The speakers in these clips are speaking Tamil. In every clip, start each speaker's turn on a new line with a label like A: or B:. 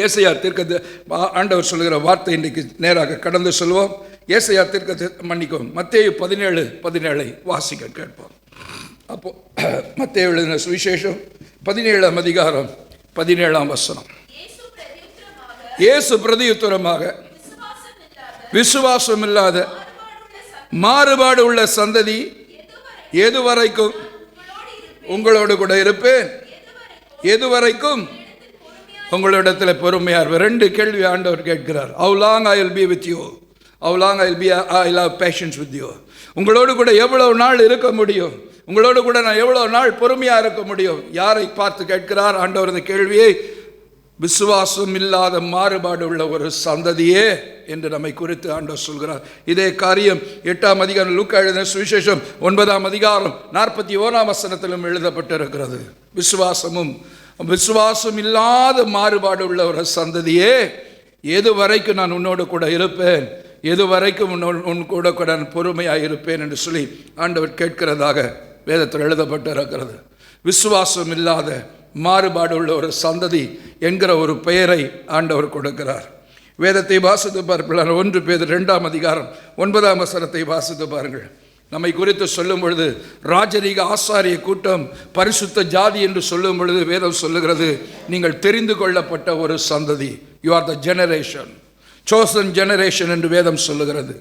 A: ஏசாயா தீர்க்க ஆண்டவர் சொல்லுகிற வார்த்தை இன்றைக்கு நேராக கடந்து சொல்வோம். ஏசாயா தீர்க்க மன்னிக்கும் மத்தேயு 17:17 வாசிக்க கேட்போம். அப்போ மத்தேயு எழுதின சுவிசேஷம் 17ஆம் அதிகாரம் 17ஆம் வசனம். இயேசு பிரதியுத்தரமாக, விசுவாசம் இல்லாத மாறுபாடு உள்ள சந்ததி எதுவரைக்கும் உங்களோடு கூட இருப்பேன், எதுவரைக்கும் உங்களிடத்தில் பொறுமையார். 2 கேள்வி ஆண்டவர் கேட்கிறார். How long I will be with you? How long I will have patience with you? உங்களோடு கூட எவ்வளவு நாள் இருக்க முடியும்? உங்களோடு கூட நான் எவ்வளவு நாள் பொறுமையாக இருக்க முடியும்? யாரை பார்த்து கேட்கிறார் ஆண்டவர் இந்த கேள்வியை? விசுவாசம் இல்லாத மாறுபாடு உள்ள ஒரு சந்ததியே என்று நம்மை குறித்து ஆண்டவர் சொல்கிறார். இதே காரியம் 8ஆம் அதிகாரம் லூக்கா எழுதின சுவிசேஷம் 9ஆம் அதிகாரம் 41ஆம் வசனத்திலும் எழுதப்பட்டிருக்கிறது. விசுவாசம் இல்லாத மாறுபாடு உள்ள ஒரு சந்ததியே, எது வரைக்கும் நான் உன்னோடு கூட இருப்பேன், எது வரைக்கும் உன் கூட கூட நான் பொறுமையாக இருப்பேன் என்று சொல்லி ஆண்டவர் கேட்கிறதாக வேதத்தில் எழுதப்பட்டிருக்கிறது. விசுவாசம் இல்லாத மாறுபாடு உள்ள ஒரு சந்ததி என்கிற ஒரு பெயரை ஆண்டவர் கொடுக்கிறார். வேதத்தை வாசித்து பார்க்கலாம். 1 பேதுரு 2ஆம் அதிகாரம் 9ஆம் வசனத்தை வாசித்து பாருங்கள். நம்மை குறித்து சொல்லும் பொழுது ராஜரீக ஆசாரிய கூட்டம், பரிசுத்த ஜாதி என்று சொல்லும் பொழுது வேதம் சொல்லுகிறது, நீங்கள் தெரிந்து கொள்ளப்பட்ட ஒரு சந்ததி. You are the generation, chosen generation என்று வேதம் சொல்லுகிறது.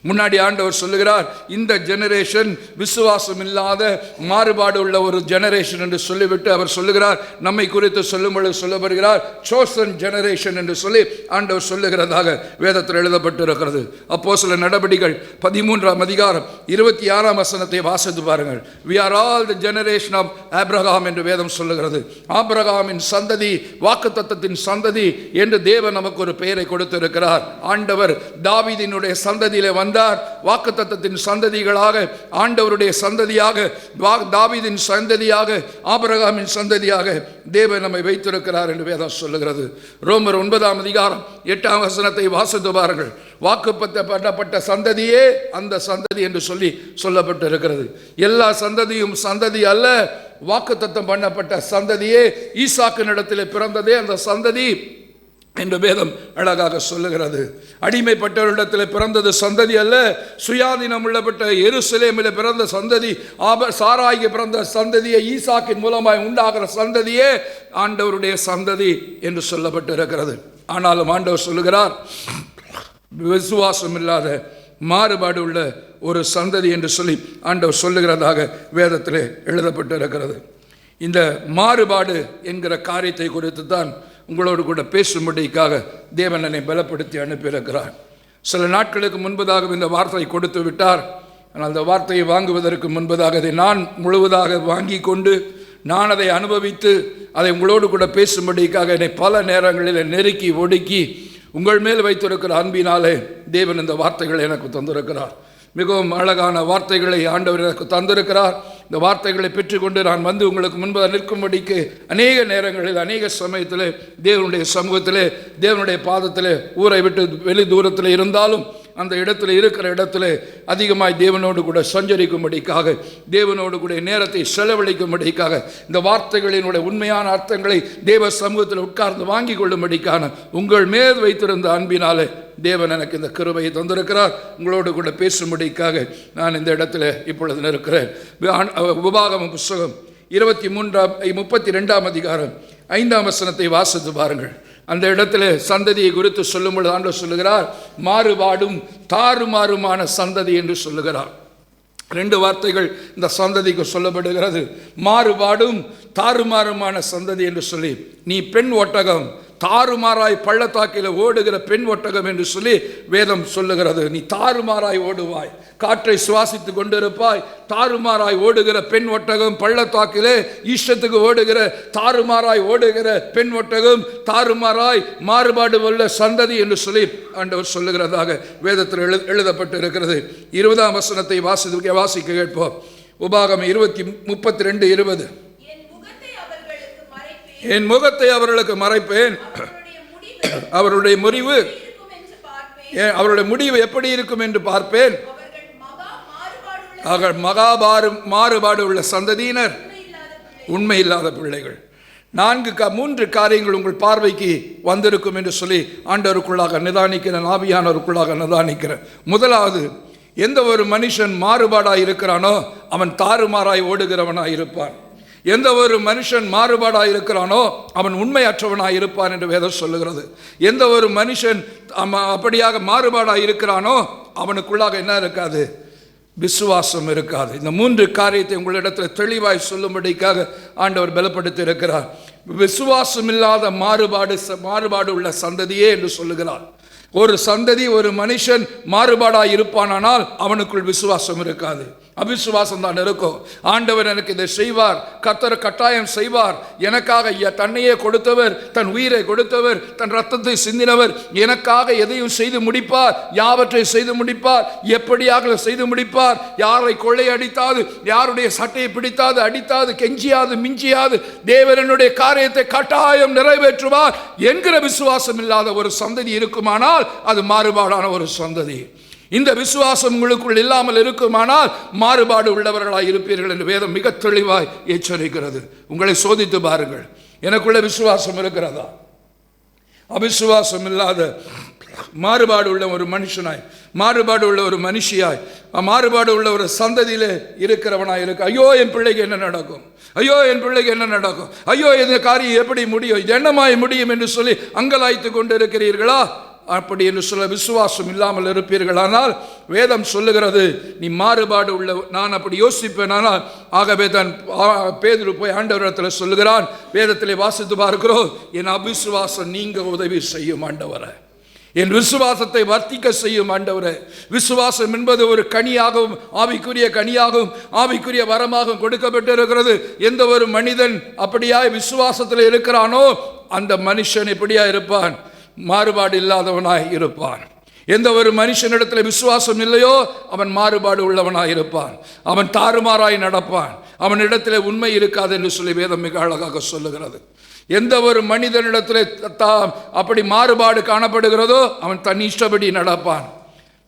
A: முன்னாடி ஆண்டவர் சொல்லுகிறார், இந்த ஜெனரேஷன் விசுவாசம் இல்லாத மாறுபாடு உள்ள ஒரு ஜெனரேஷன் என்று சொல்லிவிட்டு அவர் சொல்லுகிறார், நம்மை குறித்து சொல்லும் பொழுது சொல்லப்படுகிறார் சோசன் ஜெனரேஷன் என்று சொல்லி ஆண்டவர் சொல்லுகிறதாக வேதத்தில் எழுதப்பட்டிருக்கிறது. அப்போஸ்தலர் நடபடிகள் 13ஆம் அதிகாரம் 26ஆம் வசனத்தை வாசித்து பாருங்கள். we are all the generation of Abraham என்று வேதம் சொல்லுகிறது. ஆபிரகாமின் சந்ததி, வாக்குத்தத்தத்தின் சந்ததி என்று தேவன் நமக்கு ஒரு பெயரை கொடுத்திருக்கிறார். ஆண்டவர் தாவீதினுடைய சந்ததியிலே வந்தார். வாக்குத்தத்தத்தின் சந்ததிகளாக, ஆண்டவருடைய சந்ததியாக, தாவீதின் சந்ததியாக, ஆபிரகாமின் சந்ததியாக தேவன் நம்மை வைத்திருக்கிறார் என்று வேதம் சொல்லுகிறது. ரோமர் 9ஆம் அதிகாரம் 8ஆம் வசனத்தை வாசித்து பாருங்கள். வாக்குப்பட்ட சந்ததியே அந்த சந்ததி என்று சொல்லி சொல்லப்பட்டிருக்கிறது. எல்லா சந்ததியும் சந்ததி அல்ல, வாக்குத்தத்தம் பண்ணப்பட்ட சந்ததியே, ஈசாக்கினிடத்தில் பிறந்ததே அந்த சந்ததி என்று வேதம் அழகாக சொல்லுகிறது. அடிமைப்பட்டவரிடத்தில் பிறந்தது சந்ததி அல்ல, சுயாதீனம் உள்ளப்பட்ட எருசலேமில் பிறந்த சந்ததி, சாராய்க்கு பிறந்த சந்ததியை, ஈசாக்கின் மூலமாய் உண்டாகிற சந்ததியே ஆண்டவருடைய சந்ததி என்று சொல்லப்பட்டிருக்கிறது. ஆனாலும் ஆண்டவர் சொல்லுகிறார், விசுவாசம் இல்லாத மாறுபாடு உள்ள ஒரு சந்ததி என்று சொல்லி ஆண்டவர் சொல்லுகிறதாக வேதத்திலே எழுதப்பட்டிருக்கிறது. இந்த மாறுபாடு என்கிற காரியத்தை குறித்து தான் உங்களோடு கூட பேசும்படிக்காக தேவன் என்னை பலப்படுத்தி அனுப்பியிருக்கிறார். சில நாட்களுக்கு முன்பதாக இந்த வார்த்தையை கொடுத்து விட்டார். ஆனால் அந்த வார்த்தையை வாங்குவதற்கு முன்பதாக அதை நான் முழுவதாக வாங்கி கொண்டு நான் அதை அனுபவித்து அதை உங்களோடு கூட பேசும்படிக்காக என்னை பல நேரங்களில் நெருக்கி ஒடுக்கி உங்கள் மேல் வைத்திருக்கிற அன்பினாலே தேவன் இந்த வார்த்தைகளை எனக்கு தந்திருக்கிறார். மிகவும் அழகான வார்த்தைகளை ஆண்டவர் எனக்கு தந்திருக்கிறார். இந்த வார்த்தைகளை பெற்றுக்கொண்டு நான் வந்து உங்களுக்கு முன்பதாக நிற்கும்படிக்கு அநேக நேரங்களில், அநேக சமயத்தில் தேவனுடைய சமூகத்திலே, தேவனுடைய பாதத்திலே, ஊரை விட்டு வெளி தூரத்தில் இருந்தாலும் அந்த இடத்துல இருக்கிற இடத்துல அதிகமாய் தேவனோடு கூட சஞ்சரிக்கும்படிக்காக, தேவனோடு கூட நேரத்தை செலவழிக்கும்படிக்காக, இந்த வார்த்தைகளினுடைய உண்மையான அர்த்தங்களை தேவ சமூகத்தில் உட்கார்ந்து வாங்கி கொள்ளும்படிக்கான உங்கள் மேல் வைத்திருந்த அன்பினாலே தேவன் எனக்கு இந்த கிருபையை தந்திருக்கிறார். உங்களோடு கூட பேசும்படிக்காக நான் இந்த இடத்துல இப்பொழுது இருக்கிறேன். உபாகம புஸ்தகம் 32ஆம் அதிகாரம் 5ஆம் வசனத்தை வாசித்து பாருங்கள். அந்த இடத்துல சந்ததியை குறித்து சொல்லும் பொழுது ஆண்டவர் சொல்லுகிறார், மாறுபாடும் தாறுமாறுமான சந்ததி என்று சொல்லுகிறார். 2 வார்த்தைகள் இந்த சந்ததிக்கு சொல்லப்படுகிறது, மாறுபாடும் தாறுமாறுமான சந்ததி என்று சொல்லி. நீ பெண் ஒட்டகம், தாறுமாறாய் பள்ளத்தாக்கில் ஓடுகிற பெண் ஒட்டகம் என்று சொல்லி வேதம் சொல்லுகிறது. நீ தாறுமாறாய் ஓடுவாய், காற்றை சுவாசித்து கொண்டிருப்பாய். தாறுமாறாய் ஓடுகிற பெண் ஒட்டகம், பள்ளத்தாக்கிலே இஷ்டத்துக்கு ஓடுகிற, தாறுமாறாய் ஓடுகிற பெண் ஒட்டகம், தாறுமாறாய் மாறுபாடு உள்ள சந்ததி என்று சொல்லி ஆண்டவர் சொல்லுகிறதாக வேதத்தில் எழுதப்பட்டு இருக்கிறது. 20ஆம் வசனத்தை வாசிக்க கேட்போம். உபாகமம் 32:20. என் முகத்தை அவர்களுக்கு மறைப்பேன், அவருடைய முடிவு, அவருடைய முடிவு எப்படி இருக்கும் என்று பார்ப்பேன். அவர்கள் மாறுபாடு உள்ள சந்ததியினர், உண்மை இல்லாத பிள்ளைகள். மூன்று காரியங்கள் உங்கள் பார்வைக்கு வந்திருக்கும் என்று சொல்லி ஆண்டவருக்குள்ளாக நிதானிக்கிறேன், ஆவியானவருக்குள்ளாக நிதானிக்கிறேன். முதலாவது, எந்த ஒரு மனுஷன் மாறுபாடாய் இருக்கிறானோ அவன் தாறுமாறாய் ஓடுகிறவனாய் இருப்பான். எந்த ஒரு மனுஷன் மாறுபாடாய் இருக்கிறானோ அவன் உண்மையற்றவனாய் இருப்பான் என்று வேதம் சொல்லுகிறது. எந்த ஒரு மனுஷன் அப்படியாக மாறுபாடாய் இருக்கிறானோ அவனுக்குள்ளாக என்ன இருக்காது? விசுவாசம் இருக்காது. இந்த மூன்று காரியத்தை உங்களிடத்தில் தெளிவாய் சொல்லும்படிக்காக ஆண்டவர் பலப்படுத்தி இருக்கிறார். விசுவாசம் இல்லாத மாறுபாடு உள்ள சந்ததியே என்று சொல்லுகிறார். ஒரு சந்ததி, ஒரு மனுஷன் மாறுபாடாய் இருப்பானால் அவனுக்குள் விசுவாசம் இருக்காது, அவிசுவாசம் தான் இருக்கும். ஆண்டவர் எனக்கு இதை செய்வார், கர்த்தர் கட்டாயம் செய்வார், எனக்காக தன்னையே கொடுத்தவர், தன் உயிரை கொடுத்தவர், தன் ரத்தத்தை சிந்தினவர், எனக்காக எதையும் செய்து முடிப்பார், யாவற்றை செய்து முடிப்பார், எப்படியாக செய்து முடிப்பார், யாரை கொள்ளையடித்தாது, யாருடைய சட்டையை பிடித்தாது, அடித்தாது, கெஞ்சியாது, மிஞ்சியாது, தேவனுடைய காரியத்தை கட்டாயம் நிறைவேற்றுவார் என்கிற விசுவாசம் இல்லாத ஒரு சந்ததி இருக்குமானால் அது மாறுபாடான ஒரு சந்ததி. இந்த விசுவாசம் உங்களுக்குள் இல்லாமல் இருக்குமானால் மாறுபாடு உள்ளவர்களாய் இருப்பீர்கள் என்று வேதம் மிக தெளிவாய் எச்சரிக்கிறது. உங்களை சோதித்து பாருங்கள், எனக்குள்ள விசுவாசம் இருக்கிறதா? அவிசுவாசம் இல்லாத மாறுபாடு உள்ள ஒரு மனுஷனாய், மாறுபாடு உள்ள ஒரு மனுஷியாய், மாறுபாடு உள்ள ஒரு சந்ததியிலே இருக்கிறவனாய் இருக்க, ஐயோ என் பிள்ளைக்கு என்ன நடக்கும், ஐயோ என் பிள்ளைக்கு என்ன நடக்கும், ஐயோ இந்த காரியம் எப்படி முடியும், இது என்னமாய் முடியும் என்று சொல்லி அங்கலாய்த்து கொண்டு இருக்கிறீர்களா? அப்படி என்று சொல்ல விசுவாசம் இல்லாமல் இருப்பீர்களானால் வேதம் சொல்லுகிறது, நீ மாறுபாடு உள்ள, நான் அப்படி யோசிப்பேன். ஆனால் ஆகவே தான் பேதுரு போய் ஆண்டவரிடத்தில் சொல்லுகிறான், வேதத்திலே வாசித்து பார்க்கிறோம், என் அவிசுவாசம் நீங்க உதவி செய்யும் ஆண்டவரே, என் விசுவாசத்தை வர்த்திக்க செய்யும் ஆண்டவரே. விசுவாசம் என்பது ஒரு கனியாகவும் ஆவிக்குரிய கனியாகவும் ஆவிக்குரிய வரமாகவும் கொடுக்கப்பட்டிருக்கிறது. எந்த ஒரு மனிதன் அப்படியாய் விசுவாசத்தில் இருக்கிறானோ அந்த மனுஷன் எப்படியா இருப்பான்? மாறுபாடு இல்லாதவனாய் இருப்பான். எந்த ஒரு மனுஷனிடத்தில் விசுவாசம் இல்லையோ அவன் மாறுபாடு உள்ளவனாய் இருப்பான், அவன் தாறுமாறாய் நடப்பான், அவனிடத்தில் உண்மை இருக்காது என்று சொல்லி வேதம் மிக அழகாக சொல்லுகிறது. எந்த ஒரு மனிதனிடத்தில் அப்படி மாறுபாடு காணப்படுகிறதோ அவன் தன் இஷ்டப்படி நடப்பான்,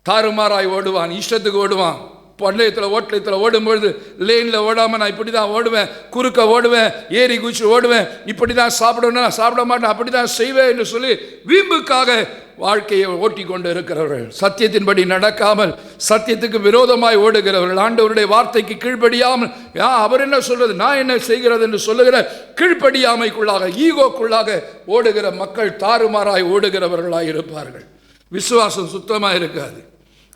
A: தாறுமாறாய் ஓடுவான், இஷ்டத்துக்கு ஓடுவான். ஓட்டத்தில் ஓடும்பொழுது லேனில் ஓடாமல் நான் இப்படி தான் ஓடுவேன், குறுக்க ஓடுவேன், ஏறி குச்சி ஓடுவேன், இப்படி தான் சாப்பிடணும், சாப்பிட மாட்டேன், அப்படி தான் செய்வேன் என்று சொல்லி வீம்புக்காக வாழ்க்கையை ஓட்டி கொண்டு இருக்கிறவர்கள், சத்தியத்தின்படி நடக்காமல் சத்தியத்துக்கு விரோதமாய் ஓடுகிறவர்கள், ஆண்டவருடைய வார்த்தைக்கு கீழ்ப்படியாமல் அவர் என்ன சொல்றது, நான் என்ன செய்கிறது என்று சொல்லுகிற கீழ்ப்படியாமைக்குள்ளாக, ஈகோக்குள்ளாக ஓடுகிற மக்கள் தாறுமாறாய் ஓடுகிறவர்களாய் இருப்பார்கள். விசுவாசம் சுத்தமாக இருக்காது,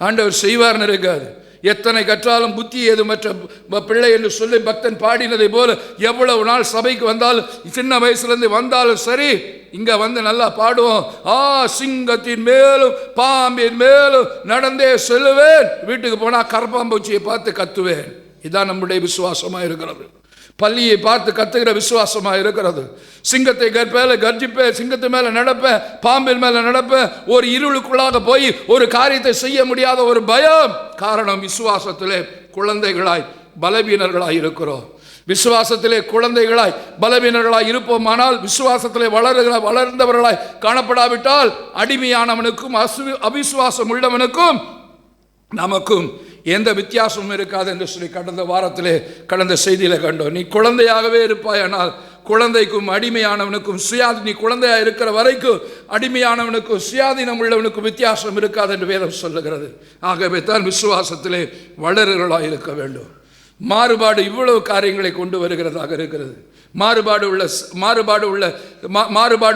A: ஆண்டவர் செய்வார்னு இருக்காது. எத்தனை கற்றாலும் புத்தி ஏதுமற்ற பிள்ளை என்று சொல்லி பக்தன் பாடினதை போல எவ்வளவு நாள் சபைக்கு வந்தாலும், சின்ன வயசுலேருந்து வந்தாலும் சரி, இங்கே வந்து நல்லா பாடுவோம், சிங்கத்தின் மேலும் பாம்பின் மேலும் நடந்தே செல்லுவேன், வீட்டுக்கு போனால் கரப்பாம்பூச்சியை பார்த்து கத்துவேன். இதுதான் நம்முடைய விசுவாசமாக இருக்கிறது. பள்ளியை பார்த்து கத்துகிற விசுவாசமாக இருக்கிறது. சிங்கத்தை கர்ஜிப்பேன், சிங்கத்து மேலே நடப்பேன், பாம்பின் மேலே நடப்பேன், ஒரு இருளுக்குள்ளாக போய் ஒரு காரியத்தை செய்ய முடியாத ஒரு பயம். காரணம், விசுவாசத்திலே குழந்தைகளாய் பலவீனர்களாய் இருக்கிறோம். விசுவாசத்திலே குழந்தைகளாய் பலவீனர்களாய் இருப்போமானால், விசுவாசத்திலே வளர்ந்தவர்களாய் காணப்படாவிட்டால் அடிமையானவனுக்கும் அவிசுவாசம் உள்ளவனுக்கும் நமக்கும் எந்த வித்தியாசமும் இருக்காது என்று சொல்லி கடந்த செய்தியில் கண்டோம். நீ குழந்தையாகவே இருப்பாயானால் குழந்தைக்கும் அடிமையானவனுக்கும் நீ குழந்தையாக இருக்கிற வரைக்கும் அடிமையானவனுக்கும் சுயாதீனம் உள்ளவனுக்கும் வித்தியாசம் இருக்காது என்று வேதம் சொல்லுகிறது. ஆகவே தான் விசுவாசத்திலே வளர்களாக இருக்க வேண்டும். மாறுபாடு இவ்வளவு காரியங்களை கொண்டு வருகிறதாக இருக்கிறது. மாறுபாடு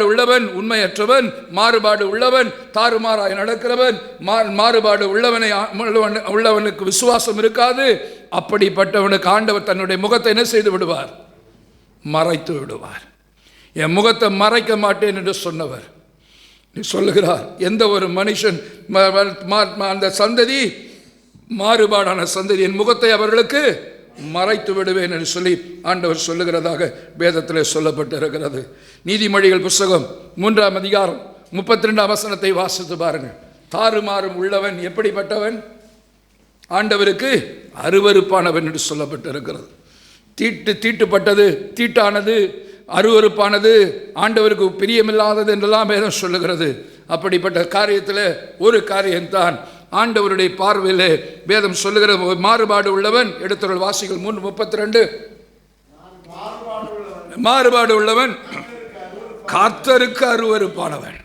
A: உள்ளவன் உண்மையற்றவன், மாறுபாடு உள்ளவன் தாறுமாறாய் நடக்கிறவன், மாறுபாடு உள்ளவனுக்கு விசுவாசம் இருக்காது. அப்படிப்பட்டவனுக்கு ஆண்டவர் தன்னுடைய முகத்தை என்ன செய்து விடுவார்? மறைத்து விடுவார். என் முகத்தை மறைக்க மாட்டேன் என்று சொன்னவர் சொல்லுகிறார். எந்த ஒரு மனுஷன் அந்த சந்ததி மாறுபாடான சந்ததி, என் முகத்தை அவர்களுக்கு மறைத்து விடுவேன் என்று சொல்லி ஆண்டவர் சொல்லுகிறதாக வேதத்தில் சொல்லப்பட்டிருக்கிறது. நீதிமொழிகள் புஸ்தகம் 3ஆம் அதிகாரம் 32ஆம் வசனத்தை வாசித்து பாருங்கள். தாறுமாறும் உள்ளவன் எப்படிப்பட்டவன்? ஆண்டவருக்கு அருவருப்பானவன் என்று சொல்லப்பட்டிருக்கிறது. தீட்டுப்பட்டது, தீட்டானது, அருவருப்பானது, ஆண்டவருக்கு பிரியமில்லாதது என்றெல்லாம் வேதம் சொல்லுகிறது. அப்படிப்பட்ட காரியத்தில் ஒரு காரியம்தான் ஆண்டவருடைய பார்வையிலே வேதம் சொல்லுகிற மாறுபாடு உள்ளவன். எடுத்துள்ள வாசிகள் 3:32 மாறுபாடு உள்ளவன் கர்த்தருக்கு அருவருப்பானவன்.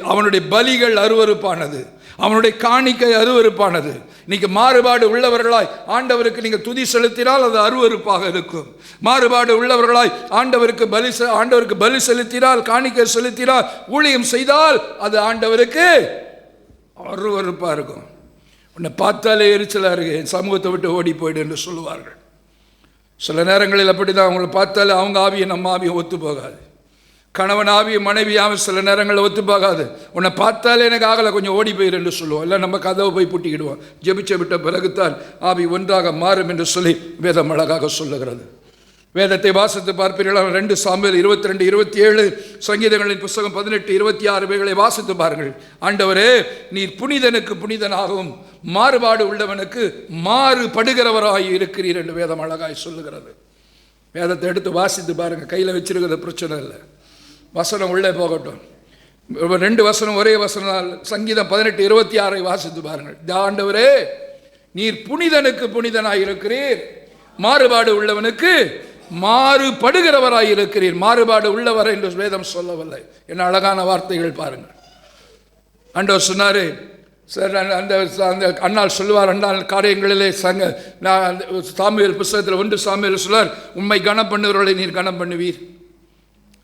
A: அவனுடைய பலிகள் அருவருப்பானது, அவனுடைய காணிக்கை அருவருப்பானது. இன்னைக்கு மாறுபாடு உள்ளவர்களாய் ஆண்டவருக்கு நீங்கள் துதி செலுத்தினால் அது அருவருப்பாக இருக்கும். மாறுபாடு உள்ளவர்களாய் ஆண்டவருக்கு பலி செலுத்தினால், காணிக்கை செலுத்தினால், ஊழியம் செய்தால் அது ஆண்டவருக்கு அருவருப்பாக இருக்கும். உன்னை பார்த்தாலே எரிச்சலாக இருக்கு, என் சமூகத்தை விட்டு ஓடி போயிடு என்று சொல்லுவார்கள். சில நேரங்களில் அப்படி தான், அவங்களை பார்த்தாலே அவங்க ஆவியை நம்ம ஆவியும் ஒத்து போகாது. கணவன் ஆவியும் மனைவியாகவும் சில நேரங்களில் ஒத்து போகாது. உன்னை பார்த்தாலே எனக்கு ஆகலை, கொஞ்சம் ஓடி போயிரு என்று சொல்லுவோம். இல்லை நம்ம கதவை போய் பூட்டிக்கிடுவோம். ஜெபிச்ச விட்ட பிறகுத்தான் ஆவி ஒன்றாக மாறும் என்று சொல்லி வேதம் அழகாக சொல்லுகிறது. வேதத்தை வாசித்து பார்ப்பீர்கள். 2 சாமுவேல் 22, 27, சங்கீதங்களின் புஸ்தகம் 18, 26 இவைகளை வாசித்து பாருங்கள். ஆண்டவரே, நீர் புனிதனுக்கு புனிதனாகவும் மாறுபாடு உள்ளவனுக்கு மாறுபடுகிறவராய் இருக்கிறீர் என்று வேதம் அழகாய் சொல்லுகிறது. வேதத்தை எடுத்து வாசித்து பாருங்கள். கையில் வச்சிருக்கிறது பிரச்சனை இல்லை, வசனம் உள்ளே போகட்டும். 2 வசனம் ஒரே வசனம். சங்கீதம் 18, 26 வாசித்து பாருங்கள். ஆண்டவரே, நீர் புனிதனுக்கு புனிதனாய் இருக்கிறீர், மாறுபாடு உள்ளவனுக்கு மாறுபடுகிறவராய் இருக்கிறீர். மாறுபாடு உள்ளவர் என்று வேதம் சொல்லவில்லை. என்ன அழகான வார்த்தைகள் பாருங்கள். ஆண்டவர் சொன்னாரு, அந்த அண்ணால் சொல்லுவார், அண்ணால் காரியங்களிலே சாமுவேல் புஸ்தகத்தில் 1 சாமுவேல் சொல்வார், உம்மை கனம் பண்ணுவர்களை நீர் கனம் பண்ணுவீர்,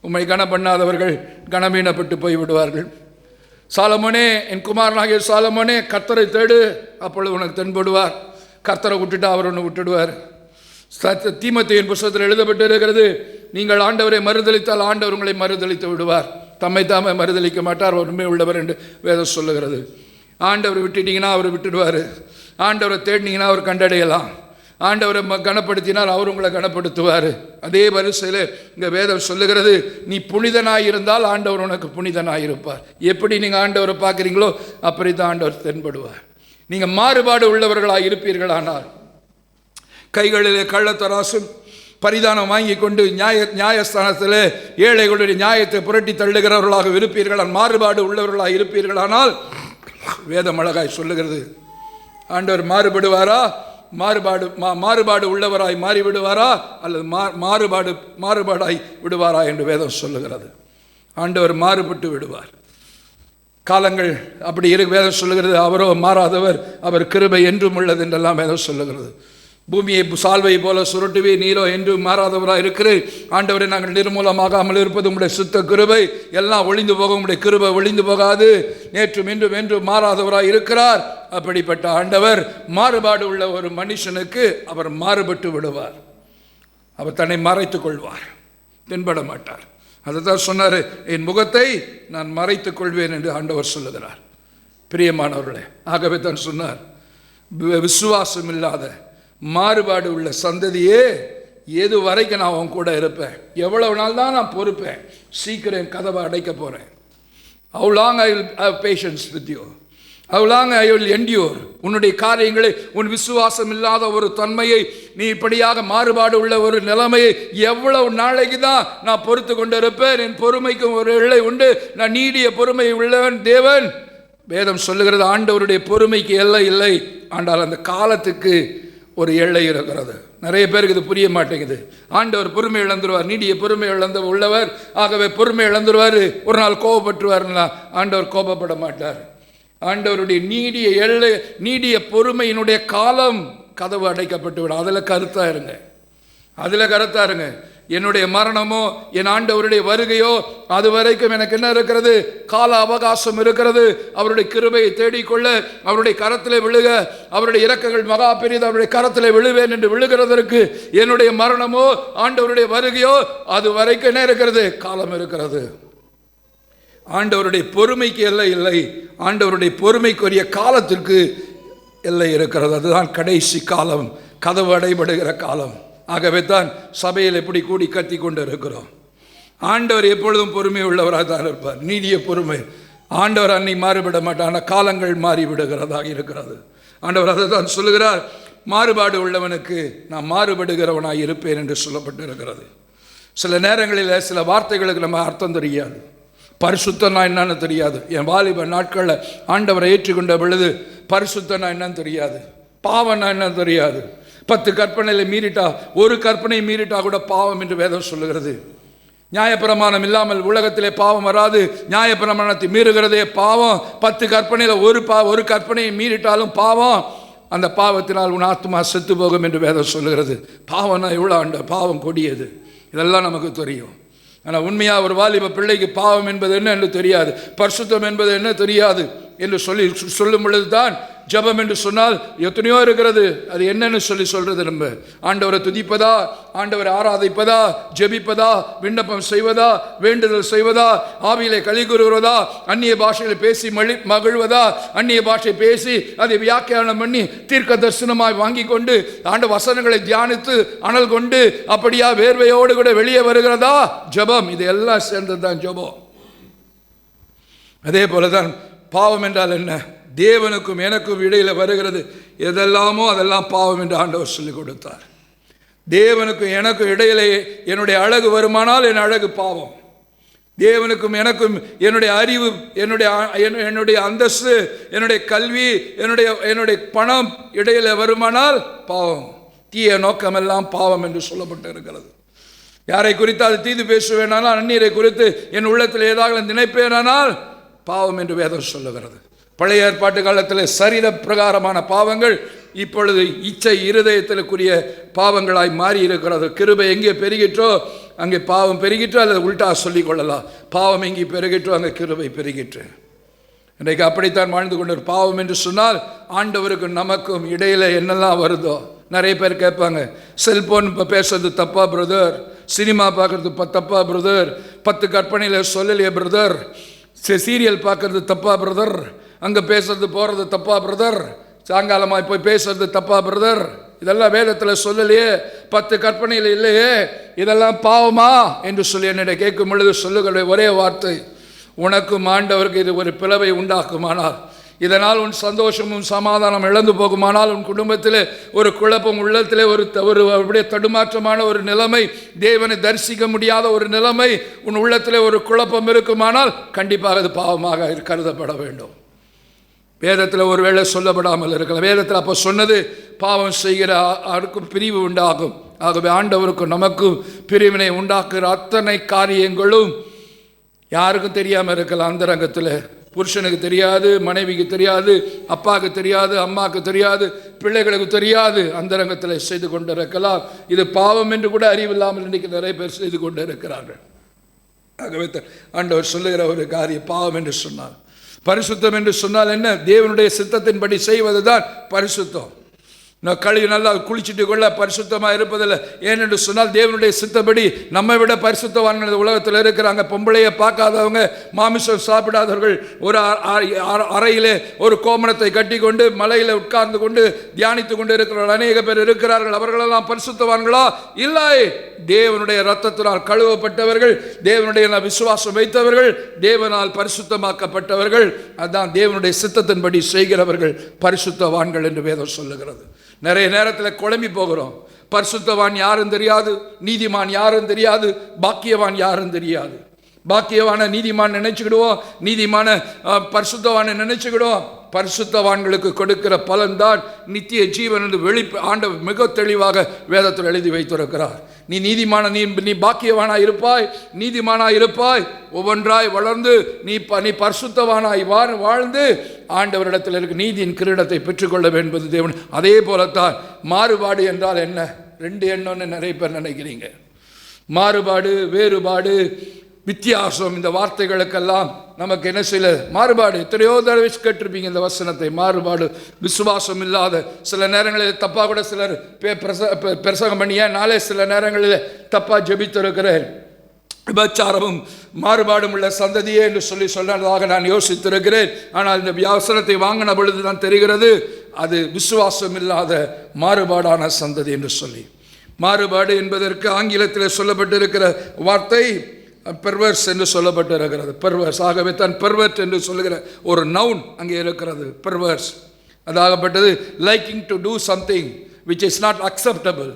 A: உம்மை கனம் பண்ணாதவர்கள் கனமீனப்பட்டு போய்விடுவார்கள். சாலமோனே, என் குமாரனாகிய சாலமோனே, கர்த்தரை தேடு, அப்பொழுது உனக்கு தென்படுவார். கர்த்தரை விட்டுட்டா அவர் ஒன்று விட்டுடுவார். தீமோத்தேயுவின் புஸ்தகத்தில் எழுதப்பட்டு இருக்கிறது, நீங்கள் ஆண்டவரை மறுதலித்தால் ஆண்டவர் உங்களை மறுதலித்து விடுவார், தம்மை தாமே மறுதலிக்க மாட்டார், உண்மை உள்ளவர் என்று வேதம் சொல்லுகிறது. ஆண்டவரை விட்டுட்டீங்கன்னா அவர் விட்டுடுவார், ஆண்டவரை தேடினீங்கன்னா அவர் கண்டடையலாம், ஆண்டவரை கனப்படுத்தினால் அவர் உங்களை கனப்படுத்துவார். அதே வரிசையில் இங்கே வேதம் சொல்லுகிறது, நீ புனிதனாக இருந்தால் ஆண்டவர் உனக்கு புனிதனாக இருப்பார். எப்படி நீங்கள் ஆண்டவரை பார்க்குறீங்களோ அப்படி தான் ஆண்டவர் தென்படுவார். நீங்கள் மாறுபாடு உள்ளவர்களாக இருப்பீர்களானால், கைகளிலே கள்ளத்தராசும் பரிதானம் வாங்கி கொண்டு நியாயஸ்தானத்தில் ஏழைகளுடைய நியாயத்தை புரட்டி தள்ளுகிறவர்களாக இருப்பீர்கள், மாறுபாடு உள்ளவர்களாக இருப்பீர்களானால் வேதம் அழகாய் சொல்லுகிறது, ஆண்டவர் மாறுபடுவாரா? மாறுபாடு உள்ளவராய் மாறிவிடுவாரா அல்லது மாறுபாடாய் விடுவாரா என்று வேதம் சொல்லுகிறது. ஆண்டவர் மாறுபட்டு விடுவார். காலங்கள் அப்படி வேதம் சொல்லுகிறது, அவரோ மாறாதவர், அவர் கிருபை என்றும் உள்ளது என்றெல்லாம் வேதம் சொல்லுகிறது. பூமியை சால்வை போல சுருட்டுவே, நீரோ என்று மாறாதவராக இருக்கிறேன். ஆண்டவரை நாங்கள் நிர்மூலமாகாமல் இருப்பது உங்களுடைய சுத்த கிருபை, எல்லாம் ஒளிந்து போக உங்களுடைய கிருபை ஒளிந்து போகாது, நேற்றும் இன்றும் என்றும் மாறாதவராக இருக்கிறார். அப்படிப்பட்ட ஆண்டவர் மாறுபாடு உள்ள ஒரு மனுஷனுக்கு அவர் மாறுபட்டு விடுவார். அவர் தன்னை மறைத்துக் கொள்வார், தென்பட மாட்டார். அதை தான் சொன்னார், என் முகத்தை நான் மறைத்துக் கொள்வேன் என்று ஆண்டவர் சொல்லுகிறார். பிரியமானவர்களே, ஆகவே தான் சொன்னார், விசுவாசம் இல்லாத மாறுபாடு உள்ள சந்ததியே, எது வரைக்கும் நான் அவன் கூட இருப்பேன், எவ்வளவு நாள் தான் நான் பொறுப்பேன், சீக்கிரம் என் கதவை அடைக்க போகிறேன். How long I will have patience with you, how long I will endure. உன்னுடைய காரியங்களை, உன் விசுவாசம் இல்லாத ஒரு தன்மையை, நீ இப்படியாக மாறுபாடு உள்ள ஒரு நிலைமையை எவ்வளவு நாளைக்கு தான் நான் பொறுத்து கொண்டு இருப்பேன்? என் பொறுமைக்கும் ஒரு எல்லை உண்டு, நான் நீடிய பொறுமை உள்ளவன் தேவன். வேதம் சொல்லுகிறது, ஆண்டவருடைய பொறுமைக்கு எல்லை இல்லை, ஆனால் அந்த காலத்துக்கு ஒரு எல்லை இருக்கிறது. நிறைய பேருக்கு இது புரிய மாட்டேங்குது. ஆண்டவர் பொறுமை இழந்துருவார், நீடிய பொறுமை உள்ளவர், ஆகவே பொறுமை இழந்துருவார், ஒரு நாள் கோபப்பட்டுருவார்னா ஆண்டவர் கோபப்பட மாட்டார். ஆண்டவருடைய நீடிய பொறுமையினுடைய காலம் கதவு அடைக்கப்பட்டு விடும். அதில் கருத்தாக இருங்க. என்னுடைய மரணமோ என் ஆண்டவருடைய வருகையோ அது வரைக்கும் எனக்கு என்ன இருக்கிறது? கால அவகாசம் இருக்கிறது. அவருடைய கிருபையை தேடிக்கொள்ள, அவருடைய கரத்திலே விழுக, அவருடைய இரக்கங்கள் மகா பெரியது, அவருடைய கரத்திலே விழுவேன் என்று விழுகிறதற்கு என்னுடைய மரணமோ ஆண்டவருடைய வருகையோ அது வரைக்கும் என்ன இருக்கிறது? காலம் இருக்கிறது. ஆண்டவருடைய பொறுமைக்கு எல்லை இல்லை, ஆண்டவருடைய பொறுமைக்குரிய காலத்திற்கு எல்லை இருக்கிறது. அதுதான் கடைசி காலம், கதவு அடைபடுகிற காலம். ஆகவே தான் சபையில் எப்படி கூடி கத்தி கொண்டு இருக்கிறோம். ஆண்டவர் எப்பொழுதும் பொறுமை உள்ளவராக தான் இருப்பார், நீடிய பொறுமை. ஆண்டவர் அன்னை மாறுபட மாட்டார், ஆனால் காலங்கள் மாறிவிடுகிறதாக இருக்கிறது. ஆண்டவர் அதை தான் சொல்லுகிறார், மாறுபாடு உள்ளவனுக்கு நான் மாறுபடுகிறவனாக இருப்பேன் என்று சொல்லப்பட்டு இருக்கிறது. சில நேரங்களில் சில வார்த்தைகளுக்கு நம்ம அர்த்தம் தெரியாது, பரிசுத்தனா என்னன்னு தெரியாது. என் வாலிப நாட்களில் ஆண்டவரை ஏற்றுக்கொண்ட பொழுது பரிசுத்தனா என்னன்னு தெரியாது, பாவனா என்னன்னு தெரியாது. 10 கற்பனைகளை மீறிட்டா, ஒரு கற்பனை மீறிட்டா கூட பாவம் என்று வேதம் சொல்லுகிறது. நியாயப்பிரமாணம் இல்லாமல் உலகத்திலே பாவம் வராது. நியாயப்பிரமாணத்தை மீறுகிறதே பாவம். 10 கற்பனையில் ஒரு கற்பனையை மீறிட்டாலும் பாவம். அந்த பாவத்தினால் உன் ஆத்மா செத்து போகும் என்று வேதம் சொல்லுகிறது. பாவம்னா எவ்வளோ பாவம் கொடியது, இதெல்லாம் நமக்கு தெரியும். ஆனால் உண்மையாக ஒரு வாலிப பிள்ளைக்கு பாவம் என்பது என்ன என்று தெரியாது, பரிசுத்தம் என்பது என்ன தெரியாது என்று சொல்லும் பொழுது தான் ஜெபம் என்று சொன்னால் எத்தனையோ இருக்கிறது. அது என்னன்னு சொல்றது, நம்ம ஆண்டவரை துதிப்பதா, ஆண்டவரை ஆராதிப்பதா, ஜெபிப்பதா, விண்ணப்பம் செய்வதா, வேண்டுதல் செய்வதா, ஆவியிலே களி கூறுவதா, அந்நிய பாஷையில் பேசி மகிழ்வதா, அந்நிய பாஷை பேசி அதை வியாக்கியானம் பண்ணி தீர்க்க தரிசனமாய் வாங்கி கொண்டு ஆண்ட வசனங்களை தியானித்து அனல் கொண்டு அப்படியா வேர்வையோடு கூட வெளியே வருகிறதா ஜெபம். இது எல்லாம் சேர்ந்தது தான் ஜெபம். அதே போலதான் பாவம் என்றால் என்ன? தேவனுக்கும் எனக்கும் இடையில் வருகிறது எதெல்லாமோ அதெல்லாம் பாவம் என்று ஆண்டவர் சொல்லிக் கொடுத்தார். தேவனுக்கும் எனக்கும் இடையிலே என்னுடைய அழகு வருமானால் என் அழகு பாவம். தேவனுக்கும் எனக்கும் என்னுடைய அறிவு, என்னுடைய அந்தஸ்து, என்னுடைய கல்வி, என்னுடைய பணம் இடையில வருமானால் பாவம். தீய நோக்கமெல்லாம் பாவம் என்று சொல்லப்பட்டு இருக்கிறது. யாரை குறித்து அது தீது பேசுவேனானால், அந்நியரை குறித்து என் உள்ளத்தில் ஏதாவது நினைப்பேனானால் பாவம் என்று வேதம் சொல்லுகிறது. பழைய ஏற்பாட்டு காலத்தில் சரீர பிரகாரமான பாவங்கள் இப்பொழுது இச்சை இருதயத்திற்குரிய பாவங்களாய் மாறி இருக்கிறது. கிருபை எங்கே பெருகிற்றோ அங்கே பாவம் பெருகிற்றோ, அல்லது உள்டா சொல்லிக் கொள்ளலாம், பாவம் எங்கே பெருகிற்றோ அங்கே கிருபை பெருகிற்று. இன்றைக்கு அப்படித்தான் வாழ்ந்து கொண்டு. பாவம் என்று சொன்னால் ஆண்டவருக்கும் நமக்கும் இடையில என்னெல்லாம் வருதோ. நிறைய பேர் கேட்பாங்க, செல்போன் பேசுறது தப்பா பிரதர், சினிமா பார்க்கறது தப்பா பிரதர், 10 கற்பனையில் சொல்லலையே பிரதர், சீரியல் பார்க்கறது தப்பா பிரதர், அங்கே பேசுறது போகிறது தப்பா பிரதர், சாயங்காலமாக போய் பேசுறது தப்பா பிரதர், இதெல்லாம் வேதத்தில் சொல்லலையே, 10 கற்பனையில் இல்லையே, இதெல்லாம் பாவமா என்று சொல்லி என்னிட கேட்கும் பொழுது சொல்லுகிற ஒரே வார்த்தை, உனக்கும் ஆண்டவருக்கு இது ஒரு பிளவை உண்டாக்குமானால், இதனால் உன் சந்தோஷமும் சமாதானம் இழந்து போகுமானால், உன் குடும்பத்தில் ஒரு குழப்பம், உள்ளத்தில் ஒரு அப்படியே தடுமாற்றமான ஒரு நிலைமை, தேவனை தரிசிக்க முடியாத ஒரு நிலைமை உன் உள்ளத்தில் ஒரு குழப்பம் இருக்குமானால் கண்டிப்பாக அது பாவமாக கருதப்பட வேண்டும். வேதத்தில் ஒருவேளை சொல்லப்படாமல் இருக்கலாம். வேதத்தில் அப்போ சொன்னது பாவம் செய்கிற யாருக்கும் பிரிவு உண்டாகும். ஆகவே ஆண்டவருக்கும் நமக்கும் பிரிவினை உண்டாக்குகிற அத்தனை காரியங்களும் யாருக்கும் தெரியாமல் இருக்கலாம். அந்தரங்கத்தில் புருஷனுக்கு தெரியாது, மனைவிக்கு தெரியாது, அப்பாவுக்கு தெரியாது, அம்மாவுக்கு தெரியாது, பிள்ளைகளுக்கு தெரியாது, அந்தரங்கத்தில் செய்து கொண்டு இருக்கலாம். இது பாவம் என்று கூட அறிவில்லாமல் இன்றைக்கு நிறைய பேர் செய்து கொண்டு இருக்கிறார்கள். ஆகவே ஆண்டவர் சொல்லுகிற ஒரு காரியம் பாவம் என்று சொன்னார். பரிசுத்தம் என்று சொன்னால் என்ன? தேவனுடைய சித்தத்தின்படி செய்வது தான் பரிசுத்தம். கழுவி நல்லா குளிச்சுட்டு கொள்ள பரிசுத்தமாக இருப்பதில்லை. ஏனென்று சொன்னால் தேவனுடைய சித்தப்படி நம்மை விட பரிசுத்தவான்கள் உலகத்தில் இருக்கிறாங்க. பொம்பளையை பார்க்காதவங்க, மாமிசம் சாப்பிடாதவர்கள், ஒரு அறையிலே ஒரு கோமணத்தை கட்டி கொண்டு மலையில் உட்கார்ந்து கொண்டு தியானித்து கொண்டு இருக்கிற அநேக பேர் இருக்கிறார்கள். அவர்களெல்லாம் பரிசுத்தவான்களா? இல்லை. தேவனுடைய இரத்தத்தினால் கழுவப்பட்டவர்கள், தேவனுடைய விசுவாசம் வைத்தவர்கள், தேவனால் பரிசுத்தமாக்கப்பட்டவர்கள். அதுதான் தேவனுடைய சித்தத்தின்படி செய்கிறவர்கள் பரிசுத்தவான்கள் என்று வேதம் சொல்லுகிறது. நிறைய நேரத்தில் குழம்பி போகிறோம். பரிசுத்தவான் யாரும் தெரியாது, நீதிமான் யாரும் தெரியாது, பாக்கியவான் யாரும் தெரியாது. பாக்கியவான நீதிமான் நினைச்சுக்கிடுவோம், நீதிமான பரிசுத்தவானை நினைச்சுக்கிடுவோம். பரிசுத்தவான்களுக்கு கொடுக்கிற பலன்தான் நித்திய ஜீவன் என்று ஆண்டவர் மிக தெளிவாக வேதத்தில் எழுதி வைத்திருக்கிறார். நீ நீதிமான நீ பாக்கியவானாய் இருப்பாய், நீதிமானாய் இருப்பாய், ஒவ்வொன்றாய் வளர்ந்து நீ பரிசுத்தவானாய் வாழ்ந்து ஆண்டவரிடத்தில் இருக்க நீதியின் கிரீடத்தை பெற்றுக்கொள்ள வேண்டும் தேவன். அதே போலத்தான் மாறுபாடு என்றால் என்ன? 2 எண்ணம்னு நிறைய பேர் நினைக்கிறீங்க. மாறுபாடு, வேறுபாடு, வித்தியாசம், இந்த வார்த்தைகளுக்கெல்லாம் நமக்கு என்ன செய்யல? மாறுபாடு. எத்தனையோ தடவை கேட்டிருப்பீங்க இந்த வசனத்தை. மாறுபாடு, விசுவாசம் இல்லாத, சில நேரங்களில் தப்பாக கூட சிலர் பிரசங்கம் பண்ணிய நாளே சில நேரங்களில் தப்பாக ஜெபித்திருக்கிறேன். விபச்சாரமும் மாறுபாடும் உள்ள சந்ததியே என்று சொன்னதாக நான் யோசித்திருக்கிறேன். ஆனால் இந்த வசனத்தை வாங்கின பொழுது தான் தெரிகிறது அது விசுவாசம் இல்லாத மாறுபாடான சந்ததி என்று சொல்லி. மாறுபாடு என்பதற்கு ஆங்கிலத்தில் சொல்லப்பட்டிருக்கிற வார்த்தை பெர்வர்ஸ் என்று சொல்லப்பட்டு இருக்கிறது. பெர்வர்ஸ். ஆகவே தான் பெர்வர்ட் என்று சொல்லுகிற ஒரு நவுன் அங்கே இருக்கிறது. பெர்வர்ஸ் அதாகப்பட்டது liking to do something which is not acceptable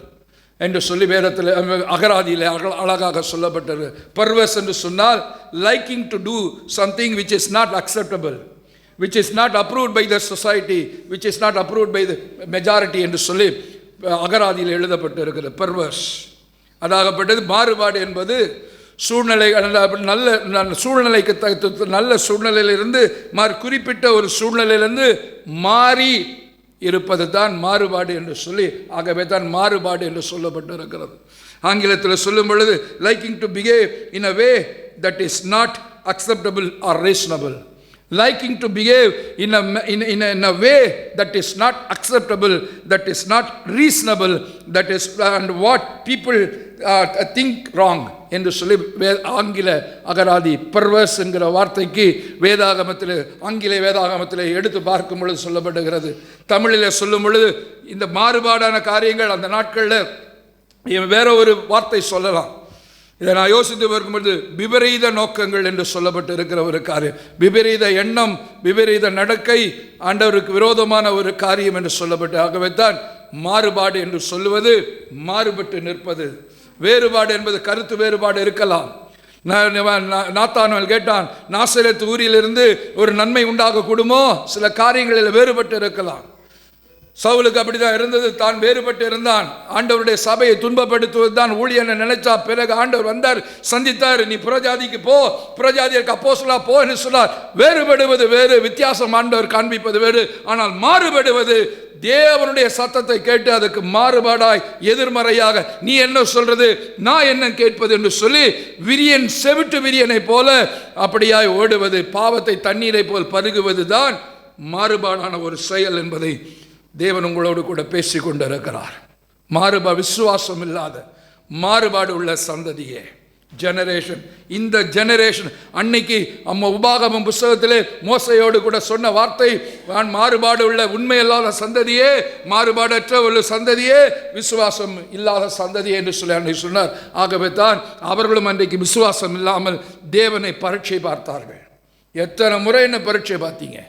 A: என்று சொல்லி வேதத்தில் அகராதியில் அழகாக சொல்லப்பட்டது. பெர்வர்ஸ் என்று சொன்னால் liking to do something which is not acceptable, which is not approved by the society, which is not approved by the majority என்று சொல்லி அகராதியில் எழுதப்பட்டு இருக்கிறது. பெர்வர்ஸ் அதாகப்பட்டது. மாறுபாடு என்பது சூழ்நிலை, நல்ல சூழ்நிலைக்கு நல்ல சூழ்நிலையிலிருந்து குறிப்பிட்ட ஒரு சூழ்நிலையிலிருந்து மாறி இருப்பது தான் மாறுபாடு என்று சொல்லி, ஆகவே தான் மாறுபாடு என்று சொல்லப்பட்டு இருக்கிறது. ஆங்கிலத்தில் சொல்லும் பொழுது liking to behave in a way that is not acceptable or reasonable. Liking to behave in a way that is not acceptable, that is not reasonable, that is and what people think wrong என்று சொல்லி ஆங்கில அகராதி பெர்வர்ஸ் என்கிற வார்த்தைக்கு வேதாகமத்தில், ஆங்கில வேதாகமத்தில் எடுத்து பார்க்கும் பொழுது சொல்லப்படுகிறது. தமிழில் சொல்லும் பொழுது இந்த மாறுபாடான காரியங்கள் அந்த நாட்களில் வேற ஒரு வார்த்தை சொல்லலாம். இதை நான் யோசித்து பார்க்கும்பொழுது விபரீத நோக்கங்கள் என்று சொல்லப்பட்டு இருக்கிற ஒரு காரியம், விபரீத எண்ணம், விபரீத நடக்கை, ஆண்டவருக்கு விரோதமான ஒரு காரியம் என்று சொல்லப்பட்டு, ஆகவே தான் மாறுபாடு என்று சொல்லுவது மாறுபட்டு நிற்பது. வேறுபாடு என்பது கருத்து வேறுபாடு இருக்கலாம். நாத்தான்வேல் கேட்டான், நாசரேத் ஊரிலிருந்து ஒரு நன்மை உண்டாக கூடுமோ? சில காரியங்களில் வேறுபட்டு இருக்கலாம். சவுலுக்கு அப்படிதான் இருந்தது. தான் வேறுபட்டு இருந்தான். ஆண்டவருடைய சபையை துன்பப்படுத்துவது தான் ஊழியனை நினைச்சா. பிறகு ஆண்டவர் வந்தார், சந்தித்தார். நீ புறஜாதிக்கு போ, புறஜாதிக்கு அப்போஸ்தலனா போ என்று சொன்னார். வேறுபடுவது வேறு, வித்தியாசம் ஆண்டவர் காண்பிப்பது வேறு. ஆனால் மாறுபடுவது தேவனுடைய சத்தத்தை கேட்டு அதுக்கு மாறுபாடாய் எதிர்மறையாக நீ என்ன சொல்றது, நான் என்ன கேட்பது என்று சொல்லி விரியன் செவிட்டு விரியனை போல அப்படியாய் ஓடுவது, பாவத்தை தண்ணீரை போல் பருகுவது தான் மாறுபாடான ஒரு செயல் என்பதை தேவன் உங்களோடு கூட பேசி கொண்டிருக்கிறார். விசுவாசம் இல்லாத மாறுபாடு உள்ள சந்ததியே, ஜெனரேஷன், இந்த ஜெனரேஷன் அன்னைக்கு உபாகமம் புஸ்தகத்திலே மோசையோடு கூட சொன்ன வார்த்தை, மாறுபாடு உள்ள உண்மை இல்லாத சந்ததியே, மாறுபாடற்ற ஒரு சந்ததியே, விசுவாசம் இல்லாத சந்ததியே என்று சொல்லி அன்னைக்கு சொன்னார். ஆகவே தான் அவர்களும் அன்றைக்கு விசுவாசம் இல்லாமல் தேவனை பரீட்சை பார்த்தார்கள். எத்தனை முறை என்ன பரீட்சை பார்த்தீங்க?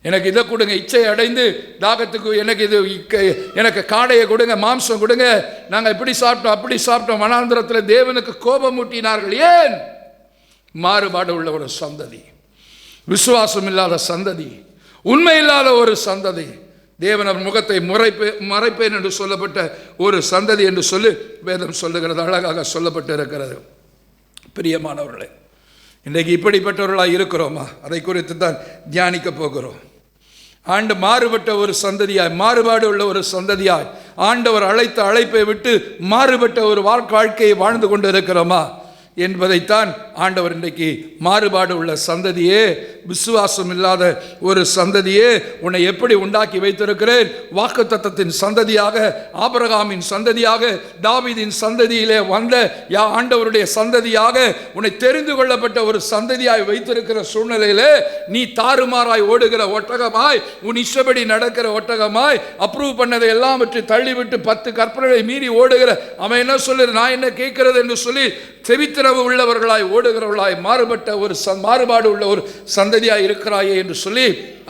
A: எனக்கு இதை கொடுங்க, இச்சை அடைந்து தாகத்துக்கு எனக்கு காடையை கொடுங்க, மாம்சம் கொடுங்க, நாங்கள் இப்படி சாப்பிட்டோம் அப்படி சாப்பிட்டோம். வனாந்திரத்தில் தேவனுக்கு கோபம் ஊட்டினார்கள். ஏன்? மாறுபாடு உள்ள ஒரு சந்ததி, விசுவாசம் இல்லாத சந்ததி, உண்மை இல்லாத ஒரு சந்ததி, தேவன் அவர் முகத்தை மறைப்பேன் என்று சொல்லப்பட்ட ஒரு சந்ததி என்று சொல்லி வேதம் சொல்லுகிறது. அழகாக சொல்லப்பட்டு இருக்கிறது. பிரியமானவர்களே, இன்றைக்கு இப்படிப்பட்டவர்களாக இருக்கிறோமா? அதை குறித்து தான் தியானிக்க போகிறோம். மாறுபட்ட ஒரு சந்ததியாய், மாறுபாடு உள்ள ஒரு சந்ததியாய் ஆண்டவர் அழைத்த அழைப்பை விட்டு மாறுபட்ட ஒரு வாழ்க்கையை வாழ்ந்து கொண்டு இருக்கிறோமா என்பதைத்தான் ஆண்டவர் இன்றைக்கு மாறுபாடு உள்ள சந்ததியே, விசுவாசம் இல்லாத ஒரு சந்ததியே, உன்னை எப்படி உண்டாக்கி வைத்திருக்கிறேன்? வாக்குத்தத்தத்தின் சந்ததியாக, ஆபிரகாமின் சந்ததியாக, தாவீதின் சந்ததியிலே வந்த ஆண்டவருடைய சந்ததியாக உன்னை தெரிந்து கொள்ளப்பட்ட ஒரு சந்ததியாய் வைத்திருக்கிற சூழ்நிலையிலே நீ தாறுமாறாய் ஓடுகிற ஒட்டகமாய், உன் இஷ்டப்படி நடக்கிற ஒட்டகமாய், அப்ரூவ் பண்ணதை எல்லாவற்றை தள்ளிவிட்டு 10 கற்பனைகளை மீறி ஓடுகிற, அவன் என்ன சொல்லுற, நான் என்ன கேட்கிறது என்று சொல்லி செவித்திரவு உள்ளவர்களாய் ஓடுகிறவர்களாய் மாறுபட்ட ஒரு மாறுபாடு உள்ள ஒரு சந்ததியாய் இருக்கிறாயே என்று சொல்லி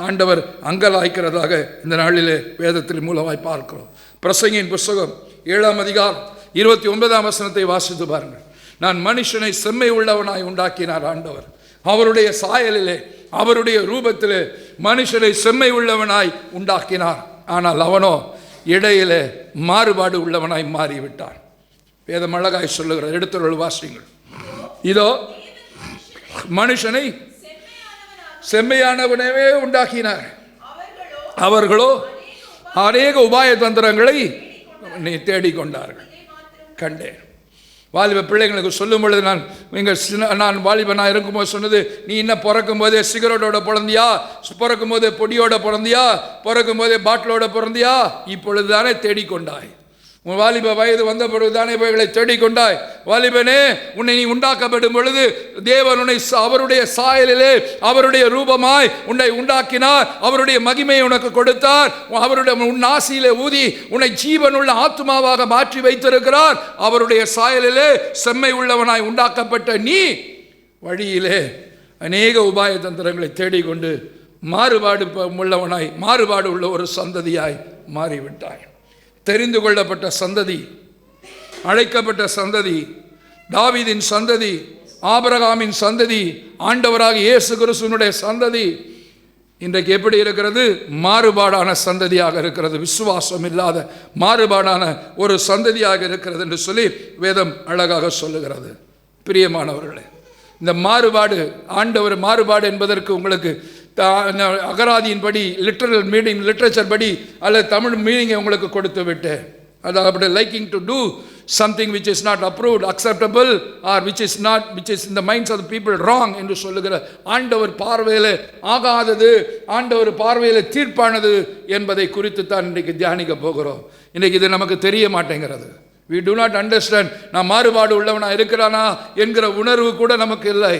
A: ஆண்டவர் அங்கலாய்க்கிறதாக இந்த நாளிலே வேதத்தின் மூலமாய் பார்க்கிறோம். பிரசங்கியின் புஸ்தகம் 7ஆம் அதிகாரம் 29ஆம் வசனத்தை வாசித்து பாருங்கள். நான் மனுஷனை செம்மை உள்ளவனாய் உண்டாக்கினார் ஆண்டவர். அவருடைய சாயலிலே, அவருடைய ரூபத்திலே மனுஷனை செம்மை உள்ளவனாய் உண்டாக்கினார். ஆனால் அவனோ இடையிலே மாறுபாடு உள்ளவனாய் மாறிவிட்டான். வேதம் அழகாய் சொல்லுகிற எடுத்துள்ள வாசிங்கள். இதோ மனுஷனை செம்மையானவனவே உண்டாக்கினார், அவர்களோ அநேக உபாய தந்திரங்களை நீ தேடிக்கொண்டார்கள். கண்டேன். வாலிப பிள்ளைங்களுக்கு சொல்லும் பொழுது நான் வாலிபனாக இருக்கும்போது சொன்னது, நீ இன்னும் பிறக்கும் போதே சிகரெட்டோட பிறந்தியா, பிறக்கும் போதே பொடியோட பிறந்தியா, பிறக்கும் போதே பாட்டிலோட பிறந்தியா? இப்பொழுது தானே தேடிக்கொண்டாய். உன் வாலிப வயது வந்த பொழுது தானே இவைகளை தேடிக்கொண்டாய். வாலிபனே, உன்னை நீ உண்டாக்கப்படும் பொழுது தேவன் உன்னை அவருடைய சாயலிலே, அவருடைய ரூபமாய் உன்னை உண்டாக்கினார். அவருடைய மகிமையை உனக்கு கொடுத்தார். அவருடைய உன் நாசியிலே ஊதி உன்னை ஜீவனுள்ள ஆத்மாவாக மாற்றி வைத்திருக்கிறார். அவருடைய சாயலிலே செம்மை உள்ளவனாய் உண்டாக்கப்பட்ட நீ வழியிலே அநேக உபாய தந்திரங்களை தேடிக்கொண்டு மாறுபாடு உள்ளவனாய், மாறுபாடு உள்ள ஒரு சந்ததியாய் மாறிவிட்டாய். தெரிந்து கொள்ளப்பட்ட சந்ததி, அழைக்கப்பட்ட சந்ததி, தாவீதின் சந்ததி, ஆபிரகாமின் சந்ததி, ஆண்டவராக இயேசு கிறிஸ்துவினுடைய சந்ததி, இன்றைக்கு எப்படி இருக்கிறது? மாறுபாடான சந்ததியாக இருக்கிறது, விசுவாசம் இல்லாத மாறுபாடான ஒரு சந்ததியாக இருக்கிறது என்று சொல்லி வேதம் அழகாக சொல்லுகிறது. பிரியமானவர்களே, இந்த மாறுபாடு, ஆண்டவர் மாறுபாடு என்பதற்கு உங்களுக்கு அகராதியின்படி லிட்டரல் மீனிங், லிட்ரேச்சர் படி அல்லது தமிழ் மீனிங்கை உங்களுக்கு கொடுத்து விட்டேன். அதாவது liking to do something which is not approved, acceptable, or which is in the minds of the people wrong என்று சொல்லுகிற ஆண்டவர் பார்வையில் ஆகாதது, ஆண்டவர் பார்வையில் தீர்ப்பானது என்பதை குறித்து தான் இன்றைக்கு தியானிக்க போகிறோம். இன்றைக்கு இது நமக்கு தெரிய மாட்டேங்கிறது. we do not understand. நான் மாறுபாடு உள்ளவனா இருக்கிறானா என்கிற உணர்வு கூட நமக்கு இல்லை.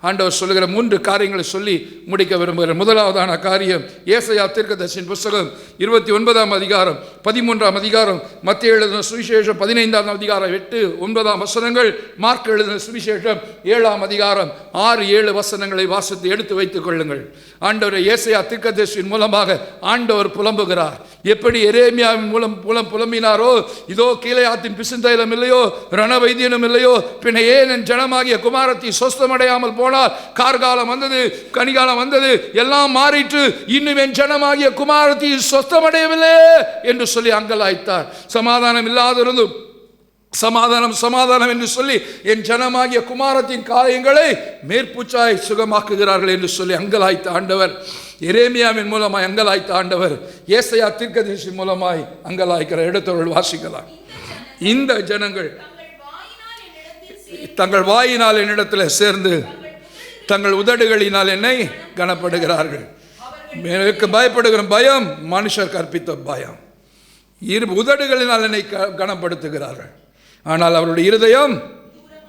A: ஆண்டவர் சொல்லுகிற 3 காரியங்களை சொல்லி முடிக்க விரும்புகிறேன். முதலாவதான காரியம், ஏசாயா தீர்க்கதரிசியின் புத்தகம் 29ஆம் அதிகாரம் 13ஆம் அதிகாரம், மத்தேயு எழுதின சுவிசேஷம் 15ஆம் அதிகாரம் 8, 9 வசனங்கள், மார்க் எழுதின சுவிசேஷம் 7ஆம் அதிகாரம் 6, 7 வசனங்களை வாசித்து எடுத்து வைத்துக் கொள்ளுங்கள். ஆண்டவர் ஏசாயா தீர்க்கதரிசியின் மூலமாக ஆண்டவர் புலம்புகிறார். எப்படி எரேமியாவின் மூலம் புலம்பினாரோ, இதோ கீலேயாத்தின் பிசுந்தைலம் இல்லையோ, ரணவைத்தியனும் இல்லையோ, பின்ன ஏன் என் ஜனமாகிய குமாரத்தி சொஸ்தமடையாமல் போனார்? கார்காலம் வந்தது, கனிகாலம் வந்தது, எல்லாம் மாறிட்டு, இன்னும் என் ஜனமாகிய குமாரத்தி சொஸ்தமடையவில்லை என்று சொல்லி அங்கலாய்த்தார். சமாதானம் இல்லாதிருந்தும் சமாதானம் என்று சொல்லி என் ஜனமாகிய குமாரத்தின் காரியங்களை மேற்பூச்சாய் சுகமாக்குகிறார்கள் என்று சொல்லி அங்கலாய்த்த ஆண்டவர், எரேமியாவின் மூலமாய் அங்கலாய்த்த ஆண்டவர் ஏசாயா தீர்க்கதரிசி மூலமாய் அங்கலாய்க்கிற இடத்தவர்கள் வாசிக்கலாம். இந்த ஜனங்கள் தங்கள் வாயினால் என்னிடத்தில் சேர்ந்து தங்கள் உதடுகளினால் என்னை கனப்படுகிறார்கள். எனக்கு பயப்படுகிற பயம் மனுஷர் கற்பித்த பயம். உதடுகளினால் என்னை கனப்படுத்துகிறார்கள், ஆனால் அவருடைய இருதயம்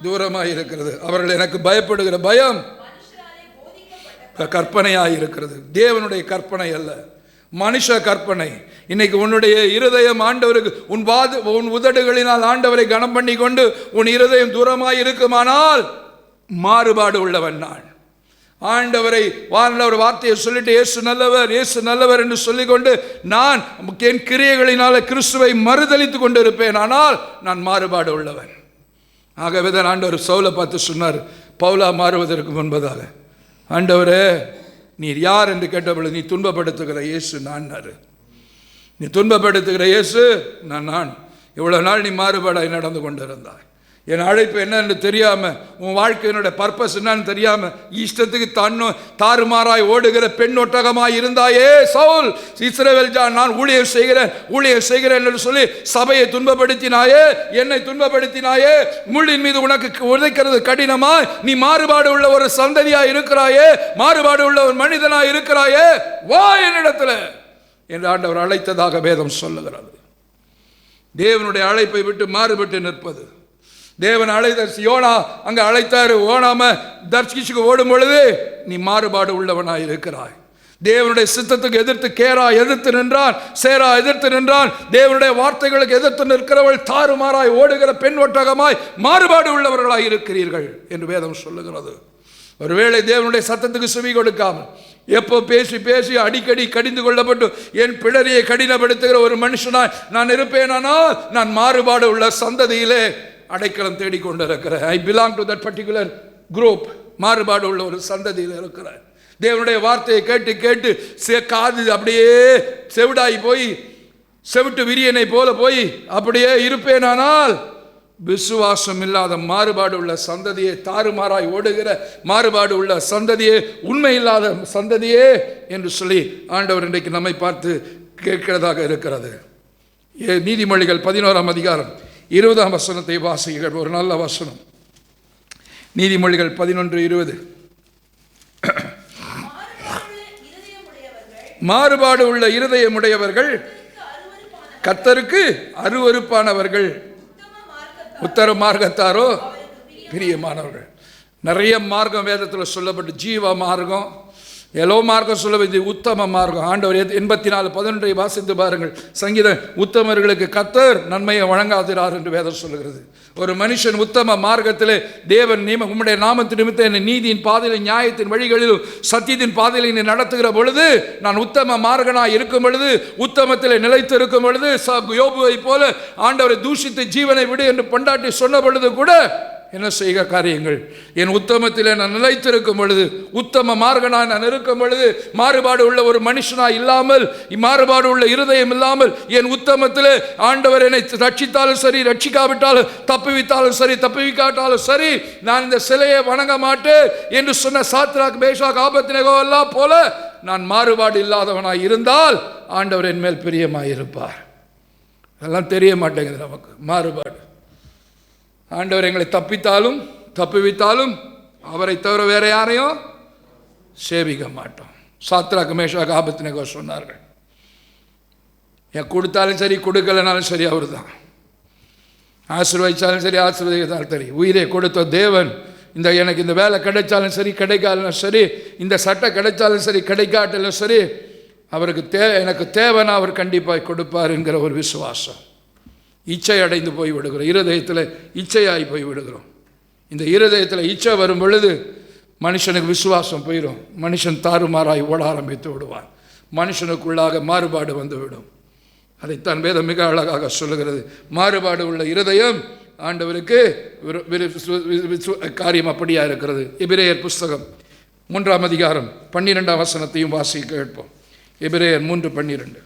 A: தூரமாக இருக்கிறது. அவர்கள் எனக்கு பயப்படுகிற பயம் கற்பனையாக இருக்கிறது. தேவனுடைய கற்பனை அல்ல, மனுஷ கற்பனை. இன்னைக்கு உன்னுடைய இருதயம் ஆண்டவருக்கு, உன் உதடுகளினால் ஆண்டவரை கனம் பண்ணி கொண்டு உன் இருதயம் தூரமாக இருக்குமானால் மாறுபாடு உள்ளவன் நான். ஆண்டவரை வாழ்ந்தவர் வார்த்தையை சொல்லிட்டு இயேசு நல்லவர், இயேசு நல்லவர் என்று சொல்லிக்கொண்டு நான் என் கிரியைகளினால கிறிஸ்துவை மறுதலித்து கொண்டு இருப்பேன், ஆனால் நான் மாறுபாடு உள்ளவன். ஆகவே தான் ஆண்டவர் சவுலை பார்த்து சொன்னார், பவுலா மாறுவதற்கு முன்பதாக, ஆண்டவரே நீர் யார் என்று கேட்டபொழுது, நீ துன்பப்படுத்துகிற இயேசு நான், நீ துன்பப்படுத்துகிற இயேசு நான். இவ்வளவு நாள் நீ மாறுபாடாய் நடந்து கொண்டிருந்தாய். என் அழைப்பு என்னன்னு தெரியாமல், உன் வாழ்க்கையினுடைய பர்பஸ் என்னன்னு தெரியாமல், இஷ்டத்துக்கு தாறுமாறாய் ஓடுகிற பெண் ஒட்டகமாய் இருந்தாயே சவுல். இஸ்ரவேல் நான் ஊழியம் செய்கிறேன் என்று சொல்லி சபையை துன்பப்படுத்தினாயே, என்னை துன்பப்படுத்தினாயே, முள்ளின் மீது உனக்கு உதைக்கிறது கடினமா, நீ மாறுபாடு உள்ள ஒரு சந்ததியாய் இருக்கிறாயே, மாறுபாடு உள்ள ஒரு மனிதனாய் இருக்கிறாயே, வா என்னிடத்தில் என்று ஆண்டவர் அழைத்ததாக வேதம் சொல்லுகிறது. தேவனுடைய அழைப்பை விட்டு மாறுபட்டு நிற்பது. தேவன் அழைத்த யோனா அங்க அழைத்தாரு, ஓனாம தர்ஷிஷுக்கு ஓடும் பொழுது நீ மாறுபாடு உள்ளவனாய் இருக்கிறாய். தேவனுடைய சித்தத்துக்கு எதிர்த்து எதிர்த்து நின்றான், சேரா எதிர்த்து நின்றான். தேவனுடைய வார்த்தைகளுக்கு எதிர்த்து நிற்கிறவள் தாறுமாறாய் ஓடுகிற பெண் ஒட்டகமாய் மாறுபாடு உள்ளவர்களாய் இருக்கிறீர்கள் என்று வேதம் சொல்லுகிறது. ஒருவேளை தேவனுடைய சத்தத்துக்கு செவி கொடுக்காமல் எப்போ பேசி அடிக்கடி கடிந்து கொள்ளப்பட்டு என் பிடரியை கடினப்படுத்துகிற ஒரு மனுஷனாய் நான் இருப்பேனானால் நான் மாறுபாடு உள்ள சந்ததியிலே அடைக்கலம் தேடிக்கொண்டிருக்கிறேன். I belong to that particular group. மாறுபாடு உள்ள ஒரு சந்ததியில் இருக்கிறேன். தேவனுடைய வார்த்தையை கேட்டு காது அப்படியே செவிடாய் போய் செவிட்டு விரியனை போல போய் அப்படியே இருப்பேனானால் விசுவாசம் இல்லாத மாறுபாடு உள்ள சந்ததியே, தாறுமாறாய் ஓடுகிற மாறுபாடு உள்ள சந்ததியே, உண்மை இல்லாத சந்ததியே என்று சொல்லி ஆண்டவர் இன்றைக்கு நம்மை பார்த்து கேட்கிறதாக இருக்கிறது. நீதிமொழிகள் 11ஆம் அதிகாரம் 20ஆம் வசனத்தை வாசிகள். ஒரு நல்ல வசனம். நீதிமொழிகள் 11:20. மாறுபாடு உள்ள இருதயமுடையவர்கள் கர்த்தருக்கு அருவருப்பானவர்கள், உத்தர மார்க்கத்தாரோ பிரியமானவர்கள். நிறைய மார்க்கம் வேதத்தில் சொல்லப்பட்டு, ஜீவ மார்க்கம், எலோ மார்க்கம் சொல்ல, உத்தம மார்க்கம். ஆண்டவர் 84:11 வாசித்து பாருங்கள். சங்கீதம், உத்தமர்களுக்கு கர்த்தர் நன்மையை வழங்காதிரார் என்று வேதம் சொல்லுகிறது. ஒரு மனுஷன் உத்தம மார்க்கத்திலே தேவன் உம்முடைய நாமத்து நிமித்த என்னை நீதியின் பாதையிலும் நியாயத்தின் வழிகளிலும் சத்தியத்தின் பாதையில் நீ நடத்துகிற பொழுது, நான் உத்தம மார்க்கனாய் இருக்கும் பொழுது, உத்தமத்தில் நிலைத்து இருக்கும் பொழுது, யோபுவை போல ஆண்டவரை தூஷித்து ஜீவனை விடு என்று பொண்டாட்டி சொன்ன பொழுது கூட என்ன செய்க காரியங்கள். என் உத்தமத்திலே நான் நிலைத்திருக்கும் பொழுது, உத்தம மார்கனாய் நான் இருக்கும் பொழுது, மாறுபாடு உள்ள ஒரு மனுஷனாய் இல்லாமல், மாறுபாடு உள்ள இருதயம் இல்லாமல், என் உத்தமத்திலே ஆண்டவர் என்னை ரட்சித்தாலும் சரி, ரட்சிக்காவிட்டாலும், தப்புவித்தாலும் சரி, தப்புவிக்காட்டாலும் சரி, நான் இந்த சிலையை வணங்க மாட்டேன் என்று சொன்ன சாத்ராக், மேஷாக், ஆபேத்நேகோ எல்லாம் போல நான் மாறுபாடு இல்லாதவனாய் இருந்தால் ஆண்டவர் என் மேல் பிரியமாய் இருப்பார். அதெல்லாம் தெரிய மாட்டேங்குது நமக்கு. மாறுபாடு. ஆண்டவர் எங்களை தப்பித்தாலும் தப்புவித்தாலும் அவரை தவிர வேற யாரையும் சேவிக்க மாட்டோம். சாத்ராக், மேஷாக், ஆபேத்நேகோ சொன்னார்கள், என் கொடுத்தாலும் சரி, கொடுக்கலனாலும் சரி, அவர் தான். ஆசீர்வதிச்சாலும் சரி, ஆசீர்வதித்தாலும் சரி, உயிரை கொடுத்த தேவன் எனக்கு இந்த வேலை கிடைச்சாலும் சரி, கிடைக்காலும் சரி, இந்த சட்டை கிடைச்சாலும் சரி, கிடைக்காட்டாலும் சரி, அவருக்கு எனக்கு தேவைன்னா அவர் கண்டிப்பாக கொடுப்பார் என்கிற ஒரு விசுவாசம். இச்சை அடைந்து போய் விடுகிறோம். இருதயத்தில் இச்சையாகி போய் விடுகிறோம். இந்த இருதயத்தில் இச்சை வரும் பொழுது மனுஷனுக்கு விசுவாசம் போயிடும். மனுஷன் தாறுமாறாய் ஓட ஆரம்பித்து விடுவான். மனுஷனுக்குள்ளாக மாறுபாடு வந்துவிடும். அதைத்தான் வேதம் மிக அழகாக சொல்லுகிறது. மாறுபாடு உள்ள இருதயம் ஆண்டவருக்கு காரியம் அப்படியா இருக்கிறது. எபிரேயர் புஸ்தகம் 3ஆம் அதிகாரம் 12ஆம் வசனத்தையும் வாசிக்க கேட்போம். எபிரேயர் 3:12.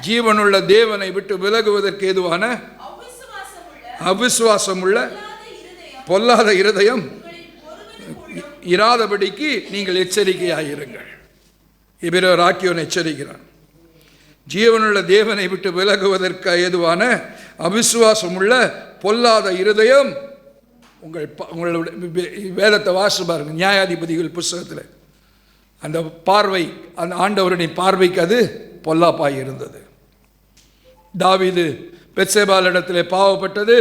A: ஜீவனுள்ள தேவனை விட்டு விலகுவதற்கு ஏதுவான அவிசுவாசம் உள்ள பொல்லாத இருதயம் இராதபடிக்கு நீங்கள் எச்சரிக்கையாயிருங்கள். எபிரேயர் ஆக்கியோன் எச்சரிக்கிறான். ஜீவனுள்ள தேவனை விட்டு விலகுவதற்கு ஏதுவான அவிசுவாசம் உள்ள பொல்லாத இருதயம் உங்களுடைய வேதத்தை வாசி பாருங்க. நியாயாதிபதிகள் புஸ்தகத்தில் அந்த பார்வை, அந்த ஆண்டவருடைய பார்வைக்கு அது பொல்லாப்பாய் இருந்தது. தாவீது பெத்சேபாள் இடத்துல பாவப்பட்டது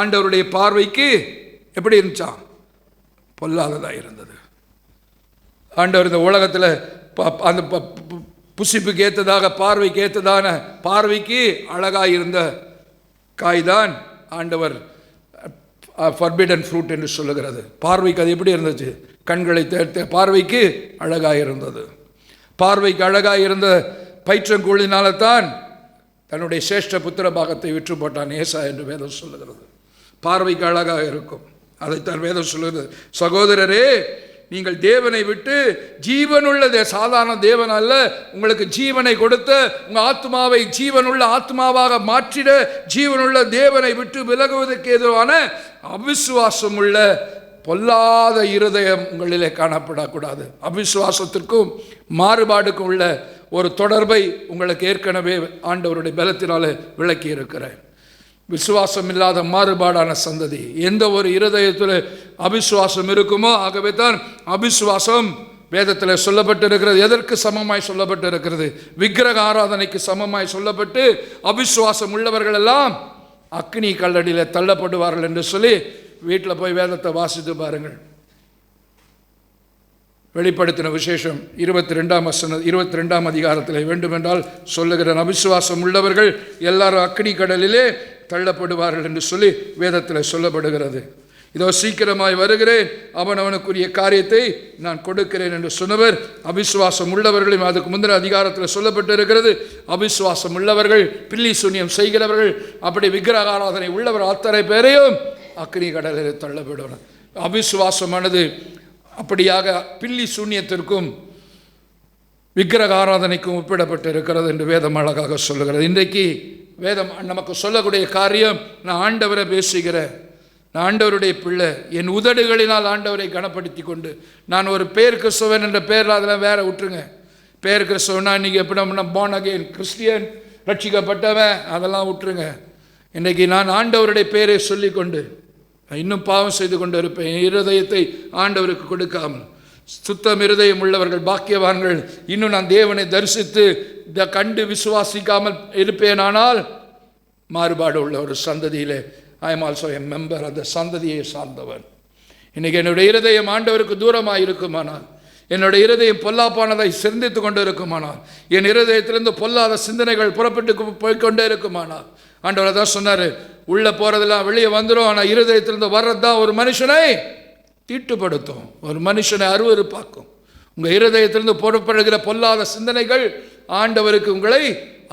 A: ஆண்டவருடைய பார்வைக்கு எப்படி இருந்துச்சான்? பொல்லாததாக இருந்தது. ஆண்டவர் இந்த உலகத்தில் அந்த புசிப்புக்கு ஏற்றதாக, பார்வைக்கு ஏற்றதான, பார்வைக்கு அழகாக இருந்த காய்தான் ஆண்டவர் ஃபர்பிடன் ஃப்ரூட் என்று சொல்லுகிறது. பார்வைக்கு அது எப்படி இருந்துச்சு? கண்களை தேர்த்த பார்வைக்கு அழகாக இருந்தது. பார்வைக்கு அழகாக இருந்த பயிற்றங்கூழினால தான் தன்னுடைய சேஷ்ட புத்திர பாகத்தை விற்று போட்டான் ஏசா என்று வேதம் சொல்லுகிறது. பார்வைக்கு அழகாக இருக்கும். அதைத்தான் வேதம் சொல்லுகிறது. சகோதரரே, நீங்கள் தேவனை விட்டு, ஜீவனுள்ள சாதாரண தேவன் அல்ல, உங்களுக்கு ஜீவனை கொடுத்த, உங்கள் ஆத்மாவை ஜீவனுள்ள ஆத்மாவாக மாற்றிட ஜீவனுள்ள தேவனை விட்டு விலகுவதற்கு எதிரான அவிசுவாசம் உள்ள பொல்லாத இருதயம் உங்களிலே காணப்படக்கூடாது. அவிசுவாசத்திற்கும் மாறுபாடுக்கும் உள்ள ஒரு தொடர்பை உங்களுக்கு ஏற்கனவே ஆண்டவருடைய பலத்தினாலே விளக்கி இருக்கிறேன். விசுவாசம் இல்லாத மாறுபாடான சந்ததி எந்த ஒரு இருதயத்தில் அவிசுவாசம் இருக்குமோ, ஆகவே தான் அவிசுவாசம் வேதத்தில் சொல்லப்பட்டிருக்கிறது. எதற்கு சமமாய் சொல்லப்பட்டிருக்கிறது? விக்கிரக ஆராதனைக்கு சமமாய் சொல்லப்பட்டு அவிசுவாசம் உள்ளவர்கள் எல்லாம் அக்னி கல்லடியில் தள்ளப்படுவார்கள் என்று சொல்லி வீட்டில் போய் வேதத்தை வாசித்து பாருங்கள். வெளிப்படுத்தின விசேஷம் 22ஆம் அதிகாரத்தில் வேண்டுமென்றால் சொல்லுகிற அவிசுவாசம் உள்ளவர்கள் எல்லாரும் அக்னி கடலிலே தள்ளப்படுவார்கள் என்று சொல்லி வேதத்தில் சொல்லப்படுகிறது. இதோ சீக்கிரமாய் வருகிறேன், அவனுக்குரிய காரியத்தை நான் கொடுக்கிறேன் என்று சொன்னவர் அவிசுவாசம் உள்ளவர்களையும் அதுக்கு முந்தின அதிகாரத்தில் சொல்லப்பட்டிருக்கிறது. அவிசுவாசம் உள்ளவர்கள், பில்லி சூன்யம் செய்கிறவர்கள், அப்படி விக்கிரக ஆராதனை உள்ளவர் அத்தனை பேரையும் அக்னி கடலில் தள்ளப்படுவார். அவிசுவாசமானது அப்படியாக பில்லி சூன்யத்திற்கும் விக்கிரக ஆராதனைக்கும் ஒப்பிடப்பட்டு இருக்கிறது என்று வேதம் அழகாக சொல்லுகிறது. இன்றைக்கு வேதம் நமக்கு சொல்லக்கூடிய காரியம், நான் ஆண்டவரை பேசுகிறேன், நான் ஆண்டவருடைய பிள்ளை, என் உதடுகளினால் ஆண்டவரை கனப்படுத்தி கொண்டு, நான் ஒரு பேர் கிறிஸ்தவன் என்ற பேரில் அதெல்லாம் வேற விட்டுருங்க. பேர் கிறிஸ்தவனா இன்றைக்கி எப்படி born again கிறிஸ்டியன், ரட்சிக்கப்பட்டவன், அதெல்லாம் விட்டுருங்க. இன்றைக்கி நான் ஆண்டவருடைய பேரை சொல்லிக்கொண்டு இன்னும் பாவம் செய்து கொண்டு இருப்பேன். என் இருதயத்தை ஆண்டவருக்கு கொடுக்காமல். சுத்தம் இருதயம் உள்ளவர்கள் பாக்கியவான்கள். இன்னும் நான் தேவனை தரிசித்து கண்டு விசுவாசிக்காமல் இருப்பேனானால் மாறுபாடு உள்ள ஒரு சந்ததியிலே I am also a member, அந்த சந்ததியை சார்ந்தவன். இன்றைக்கி என்னுடைய இருதயம் ஆண்டவருக்கு தூரமாக இருக்குமானால், என்னுடைய இருதயம் பொல்லாப்பானதை சிந்தித்து கொண்டு இருக்குமானால், என் இருதயத்திலிருந்து பொல்லாத சிந்தனைகள் புறப்பட்டு போய்கொண்டே இருக்குமானால், ஆண்டவர் தான் சொன்னார், உள்ளே போகிறதெல்லாம் வெளியே வந்துடும், ஆனால் இருதயத்திலிருந்து வர்றது தான் ஒரு மனுஷனை தீட்டுப்படுத்தும், ஒரு மனுஷனை அருவருப்பாக்கும். உங்கள் இருதயத்திலிருந்து புறப்படுகிற பொல்லாத சிந்தனைகள் ஆண்டவருக்கு உங்களை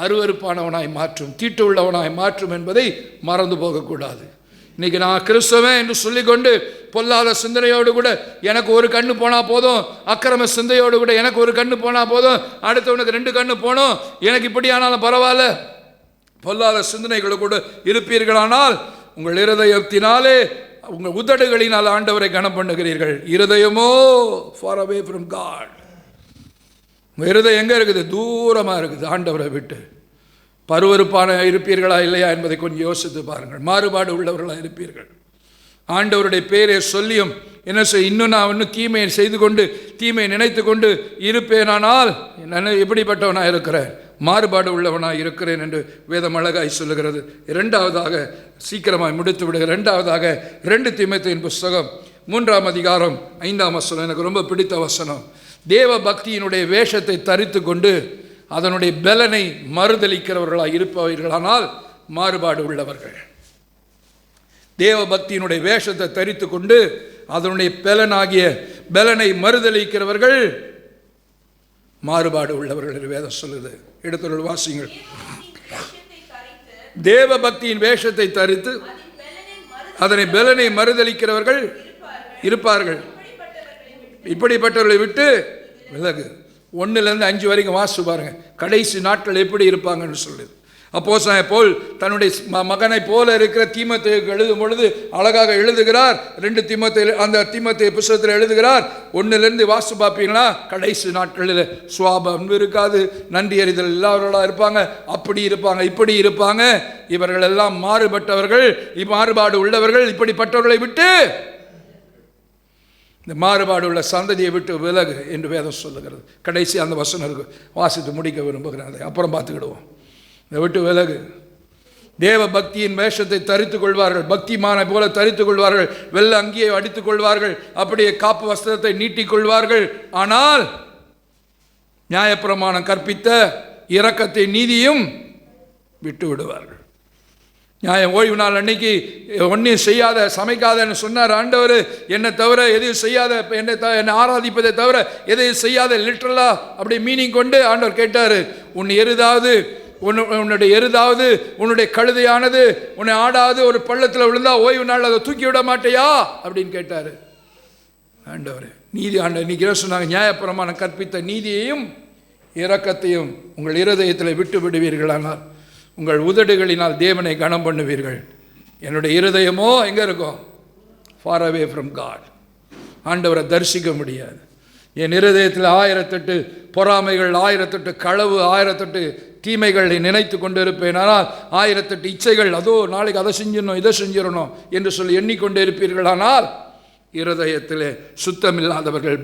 A: அருவருப்பானவனாய் மாற்றும், தீட்டு உள்ளவனாய் மாற்றும் என்பதை மறந்து போகக்கூடாது. இன்னைக்கு நான் கிறிஸ்தவன் என்று சொல்லிக்கொண்டு பொல்லாத சிந்தனையோடு கூட எனக்கு ஒரு கண்ணு போனால் போதும், அக்கிரம சிந்தையோடு கூட எனக்கு ஒரு கண்ணு போனால் போதும், அடுத்தவனுக்கு 2 கண்ணு போனோம், எனக்கு இப்படி ஆனாலும் பரவாயில்ல, பொல்லாத சிந்தனைகளோடு கூட இருப்பீர்களானால் உங்கள் இருதயத்தினாலே உங்கள் உதடுகளினால் ஆண்டவரை கனம் பண்ணுகிறீர்கள். இருதயமோ ஃபார் அவே ஃப்ரம் காட். உங்கள் இருதயம் எங்கே இருக்குது? தூரமாக இருக்குது ஆண்டவரை விட்டு. பருவருப்பான இருப்பீர்களா இல்லையா என்பதை கொஞ்சம் யோசித்து பாருங்கள். மாறுபாடு உள்ளவர்களாக இருப்பீர்கள். ஆண்டவருடைய பேரை சொல்லியும் என்ன இன்னும் நான் இன்னும் தீமையை செய்து கொண்டு தீமையை நினைத்து கொண்டு இருப்பேனானால் நான் எப்படிப்பட்டவனாக இருக்கிறேன்? மாறுபாடு உள்ளவனாக இருக்கிறேன் என்று வேதம் அழகாய் சொல்லுகிறது. இரண்டாவதாக சீக்கிரமாய் முடித்து விடுகிற இரண்டாவதாக 2 தீமோத்தேயுவின் புஸ்தகம் 3ஆம் அதிகாரம் 5ஆம் வசனம் எனக்கு ரொம்ப பிடித்த வசனம். தேவ பக்தியினுடைய வேஷத்தை தரித்து கொண்டு அதனுடைய பலனை மறுதலிக்கிறவர்களாக இருப்பவர்களானால் மாறுபாடு உள்ளவர்கள். தேவ பக்தியினுடைய வேஷத்தை தரித்து கொண்டு அதனுடைய பலனாகிய பலனை மறுதலிக்கிறவர்கள் மாறுபாடு உள்ளவர்கள் என்று வேதம் சொல்லுது. எடுத்துள்ள வாசிங்கள். தேவ பக்தியின் வேஷத்தை தரித்து அதனை பலனை மறுதலிக்கிறவர்கள் இருப்பார்கள். இப்படிப்பட்டவர்களை விட்டு விலகு. 1லேருந்து 5 வரைக்கும் வாசித்து பாருங்க. கடைசி நாட்கள் எப்படி இருப்பாங்கன்னு சொல்லுது. அப்போஸ்தலனாகிய பவுல் தன்னுடைய மகனை போல இருக்கிற தீமோத்தேயுவுக்கு எழுதும் பொழுது அழகாக எழுதுகிறார். 2 தீமோத்தேயு அந்த தீமோத்தேயு புத்தகத்தில் எழுதுகிறார். 1லேருந்து வாசித்து பார்ப்பீங்களா, கடைசி நாட்களில் சுவாப அன்பு இருக்காது, நன்றி அறிதல் இல்லாதவர்களாக இருப்பாங்க, அப்படி இருப்பாங்க, இப்படி இருப்பாங்க. இவர்கள் எல்லாம் மாறுபட்டவர்கள், மாறுபாடு உள்ளவர்கள். இப்படிப்பட்டவர்களை விட்டு இந்த மாறுபாடு உள்ள சந்ததியை விட்டு விலகு என்று வேதம் சொல்லுகிறது. கடைசி அந்த வசனம் இருக்கு, வாசித்து முடிக்க விரும்புகிறேன், அதை அப்புறம் பார்த்துக்கிடுவோம். இதை விட்டு விலகு. தேவ பக்தியின் வேஷத்தை தரித்துக் கொள்வார்கள், பக்திமானை போல தரித்துக் கொள்வார்கள், வெள்ள அங்கியை அடித்துக் கொள்வார்கள், அப்படியே காப்பு வஸ்திரத்தை நீட்டிக் கொள்வார்கள். ஆனால் நியாயப்பிரமாணம் கற்பித்த இரக்கத்தை நீதியும் விட்டு விடுவார்கள். நியாயம் ஓய்வு நாள் அன்னைக்கு ஒன்றையும் செய்யாத சமைக்காதன்னு சொன்னார் ஆண்டவர். என்னை தவிர எதையும் செய்யாத, என்னை ஆராதிப்பதை தவிர எதையும் செய்யாத, லிட்ரலா அப்படி மீனிங் கொண்டு ஆண்டவர் கேட்டார், உன் எருதாவது உன்னுடைய எருதாவது உன்னுடைய கழுதையானது உன்னை ஆடாது ஒரு பள்ளத்தில் விழுந்தா ஓய்வு நாள் அதை தூக்கி விட மாட்டேயா அப்படின்னு கேட்டார் ஆண்டவர். நீதி ஆண்டவர் இன்னைக்கு சொன்னாங்க, நியாயப்பிரமாணம் கற்பித்த நீதியையும் இரக்கத்தையும் உங்கள் இருதயத்தில் விட்டு விடுவீர்களானால் உங்கள் உதடுகளினால் தேவனை கனம் பண்ணுவீர்கள். என்னுடைய இருதயமோ எங்கே இருக்கும்? Far away from God. ஆண்டவரை தரிசிக்க முடியாது. என் இருதயத்தில் 1008 பொறாமைகள், 1008 களவு, 1008 தீமைகளை நினைத்து கொண்டு இருப்பேன். ஆனால் 1008 இச்சைகள், அதோ நாளைக்கு அதை செஞ்சிடணும் இதை செஞ்சிடணும் என்று சொல்லி எண்ணிக்கொண்டு இருப்பீர்களானால் இருதயத்திலே சுத்தமில்லாதவர்கள்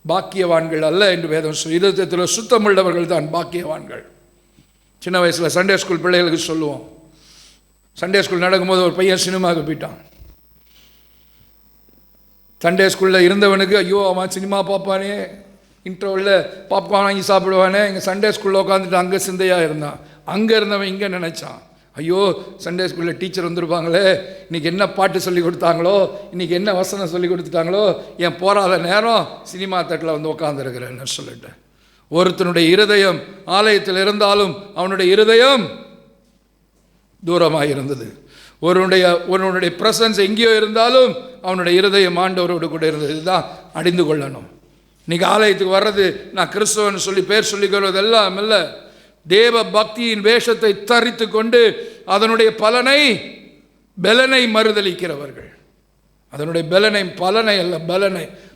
A: பாக்கியவான்கள் அல்ல என்று வேதம் சொல்லி. இருதயத்தில் சுத்தமுள்ளவர்கள் தான் பாக்கியவான்கள். சின்ன வயசில் சண்டே ஸ்கூல் பிள்ளைகளுக்கு சொல்லுவோம். சண்டே ஸ்கூல் நடக்கும்போது ஒரு பையன் சினிமாவுக்கு போயிட்டான். சண்டே ஸ்கூலில் இருந்தவனுக்கு ஐயோ அவன் சினிமா பார்ப்பானே, இன்டர்வலில் பாப்கார்ன் வாங்கி சாப்பிடுவானே, இங்கே சண்டே ஸ்கூலில் உட்காந்துட்டு அங்கே சிந்தையாக இருந்தான். அங்கே இருந்தவன் இங்கே நினச்சான், ஐயோ சண்டே ஸ்கூலில் டீச்சர் வந்திருப்பாங்களே, இன்றைக்கி என்ன பாட்டு சொல்லி கொடுத்தாங்களோ, இன்றைக்கி என்ன வசனம் சொல்லி கொடுத்துட்டாங்களோ, என் போராத நேரம் சினிமா தட்டில் வந்து உட்காந்துருக்கிறேன்னு சொல்லிட்டு. ஒருத்தனுடைய இருதயம் ஆலயத்தில் இருந்தாலும் அவனுடைய இருதயம் தூரமாக இருந்தது. ஒருவனுடைய பிரசன்ஸ் எங்கேயோ இருந்தாலும் அவனுடைய இருதயம் ஆண்டவரோடு கூட இருந்தது. இதுதான் அடிந்து கொள்ளணும். இன்னைக்கு ஆலயத்துக்கு வர்றது நான் கிறிஸ்தவன் சொல்லி பேர் சொல்லிக்கிறது எல்லாம் இல்லை. தேவ பக்தியின் வேஷத்தை தரித்து கொண்டு அதனுடைய பலனை மறுதலிக்கிறவர்கள். அதனுடைய பலனை அல்ல,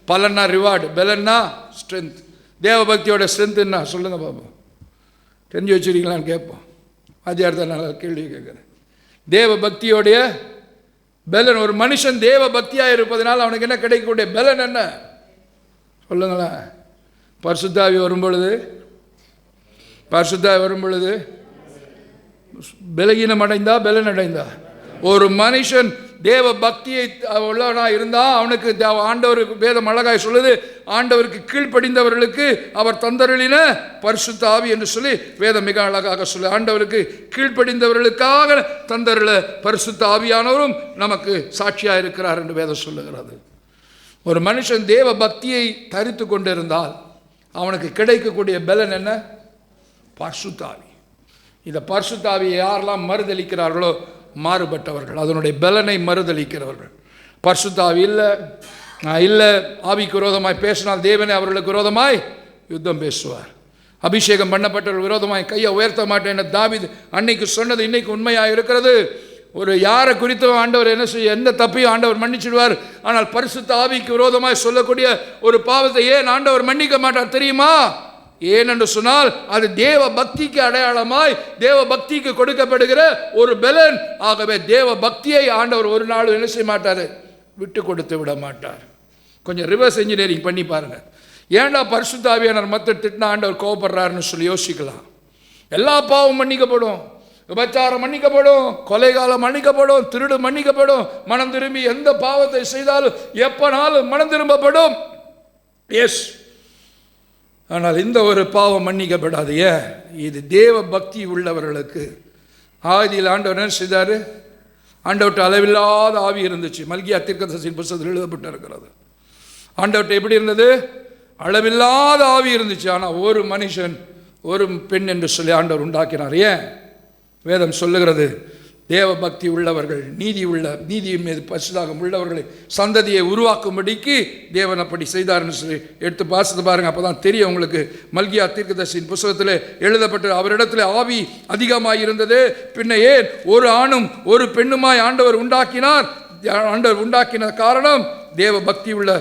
A: பலன்னா ரிவார்டு, பலன்னா ஸ்ட்ரென்த். தேவ பக்தியோட ஸ்ட்ரென்த் என்ன சொல்லுங்க பாப்பா, தெரிஞ்சு வச்சுருக்கீங்களான்னு கேட்போம். ஆச்சாரத்தை நல்லா கேள்வி கேட்குறேன். தேவ பக்தியோடைய பலன், ஒரு மனுஷன் தேவ பக்தியாக இருப்பதனால் அவனுக்கு என்ன கிடைக்கக்கூடிய பலன் என்ன சொல்லுங்களேன்? பரிசுத்தாவி வரும்பொழுது பலகீனம் அடைந்தா பலன் அடைந்தா. ஒரு மனுஷன் தேவ பக்தியை உள்ளவனா இருந்தா அவனுக்கு ஆண்டவர் வேதம் அழகாய் சொல்லுது, ஆண்டவருக்கு கீழ்ப்படிந்தவர்களுக்கு அவர் தந்தருளின பரிசுத்த ஆவி என்று சொல்லி வேதம் மிக அழகாக சொல்லு. ஆண்டவருக்கு கீழ்ப்படிந்தவர்களுக்காக தந்தருள பரிசுத்த ஆவியானவரும் நமக்கு சாட்சியா இருக்கிறார் என்று வேதம் சொல்லுகிறது. ஒரு மனுஷன் தேவ பக்தியை தரித்து கொண்டிருந்தால் அவனுக்கு கிடைக்கக்கூடிய பலன் என்ன? பரிசுத்த ஆவி. இந்த பரிசுத்த ஆவியை யாரெல்லாம் மறுதலிக்கிறார்களோ மாறுபட்டவர்கள், அதனுடைய பலனை மறுதலிக்கிறவர்கள். பரிசுத்த ஆவி இல்லை, நான் இல்லை, ஆவிக்கு விரோதமாய் பேசினால் தேவனே அவர்களுக்கு விரோதமாய் யுத்தம் பேசுவார். அபிஷேகம் பண்ணப்பட்டவர்கள் விரோதமாய் கையை உயர்த்த மாட்டேன் தாவீது அன்னைக்கு சொன்னது இன்னைக்கு உண்மையாக இருக்கிறது. ஒரு யாரை குறித்தும் ஆண்டவர் என்ன செய்ய, எந்த தப்பையும் ஆண்டவர் மன்னிச்சிடுவார். ஆனால் பரிசுத்த ஆவிக்கு விரோதமாய் சொல்லக்கூடிய ஒரு பாவத்தை ஏன் ஆண்டவர் மன்னிக்க மாட்டார் தெரியுமா? ஏனென்று சொன்னால் அது தேவ பக்திக்கு அடையாளமாய் தேவ பக்திக்கு கொடுக்கப்படுகிற ஒரு பலன். ஆகவே தேவ பக்தியை ஆண்டவர் ஒரு நாள் என்ன செய்ய மாட்டார், விட்டு கொடுத்து விட மாட்டார். கொஞ்சம் ரிவர்ஸ் இன்ஜினியரிங் பண்ணி பாருங்க. ஏன்டா பரிசுத்த ஆவியானவர் மற்ற திட்டின ஆண்டவர் கோபப்படுறாருன்னு சொல்லி யோசிக்கலாம். எல்லா பாவம் மன்னிக்கப்படும், விபச்சாரம் மன்னிக்கப்படும், கொலைகாலம் மன்னிக்கப்படும், திருடு மன்னிக்கப்படும், மனம் திரும்பி எந்த பாவத்தை செய்தாலும் எப்பனாலும் மனம் திரும்பப்படும். எஸ், ஆனால் இந்த ஒரு பாவம் மன்னிக்கப்படாது. ஏன்? இது தேவ பக்தி உள்ளவர்களுக்கு. ஆதியில் ஆண்டவர் என்ன செய்தார்? ஆண்டவர்கிட்ட அளவில்லாத ஆவி இருந்துச்சு. மல்கியா தீர்க்கதரிசியின் புத்தகத்தில் எழுதப்பட்டிருக்கிறது. ஆண்டவர்கிட்ட எப்படி இருந்தது? அளவில்லாத ஆவி இருந்துச்சு. ஆனால் ஒரு மனுஷன் ஒரு பெண் என்று சொல்லி ஆண்டவர் உண்டாக்கினார். ஏன்? வேதம் சொல்லுகிறது, தேவ பக்தி உள்ளவர்கள், நீதியின் மீது பரிசுத்தாகம் உள்ளவர்களை சந்ததியை உருவாக்கும்படிக்கு தேவன் அப்படி செய்தார்னு சொல்லி எடுத்து வாசித்து பாருங்க. அப்போ தான் தெரியும் உங்களுக்கு. மல்கியா தீர்க்கதரிசியின் புத்தகத்தில் எழுதப்பட்ட அவரிடத்தில் ஆவி அதிகமாக இருந்தது. பின்ன ஏன் ஒரு ஆணும் ஒரு பெண்ணுமாய் ஆண்டவர் உண்டாக்கினார்? ஆண்டவர் உண்டாக்கின காரணம் தேவ பக்தி உள்ள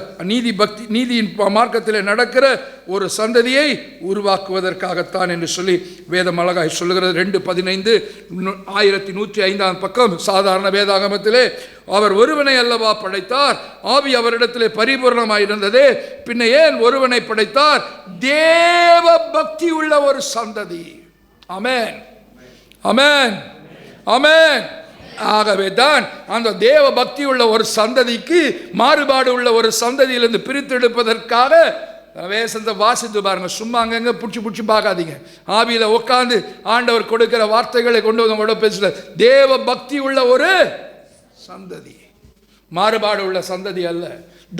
A: நீதியின் மார்க்கத்தில் நடக்கிற ஒரு சந்ததியை உருவாக்குவதற்காகத்தான் என்று சொல்லி வேதம் அழகாய் சொல்லுகிறது. 2:15 1105 பக்கம் சாதாரண வேதாகமத்திலே, அவர் ஒருவனை அல்லவா படைத்தார், ஆவி அவரிடத்திலே பரிபூர்ணமாயிருந்ததே, பின்ன ஏன் ஒருவனை படைத்தார்? தேவ பக்தி உள்ள ஒரு சந்ததி. ஆமென், ஆமென், ஆமென். ஆகவே தான் அந்த தேவ பக்தி உள்ள ஒரு சந்ததிக்கு மாறுபாடு உள்ள ஒரு சந்ததியிலிருந்து பிரித்தெடுப்பதற்காக வேசத்தை வாசித்து பாருங்க. சும்மா அங்கங்க பிடிச்சி பார்க்காதீங்க. ஆவியில் உட்காந்து ஆண்டவர் கொடுக்கிற வார்த்தைகளை கொண்டு வந்து கூட பேசுகிற தேவ பக்தி உள்ள ஒரு சந்ததி, மாறுபாடு உள்ள சந்ததி அல்ல.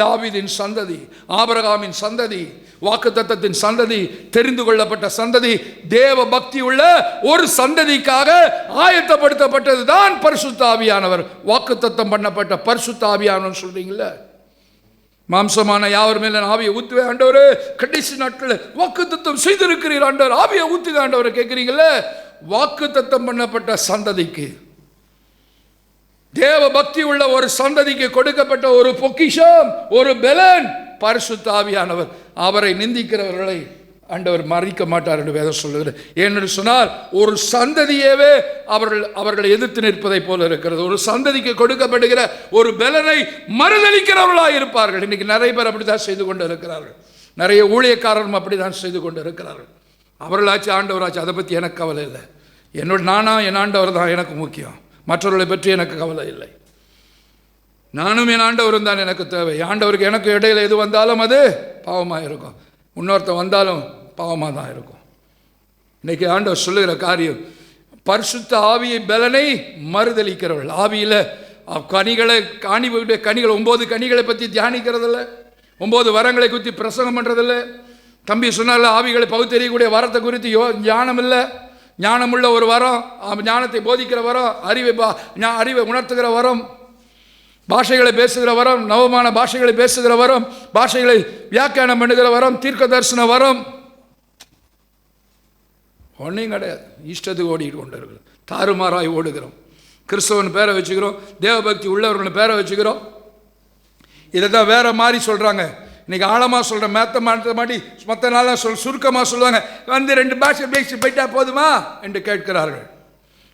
A: தாவீதின் சந்ததி, ஆபிரகாமின் சந்ததி, வாக்குத்தத்தத்தின் சந்ததி, தெரிந்து கொள்ளப்பட்ட சந்ததி, தேவ பக்தி உள்ள ஒரு சந்ததிக்காக ஆயத்தப்படுத்தப்பட்டது தான் பரிசுத்த ஆவியானவர். வாக்குத்தத்தம் பண்ணப்பட்ட பரிசுத்த ஆவியானவர் சொல்றீங்கள, மாம்சமான யாவர் மேல ஆவியை ஊத்துவே ஆண்டவரே, கடைசி நாட்களில் வாக்குத்தத்தம் செய்திருக்கிறீர் ஆண்டவர், ஆவியை ஊத்துங்க ஆண்டவரை கேட்கிறீங்கள. வாக்குத்தத்தம் பண்ணப்பட்ட சந்ததிக்கு, தேவ பக்தி உள்ள ஒரு சந்ததிக்கு கொடுக்கப்பட்ட ஒரு பொக்கிஷம், ஒரு பலன் பரிசுத்த ஆவியானவர். அவரை நிந்திக்கிறவர்களை ஆண்டவர் மறிக்க மாட்டார் என்று வேதம் சொல்லுகிறது. ஏனென்று சொன்னால் ஒரு சந்ததியவே அவர்களை எதிர்த்து நிற்பதை போல இருக்கிறது. ஒரு சந்ததிக்கு கொடுக்கப்படுகிற ஒரு பலனை மறுதலிக்கிறவர்களாக இருப்பார்கள். இன்னைக்கு நிறைய பேர் அப்படித்தான் செய்து கொண்டு இருக்கிறார்கள். நிறைய ஊழியக்காரரும் அப்படித்தான் செய்து கொண்டு இருக்கிறார்கள். அவர்களாச்சு ஆண்டவராச்சு அதை பற்றி எனக்கு கவலை இல்லை. என் ஆண்டவர் தான் எனக்கு முக்கியம், மற்றவர்களை பற்றி எனக்கு கவலை இல்லை. நானும் என் ஆண்டவரும் தான் எனக்கு தேவை. ஆண்டவருக்கு எனக்கு இடையில எது வந்தாலும் அது பாவமாக இருக்கும், இன்னொருத்தன் வந்தாலும் பாவமாக தான் இருக்கும். இன்னைக்கு ஆண்டவர் சொல்லுகிற காரியம், பரிசுத்த ஆவியை பலனை மறுதலிக்கிறவர்கள். ஆவியில் கனிகளை 9 கனிகளை பற்றி தியானிக்கிறதில்ல, 9 வரங்களை குறித்து பிரசங்கம் பண்ணுறதில்ல. தம்பி சொன்னால ஆவிகளை பகுத்தறியக்கூடிய வரத்தை குறித்து ஞானம் இல்லை. ஞானமுள்ள ஒரு வரம், ஞானத்தை போதிக்கிற வரம், அறிவை உணர்த்துகிற வரம், பாஷைகளை பேசுகிற வரம், நவமான பாஷைகளை பேசுகிற வரம், பாஷைகளை வியாக்கியானம் பண்ணுகிற வரம், தீர்க்க தரிசன வரம், ஒன்றையும் கிடையாது. இஷ்டத்துக்கு ஓடிட்டு கொண்டு இருக்கிறோம், தாறுமாறாய் ஓடுகிறோம். கிறிஸ்தவன் பேரை வச்சுக்கிறோம், தேவபக்தி உள்ளவர்கள் பேரை வச்சுக்கிறோம். இதை தான் வேற மாதிரி சொல்கிறாங்க. இன்னைக்கு ஆழமாக சொல்கிறேன், மற்ற நாளாக சுருக்கமாக சொல்லுவாங்க. 2 பாஷை பேசி போயிட்டா போதுமா என்று கேட்கிறார்கள்.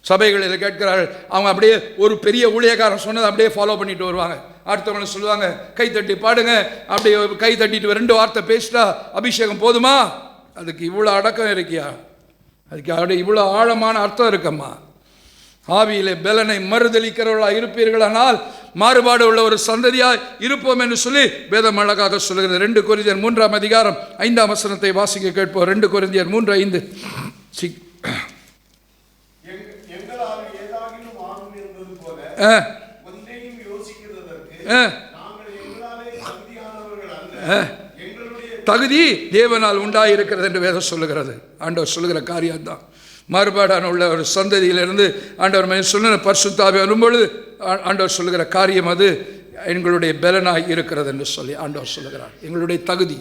A: சபைகளில் கேட்கிறார்கள். அவங்க அப்படியே ஒரு பெரிய ஊழியக்காரன் சொன்னதை அப்படியே ஃபாலோ பண்ணிட்டு வருவாங்க. அடுத்தவங்களை சொல்லுவாங்க, கை தட்டி பாடுங்க, அப்படியே கை தட்டிட்டு 2 வார்த்தை பேசிட்டா அபிஷேகம் போதுமா? அதுக்கு இவ்வளோ அடக்கம் இருக்கியா? அதுக்கு அப்படியே இவ்வளோ ஆழமான அர்த்தம் இருக்கம்மா. ஆவியிலே பலனை மறுதலிக்கிறவர்களாக இருப்பீர்களானால் மாறுபாடு உள்ள ஒரு சந்ததியாய் இருப்போம் என்று சொல்லி வேதம் அழகாக சொல்லுகிறது. 2 கொரிந்தியர் 3ஆம் அதிகாரம் 5ஆம் வசனத்தை வாசிக்க கேட்போம். 2 கொரிந்தியர் 3:5. தகுதி தேவனால் உண்டாயிருக்கிறது என்று வேதம் சொல்லுகிறது. ஆண்டவர் சொல்லுகிற காரியம் தான். மாறுபாடான உள்ள ஒரு சந்ததியிலிருந்து ஆண்டவர் சொன்ன பரிசுத்த ஆவி வரும்பொழுது ஆண்டவர் சொல்லுகிற காரியம் அது எங்களுடைய பலனாய் இருக்கிறது என்று சொல்லி ஆண்டவர் சொல்லுகிறார். எங்களுடைய தகுதி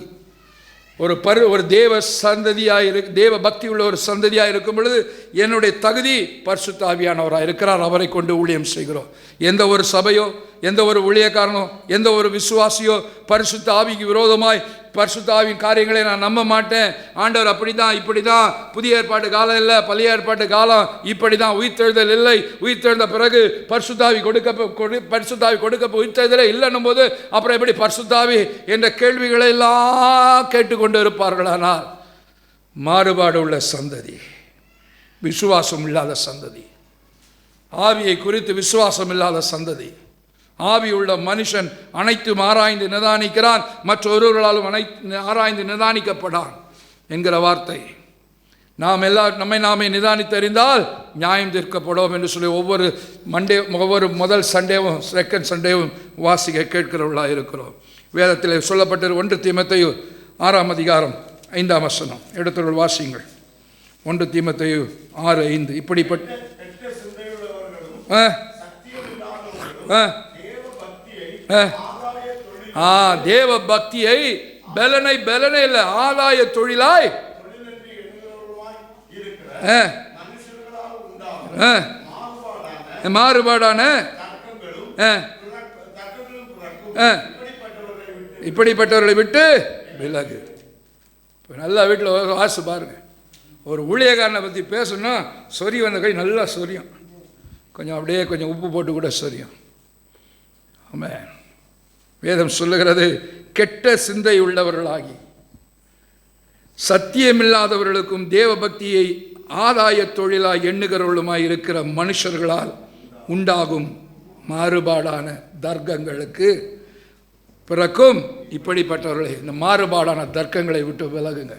A: ஒரு தேவ சந்ததியாக தேவ பக்தி உள்ள ஒரு சந்ததியாக இருக்கும் பொழுது என்னுடைய தகுதி பரிசுத்த ஆவியானவராக இருக்கிறார். அவரை கொண்டு ஊழியம் செய்கிறோம். எந்த ஒரு சபையோ, எந்த ஒரு ஊழியக்காரனோ, எந்த ஒரு விசுவாசியோ பரிசுத்த ஆவிக்கு விரோதமாய் பரிசுத்த ஆவியின் காரியங்களை நான் நம்ப மாட்டேன், ஆண்டவர் அப்படி தான் இப்படி தான், புதிய ஏற்பாட்டு காலம் இல்லை, பழைய ஏற்பாட்டு காலம் இப்படி தான், உயிர்த்தெழுதல் இல்லை, உயிர்த்தெழுந்த பிறகு பரிசுத்தாவி கொடுக்க உயிர்த்தெழுதலே இல்லைன்னும் போது அப்புறம் எப்படி பரிசுத்தாவி என்ற கேள்விகளை எல்லாம் கேட்டுக்கொண்டு இருப்பார்களானால் மாறுபாடு உள்ள சந்ததி, விசுவாசம் இல்லாத சந்ததி, ஆவியை குறித்து விசுவாசம் இல்லாத சந்ததி. ஆவி உள்ள மனுஷன் அனைத்தும் ஆராய்ந்து நிதானிக்கிறான், மற்றொருவர்களாலும் ஆராய்ந்து நிதானிக்கப்படான் என்கிற வார்த்தை. நம்மை நாமே நிதானித்தறிந்தால் நியாயம் தீர்க்கப்படும் என்று சொல்லி ஒவ்வொரு முதல் சண்டேவும் செகண்ட் சண்டேவும் வாசிக்க கேட்கிறவர்களாக இருக்கிறோம். வேதத்தில் சொல்லப்பட்ட 1 தீமோத்தேயு 6ஆம் அதிகாரம் 5ஆம் வசனம் எடுத்துள்ள வாசியுங்கள். 1 தீமோத்தேயு 6:5 இப்படிப்பட்ட தேவ பக்தியை பலனை இல்லை ஆதாய தொழிலாய் மாறுபாடான இப்படிப்பட்டவர்களை விட்டு விலகு. நல்லா வீட்டில் வாசு பாருங்க, ஒரு ஊழியக்காரனை பற்றி பேசணும், சொறி வந்த கை நல்லா சொரியும், கொஞ்சம் அப்படியே கொஞ்சம் உப்பு போட்டு கூட சொரியும். ஆமென். வேதம் சொல்லுகிறது, கெட்ட சிந்தை உள்ளவர்களாகி சத்தியமில்லாதவர்களுக்கும் தேவ பக்தியை ஆதாய தொழிலாய் எண்ணுகிறவர்களுமாய் இருக்கிற மனுஷர்களால் உண்டாகும் மாறுபாடான தர்க்கங்களுக்கு பிறக்கும் இப்படிப்பட்டவர்களை, இந்த மாறுபாடான தர்க்கங்களை விட்டு விலகுங்க.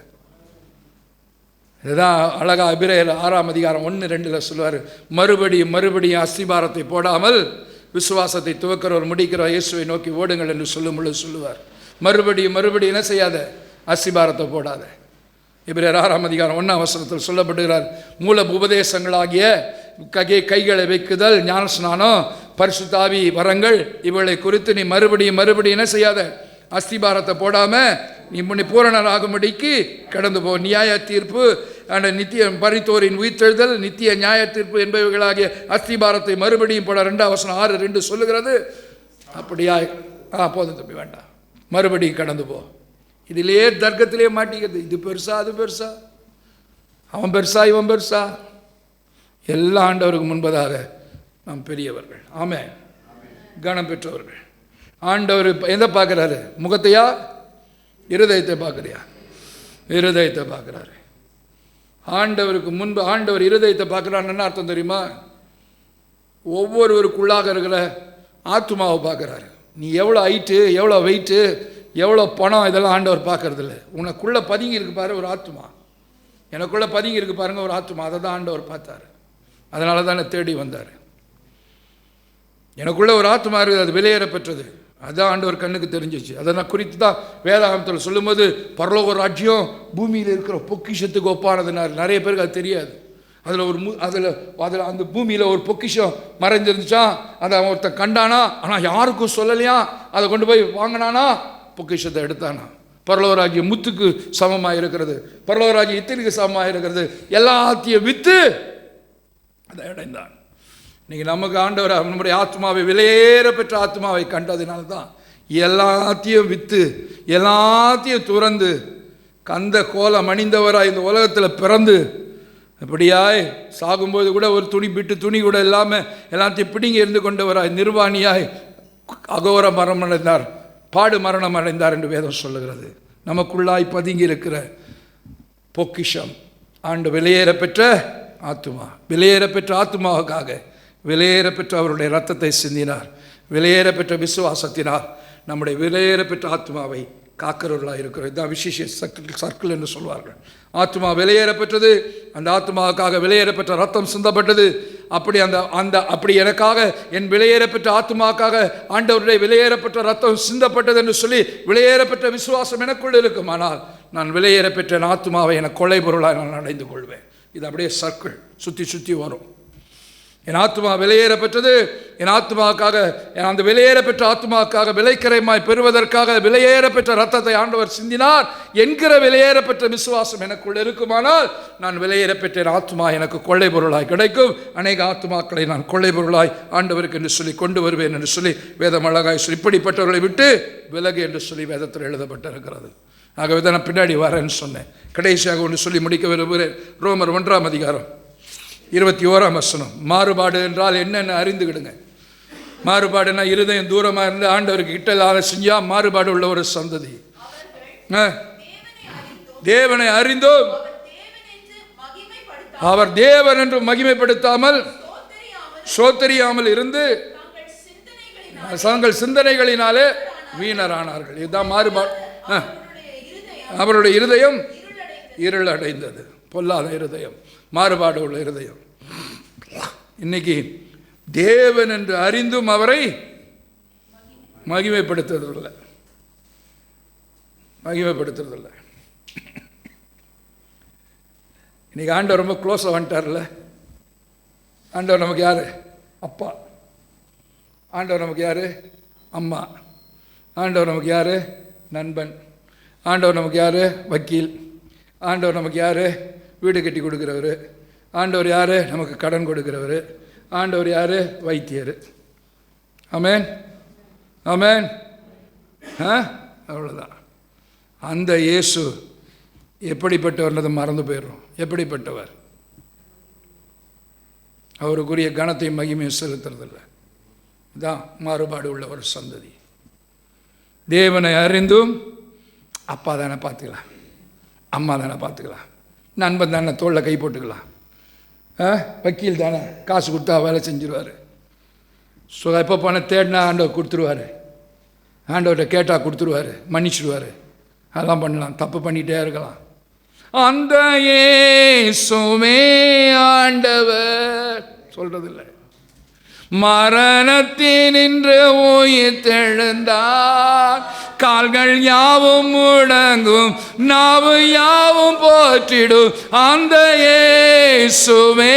A: இதுதான் அழகா எபிரேயர் 6ஆம் அதிகாரம் 1-2 சொல்லுவார், மறுபடியும் அஸ்திபாரத்தை போடாமல் விசுவாசத்தை துவக்கிறவர் முடிக்கிறவர் இயேசுவை நோக்கி ஓடுங்கள் என்று சொல்லும் பொழுது சொல்லுவார். மறுபடியும் என்ன செய்யாத, அஸ்திபாரத்தை போடாத. எபிரேயர் 6ஆம் அதிகாரம் 1ஆம் வசனத்தில் சொல்லப்படுகிறார், மூல உபதேசங்களாகிய கைகளை வைக்குதல், ஞானஸ்நானம், பரிசுத்த ஆவி வரங்கள் இவளை குறித்து நீ மறுபடியும் என்ன செய்யாத, அஸ்திபாரத்தை போடாம நீ பூரணராகும்படிக்கு கடந்து போ. நியாய தீர்ப்பு நித்திய பரித்தோரின் உயிர்த்தெழுதல், நித்திய நியாய தீர்ப்பு என்பவைகளாகிய அஸ்திபாரத்தை மறுபடியும் போட 2ஆம் வசனம் 6:2 சொல்லுகிறது. அப்படியா? போதும் தம்பி, வேண்டாம், மறுபடியும் கடந்து போ. இதிலே தர்க்கத்திலே மாட்டிக்கிறது. இது பெருசா, அது பெருசா, அவன் பெருசா, இவன் பெருசா. எல்லா ஆண்டவருக்கு முன்பதாக நாம் பெரியவர்கள். ஆமென். கனம் பெற்றவர்கள். ஆண்டவர் எதை பார்க்குறாரு? முகத்தையா, இருதயத்தை பார்க்குறியா? இருதயத்தை பார்க்குறாரு. ஆண்டவருக்கு முன்பு ஆண்டவர் இருதயத்தை பார்க்குறான்னு என்ன அர்த்தம் தெரியுமா? ஒவ்வொருவருக்குள்ளாக இருக்கிற ஆத்மாவை பார்க்குறாரு. நீ எவ்வளோ ஹைட்டு, எவ்வளோ வெயிட்டு, எவ்வளோ பணம், இதெல்லாம் ஆண்டவர் பார்க்கறது இல்லை. உனக்குள்ளே பதுங்கி இருக்கு பாரு ஒரு ஆத்மா, எனக்குள்ளே பதுங்கி இருக்கு பாருங்க ஒரு ஆத்மா. அதை தான் ஆண்டவர் பார்த்தார். அதனால தான் என்னை தேடி வந்தார். எனக்குள்ளே ஒரு ஆத்மா இருக்குது, அது வெளியேற பெற்றது. அதுதான் ஆண்டவர் கண்ணுக்கு தெரிஞ்சிச்சு. அதை நான் குறித்து தான் வேதாகமத்தில் சொல்லும்போது பரலோக ராஜ்யம் பூமியில் இருக்கிற பொக்கிஷத்துக்கு ஒப்பானதுனார். நிறைய பேருக்கு அது தெரியாது. அதில் அந்த பூமியில் ஒரு பொக்கிஷம் மறைஞ்சிருந்துச்சான். அதை அவன் ஒருத்தன் கண்டானா, ஆனால் யாருக்கும் சொல்லலையா. அதை கொண்டு போய் வாங்கினானா, பொக்கிஷத்தை எடுத்தானா. பரலோகராஜ்யம் முத்துக்கு சமமாக இருக்கிறது, பரலோகராஜ்யம் இத்தனைக்கு சமமாக இருக்கிறது. எல்லாத்தையும் விற்று அதை அடைந்தான். இன்னைக்கு நமக்கு ஆண்டவர் நம்முடைய ஆத்மாவை, விலையேற பெற்ற ஆத்மாவை கண்டதினால்தான் எல்லாத்தையும் விற்று எல்லாத்தையும் துறந்து கந்த கோலம் அணிந்தவராய் இந்த உலகத்தில் பிறந்து அப்படியாய் சாகும்போது கூட ஒரு துணி கூட இல்லாமல் எல்லாத்தையும் பிடிங்கி இருந்து கொண்டவராய் நிர்வாணியாய் அகோர மரணம் அடைந்தார், பாடு மரணம் அடைந்தார் என்று வேதம் சொல்லுகிறது. நமக்குள்ளாய் பதுங்கி இருக்கிற பொக்கிஷம் ஆண்டு வெளியேற பெற்ற ஆத்மா. வெளியேற பெற்ற ஆத்மாவுக்காக வெளியேற பெற்ற அவருடைய இரத்தத்தை சிந்தினார். வெளியேற பெற்ற விசுவாசத்தினால் நம்முடைய வெளியேற பெற்ற ஆத்மாவை காக்கிறவர்களாக இருக்கிறோம். இதுதான் விசேஷ சர்க்கிள் என்று சொல்வார்கள். ஆத்மா வெளியேற பெற்றது, அந்த ஆத்மாவுக்காக வெளியேற பெற்ற ரத்தம் சிந்தப்பட்டது. அப்படி எனக்காக என் வெளியேற பெற்ற ஆத்மாவுக்காக ஆண்டவருடைய வெளியேறப்பட்ட ரத்தம் சிந்தப்பட்டது என்று சொல்லி வெளியேறப்பட்ட விசுவாசம் எனக்குள் இருக்கும். ஆனால் நான் வெளியேற பெற்ற ஆத்மாவை என கொலை பொருளாக நான் அடைந்து கொள்வேன். இது அப்படியே சர்க்கிள் சுற்றி சுற்றி வரும். என் ஆத்மா விலையேற பெற்றது, என் ஆத்மாவுக்காக, அந்த விலையேற பெற்ற ஆத்மாவுக்காக விலைக்கரைமாய் பெறுவதற்காக விலையேற பெற்ற ரத்தத்தை ஆண்டவர் சிந்தினார் என்கிற விலையேற பெற்ற விசுவாசம் எனக்குள் இருக்குமானால் நான் விலையேற பெற்ற ஆத்மா எனக்கு கொள்ளை பொருளாய் கிடைக்கும். அநேக ஆத்மாக்களை நான் கொள்ளை பொருளாய் ஆண்டவருக்கு என்று சொல்லி கொண்டு வருவேன் என்று சொல்லி வேதம் அழகாய் சொல்லி, இப்படிப்பட்டவர்களை விட்டு விலகு என்று சொல்லி வேதத்தில் எழுதப்பட்டிருக்கிறது. ஆகவே தான் நான் பின்னாடி வரேன்னு சொன்னேன். கடைசியாக ஒன்று சொல்லி முடிக்க விரும்புகிறேன். ரோமர் 1ஆம் அதிகாரம் 21ஆம் வசனம். மாறுபாடு என்றால் என்னென்ன அறிந்துக்கிடுங்க. மாறுபாடுனா இருதயம் தூரமாக இருந்து ஆண்டவருக்கு கிட்ட செஞ்சா மாறுபாடு உள்ள ஒரு சந்ததி. தேவனை அறிந்தோம் அவர் தேவன் என்று மகிமைப்படுத்தாமல் சோத்தரியாமல் இருந்து தங்கள் சிந்தனைகளினாலே வீணரானார்கள். இதுதான் மாறுபாடு. அவருடைய இருதயம் இருள் அடைந்தது. பொல்லாத இருதயம், மாறுபாடு உள்ள இருதயம். இன்னைக்கு தேவன் என்று அறிந்தும் அவரை மகிமைப்படுத்துறதில்லை. இன்னைக்கு ஆண்டவர் ரொம்ப க்ளோஸாக வந்துட்டார்ல. ஆண்டவர் நமக்கு யாரு? அப்பா. ஆண்டவர் நமக்கு யாரு? அம்மா. ஆண்டவர் நமக்கு யாரு? நண்பன். ஆண்டவர் நமக்கு யாரு? வக்கீல். ஆண்டவர் நமக்கு யாரு? வீடு கட்டி கொடுக்குறவர். ஆண்டவர் யார்? நமக்கு கடன் கொடுக்குறவர். ஆண்டவர் யார்? வைத்தியர். ஆமென், ஆமென். அவ்வளோதான். அந்த இயேசு எப்படிப்பட்டவர்ன்றதை மறந்து போயிடுறோம். எப்படிப்பட்டவர்? அவருக்குரிய கனத்தையும் மகிமையும் செலுத்துறதில்லை. இதுதான் மாறுபாடு உள்ள ஒரு சந்ததி. தேவனை அறிந்தும் அப்பா தானே பார்த்துக்கலாம், அம்மா தானே பார்த்துக்கலாம், நண்பன் தானே தோளில் கை போட்டுக்கலாம், வக்கீல் தானே காசு கொடுத்தா வேலை செஞ்சிருவார். ஸோ எப்போ பணம் தேடினா ஆண்டவர் கொடுத்துருவார், ஆண்டவர்கிட்ட கேட்டால் கொடுத்துருவார், மன்னிச்சிடுவார். அதெல்லாம் பண்ணலாம், தப்பு பண்ணிகிட்டே இருக்கலாம். அந்த இயேசுவே ஆண்டவர் சொல்கிறதில்லை. மரணத்தினின்று உயிர்த்தெழுந்தார், கால்கள் யாவும் முடங்கும், நாவு யாவும் போற்றிடும். அந்த இயேசுவே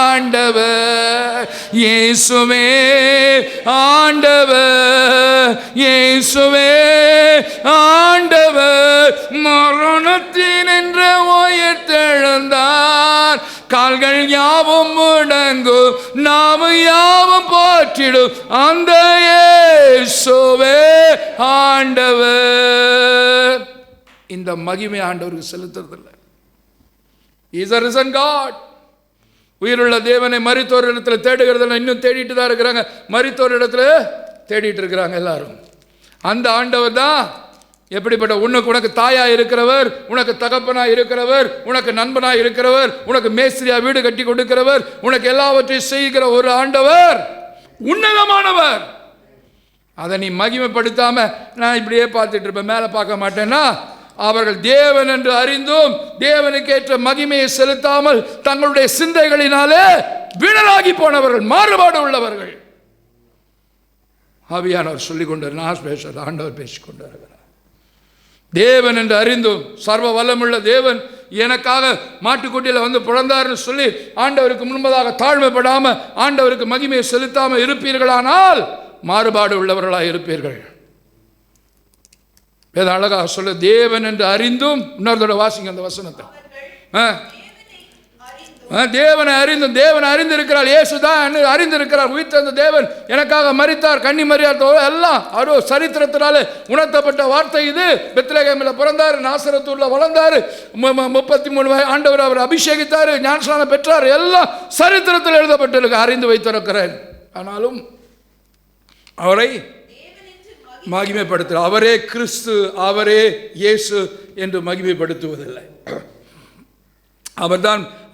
A: ஆண்டவர், இயேசுவே ஆண்டவர், இயேசுவே ஆண்டவர். மரணத்தினின்று உயிர்த்தெழுந்தார், கால்கள் யாவும் முடங்கும், நாவு யாவும் போற்றிடும். அந்த இயேசுவே ஆண்டவர். இந்த மகிமை ஆண்டவருக்கு செலுத்துறதில்லை. Is a risen God. உயிருள்ள தேவனை மரித்தோர் இடத்துல தேடுகிறதில்லை. இன்னும் தேடிட்டு தான் இருக்கிறாங்க. மரித்தோர் இடத்துல தேடிட்டு இருக்கிறாங்க எல்லாரும். அந்த ஆண்டவர் தான் எப்படிப்பட்ட, உனக்கு தாயா இருக்கிறவர், உனக்கு தகப்பனா இருக்கிறவர், உனக்கு நண்பனா இருக்கிறவர், உனக்கு மேஸ்திரியா வீடு கட்டி கொடுக்கிறவர், உனக்கு எல்லாவற்றையும் செய்கிற ஒரு ஆண்டவர் உன்னதமானவர். அதை நீ மகிமைப்படுத்தாம நான் இப்படியே பார்த்துட்டு இருப்பேன், மேலே பார்க்க மாட்டேன்னா, அவர்கள் தேவன் என்று அறிந்தும் தேவனுக்கு ஏற்ற மகிமையை செலுத்தாமல் தங்களுடைய சிந்தைகளினாலே வீணராகி போனவர்கள், மாறுபாடு உள்ளவர்கள். ஆவியானவர் சொல்லிக் கொண்டார், நான் பேசுறது ஆண்டவர் பேசிக்கொண்டு இருக்கிறார். தேவன் என்று அறிந்தும் சர்வ வல்லமுள்ள தேவன் எனக்காக மாட்டுக்குட்டியில் வந்து பிறந்தார்னு சொல்லி ஆண்டவருக்கு முன்பதாக தாழ்மைப்படாம ஆண்டவருக்கு மகிமையை செலுத்தாம இருப்பீர்களானால் மாறுபாடு உள்ளவர்களாக இருப்பீர்கள். வேத அழகாக சொல்ல, தேவன் என்று அறிந்தும், இன்னொருத்தோட வாசிங்க அந்த வசனத்தை. தேவனை அறிந்தும், தேவனை அறிந்திருக்கிறார், இயேசுதான் அறிந்திருக்கிறார். உயிர்த்தெழுந்த தேவன் எனக்காக மரித்தார், கன்னி மரியாதை எல்லாம் அவரோ சரித்திரத்தினாலே உணர்த்தப்பட்ட வார்த்தை இது. பெத்லகேமில் பிறந்தார், நாசரத்தூர்ல வளர்ந்தார், 33 ஆண்டவர் அவர் அபிஷேகித்தார், ஞானஸ்நானம் பெற்றார், எல்லாம் சரித்திரத்தில் எழுதப்பட்டிருக்கு, அறிந்து வைத்திருக்கிறேன். ஆனாலும் அவரை மகிமைப்படுத்துகிறார். அவரே கிறிஸ்து, அவரே இயேசு என்று மகிமைப்படுத்துவதில்லை.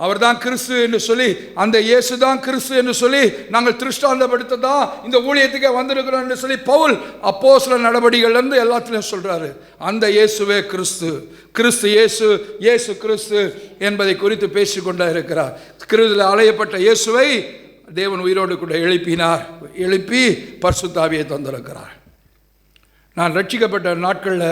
A: அவர்தான் கிறிஸ்து என்று சொல்லி, அந்த இயேசு தான் கிறிஸ்து என்று சொல்லி நாங்கள் திருஷ்டாந்தப்படுத்ததான் இந்த ஊழியத்துக்கே வந்திருக்கிறோம் என்று சொல்லி பவுல் அப்போஸ்தலர் நடவடிக்கையிலிருந்து எல்லாத்திலையும் சொல்றாரு. அந்த இயேசுவே கிறிஸ்து, கிறிஸ்து இயேசு, இயேசு கிறிஸ்து என்பதை குறித்து பேசிக்கொண்டே இருக்கிறார். கிறிஸ்துவில் அலையப்பட்ட இயேசுவை தேவன் உயிரோடு கூட எழுப்பி பரிசுத்த ஆவியை தந்திருக்கிறார். நான் ரட்சிக்கப்பட்ட நாட்களில்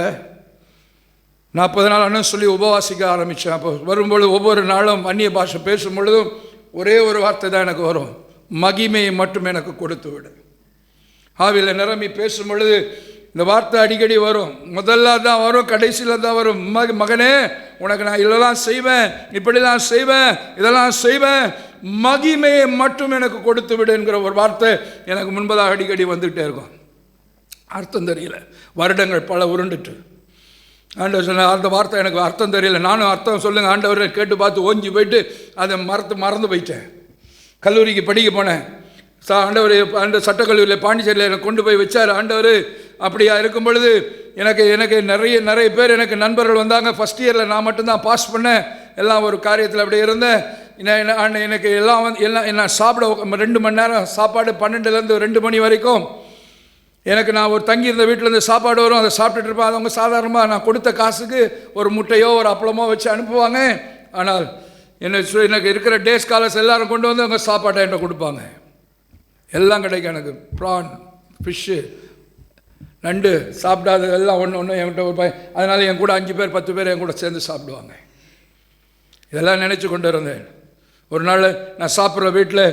A: 40 நாள் சொல்லி உபவாசிக்க ஆரம்பித்தேன். அப்போ வரும்பொழுது ஒவ்வொரு நாளும் அந்நிய பாஷை பேசும் பொழுதும் ஒரே ஒரு வார்த்தை தான் எனக்கு வரும், மகிமையை மட்டும் எனக்கு கொடுத்து விடு. ஆவியில் நிரம்பி பேசும் பொழுது இந்த வார்த்தை அடிக்கடி வரும். முதல்ல தான் வரும், கடைசியில் தான் வரும். மகனே, உனக்கு நான் இதெல்லாம் செய்வேன், இப்படிலாம் செய்வேன், இதெல்லாம் செய்வேன், மகிமையை மட்டும் எனக்கு கொடுத்து விடு என்கிற ஒரு வார்த்தை எனக்கு முன்பதாக அடிக்கடி வந்துகிட்டே இருக்கும். அர்த்தம் தெரியல, வருடங்கள் பல உருண்டுட்டு. ஆண்டவர் சொன்ன அந்த வார்த்தை எனக்கு அர்த்தம் தெரியல. நானும் அர்த்தம் சொல்லுங்கள் ஆண்டவரை கேட்டு பார்த்து ஓஞ்சி போயிட்டு அதை மறந்து போயிட்டேன். கல்லூரிக்கு படிக்க போனேன். ஆண்டவர் அந்த சட்டக்கல்லூரியில் பாண்டிச்சேரியில் எனக்கு கொண்டு போய் வச்சார் ஆண்டவர். அப்படியா இருக்கும் பொழுது எனக்கு நிறைய பேர் எனக்கு நண்பர்கள் வந்தாங்க. ஃபஸ்ட் இயரில் நான் மட்டும்தான் பாஸ் பண்ணேன். எல்லாம் ஒரு காரியத்தில் அப்படியே இருந்தேன். எனக்கு எல்லாம் நான் சாப்பிட 2 மணி நேரம் சாப்பாடு, 12லேருந்து 2 மணி வரைக்கும் எனக்கு நான் ஒரு தங்கியிருந்த வீட்டிலேருந்து சாப்பாடு வரும், அதை சாப்பிட்டுட்டு இருப்பேன். அவங்க சாதாரணமாக நான் கொடுத்த காசுக்கு ஒரு முட்டையோ ஒரு அப்பளமோ வச்சு அனுப்புவாங்க. ஆனால் எனக்கு இருக்கிற டே ஸ்காலர்ஸ் எல்லாரும் கொண்டு வந்து அவங்க சாப்பாட்டை என்கிட்ட கொடுப்பாங்க. எல்லாம் கிடைக்கும் எனக்கு. ப்ரான், ஃபிஷ்ஷு, நண்டு சாப்பிடாது எல்லாம் ஒன்று என்கிட்ட ஒரு அதனால் என் கூட 5 பேர் 10 பேர் என் கூட சேர்ந்து சாப்பிடுவாங்க. இதெல்லாம் நினச்சி கொண்டு இருந்தேன். ஒரு நாள் நான் சாப்பிட்ற வீட்டில்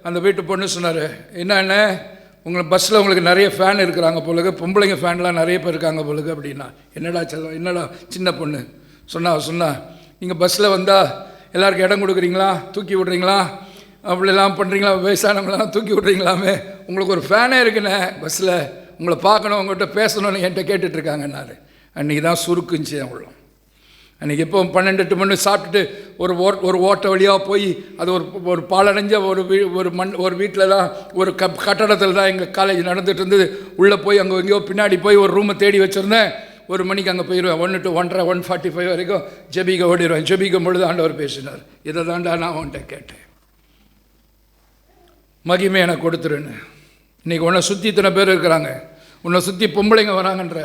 A: அந்த வீட்டு பொண்ணு சொன்னார், என்ன பஸ்ஸில் உங்களுக்கு நிறைய ஃபேன் இருக்கிறாங்க போலுக்கு, பொம்பளைங்க ஃபேன்லாம் நிறைய பேர் இருக்காங்க போலுக்கு அப்படின்னா. என்னடா செல்லம், என்னடா சின்ன பொண்ணு சொன்னா நீங்கள் பஸ்ஸில் வந்தால் எல்லாருக்கும் இடம் கொடுக்குறீங்களா, தூக்கி விட்றீங்களா, அப்படிலாம் பண்ணுறீங்களா, வயசானவங்களாம் தூக்கி விட்றீங்களாமே, உங்களுக்கு ஒரு ஃபேனே இருக்குண்ணே பஸ்ஸில், உங்களை பார்க்கணும், உங்கள்கிட்ட பேசணும்னு என்கிட்ட கேட்டுட்ருக்காங்கன்னாரு. அன்றைக்கி தான் சுருக்குச்சு அவங்களும். அன்றைக்கி எப்போ 12-8 மணி சாப்பிட்டுட்டு ஒரு ஓட்ட வழியாக போய் அது ஒரு பாலடைஞ்ச ஒரு வீட்டில் தான் ஒரு கட்டடத்தில் தான் எங்கள் காலேஜ் நடந்துகிட்டு இருந்தது. உள்ளே போய் அங்கே எங்கேயோ பின்னாடி போய் ஒரு ரூமை தேடி வச்சுருந்தேன். 1 மணிக்கு அங்கே போயிடுவேன். 1 to 1:30 1:45 வரைக்கும் ஜெபிக்க ஓடிடுவேன். ஜெபிக்கும் பொழுது ஆண்டவர் பேசினார், இதை தாண்டா நான் அவன்கிட்ட கேட்டேன், மகிமை எனக்கு கொடுத்துருன்னு. இன்றைக்கி உன்னை சுற்றி இத்தனை பேர் இருக்கிறாங்க, உன்னை சுற்றி பொம்பளைங்க வராங்கன்ற,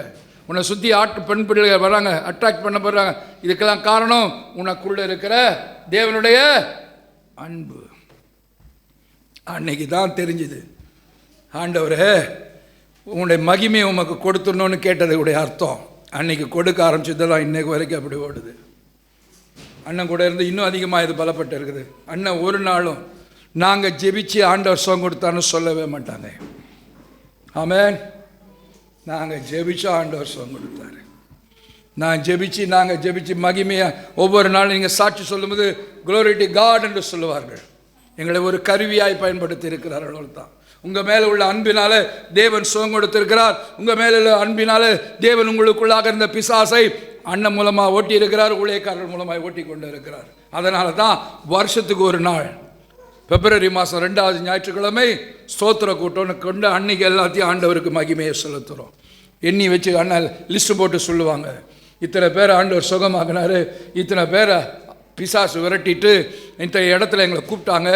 A: உன்னை சுற்றி பெண் பிள்ளைகள் வராங்க, அட்ராக்ட் பண்ண போடுறாங்க. இதுக்கெல்லாம் காரணம் உனக்குள்ளே இருக்கிற தேவனுடைய அன்பு. அன்னைக்கு தான் தெரிஞ்சுது, ஆண்டவரே உன்னுடைய மகிமையை உமக்கு கொடுத்துடணும்னு கேட்டதுடைய அர்த்தம். அன்னைக்கு கொடுக்க ஆரம்பிச்சதெல்லாம் இன்றைக்கு வரைக்கும் அப்படி ஓடுது. அண்ணன் கூட இருந்து இன்னும் அதிகமாக இது பலப்பட்டு இருக்குது. அண்ணன் ஒரு நாளும் நாங்கள் ஜெபிச்சு ஆண்டவர் சுகம் கொடுத்தான்னு சொல்லவே மாட்டாங்க. ஆமென். நாங்கள் ஜெபிச்சா ஆண்டவர் சுகம் கொடுத்தாரு. நாங்கள் ஜெபிச்சு மகிமையாக ஒவ்வொரு நாளும் நீங்கள் சாட்சி சொல்லும்போது க்ளோரி டு காட் என்று சொல்லுவார்கள். எங்களை ஒரு கருவியாய் பயன்படுத்தி இருக்கிறார்கள் தான். உங்கள் மேலே உள்ள அன்பினால தேவன் சுகம் கொடுத்திருக்கிறார். உங்கள் மேலே உள்ள அன்பினால தேவன் உங்களுக்குள்ளாக இருந்த பிசாசை அண்ணன் மூலமாக ஓட்டி இருக்கிறார், ஊழியக்காரர்கள் மூலமாக ஓட்டி கொண்டு இருக்கிறார். அதனால தான் வருஷத்துக்கு ஒரு நாள் பிப்ரவரி மாதம் 2வது ஞாயிற்றுக்கிழமை ஸ்தோத்திர கூட்டம்னு கொண்டு அன்னைக்கு எல்லாத்தையும் ஆண்டவருக்கு மகிமையை செலுத்துகிறோம். எண்ணி வச்சு அண்ணன் லிஸ்ட்டு போட்டு சொல்லுவாங்க, இத்தனை பேரை ஆண்டவர் சுகமாகினார், இத்தனை பேரை பிசாசு விரட்டிட்டு இந்த இடத்துல எங்களை கூப்பிட்டாங்க,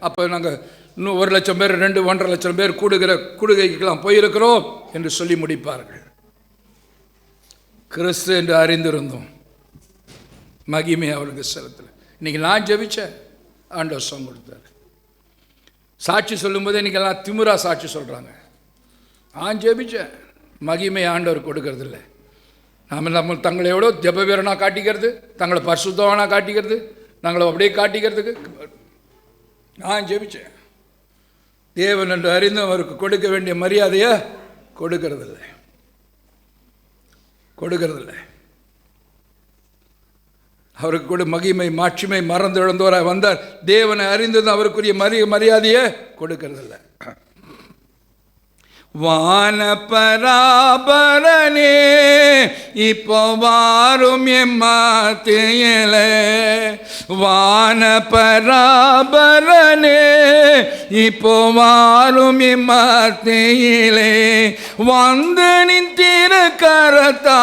A: அப்போ நாங்கள் இன்னும் 1,00,000 பேர் 2-1.5 லட்சம் பேர் கூடுகைக்கெல்லாம் போயிருக்கிறோம் என்று சொல்லி முடிப்பார்கள். கிறிஸ்து என்று அறிந்திருந்தோம், மகிமை அவருக்கு செலுத்தல. இன்றைக்கி நான் ஜெபிச்சேன், ஆண்டவர் சுகம் கொடுத்தார். சாட்சி சொல்லும்போது இன்றைக்கி எல்லாம் திமிரா சாட்சி சொல்கிறாங்க. நான் ஜெபிச்சேன், மகிமை ஆண்டவர் கொடுக்கறதில்ல. நம்ம தங்களை எவ்வளோ ஜெப வீரனாக காட்டிக்கிறது, தங்களை பரிசுத்தவனாக காட்டிக்கிறது, நாங்களை அப்படியே காட்டிக்கிறதுக்கு நான் ஜெபிச்சேன். தேவன் என்று அறிந்து அவருக்கு கொடுக்க வேண்டிய மரியாதையை கொடுக்கறதில்லை. அவருக்கு கூட மகிமை மாட்சிமை மறந்து இழந்தோராக வந்தார். தேவனை அறிந்தது அவருக்குரிய மரியாதையை கொடுக்கறதில்லை. வானபராபரனே இப்போ வாரும் எம்மாத்தியலே, வானபராபரனே இப்போ வாரும் எம்மாத்தியிலே, வந்து நின்றிரு கரத்தா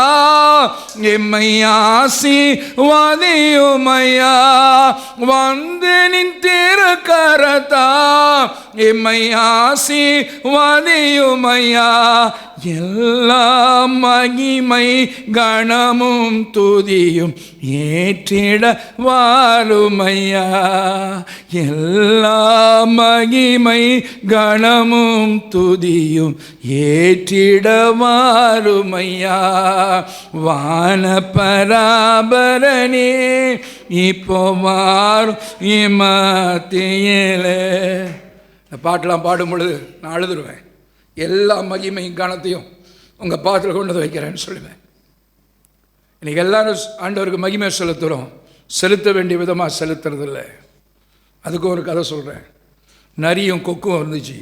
A: எம்மையாசி வாதியுமையா, வந்து நின்றிரு கரத்தா எம்மையாசி வாதியும் வாருமையா, எல்லா மகிமை கணமும் துதியும் ஏற்றிட வாருமையா, எல்லா மகிமை கணமும் துதியும் ஏற்றிட வாருமையா, வான பராபரனே இப்போ வாரும் இமத்தியிலே. இந்த பாட்டெலாம் பாடும் பொழுது நான் அழுதுருவேன். எல்லா மகிமையும் கணத்தையும் உங்கள் பாத்திரம் கொண்டு வந்து வைக்கிறேன்னு சொல்லுவேன். இன்றைக்கி எல்லோரும் ஆண்டவருக்கு மகிமை செலுத்துகிறோம், செலுத்த வேண்டிய விதமாக செலுத்துறதில்லை. அதுக்கு ஒரு கதை சொல்கிறேன். நரியும் கொக்கும் இருந்துச்சு,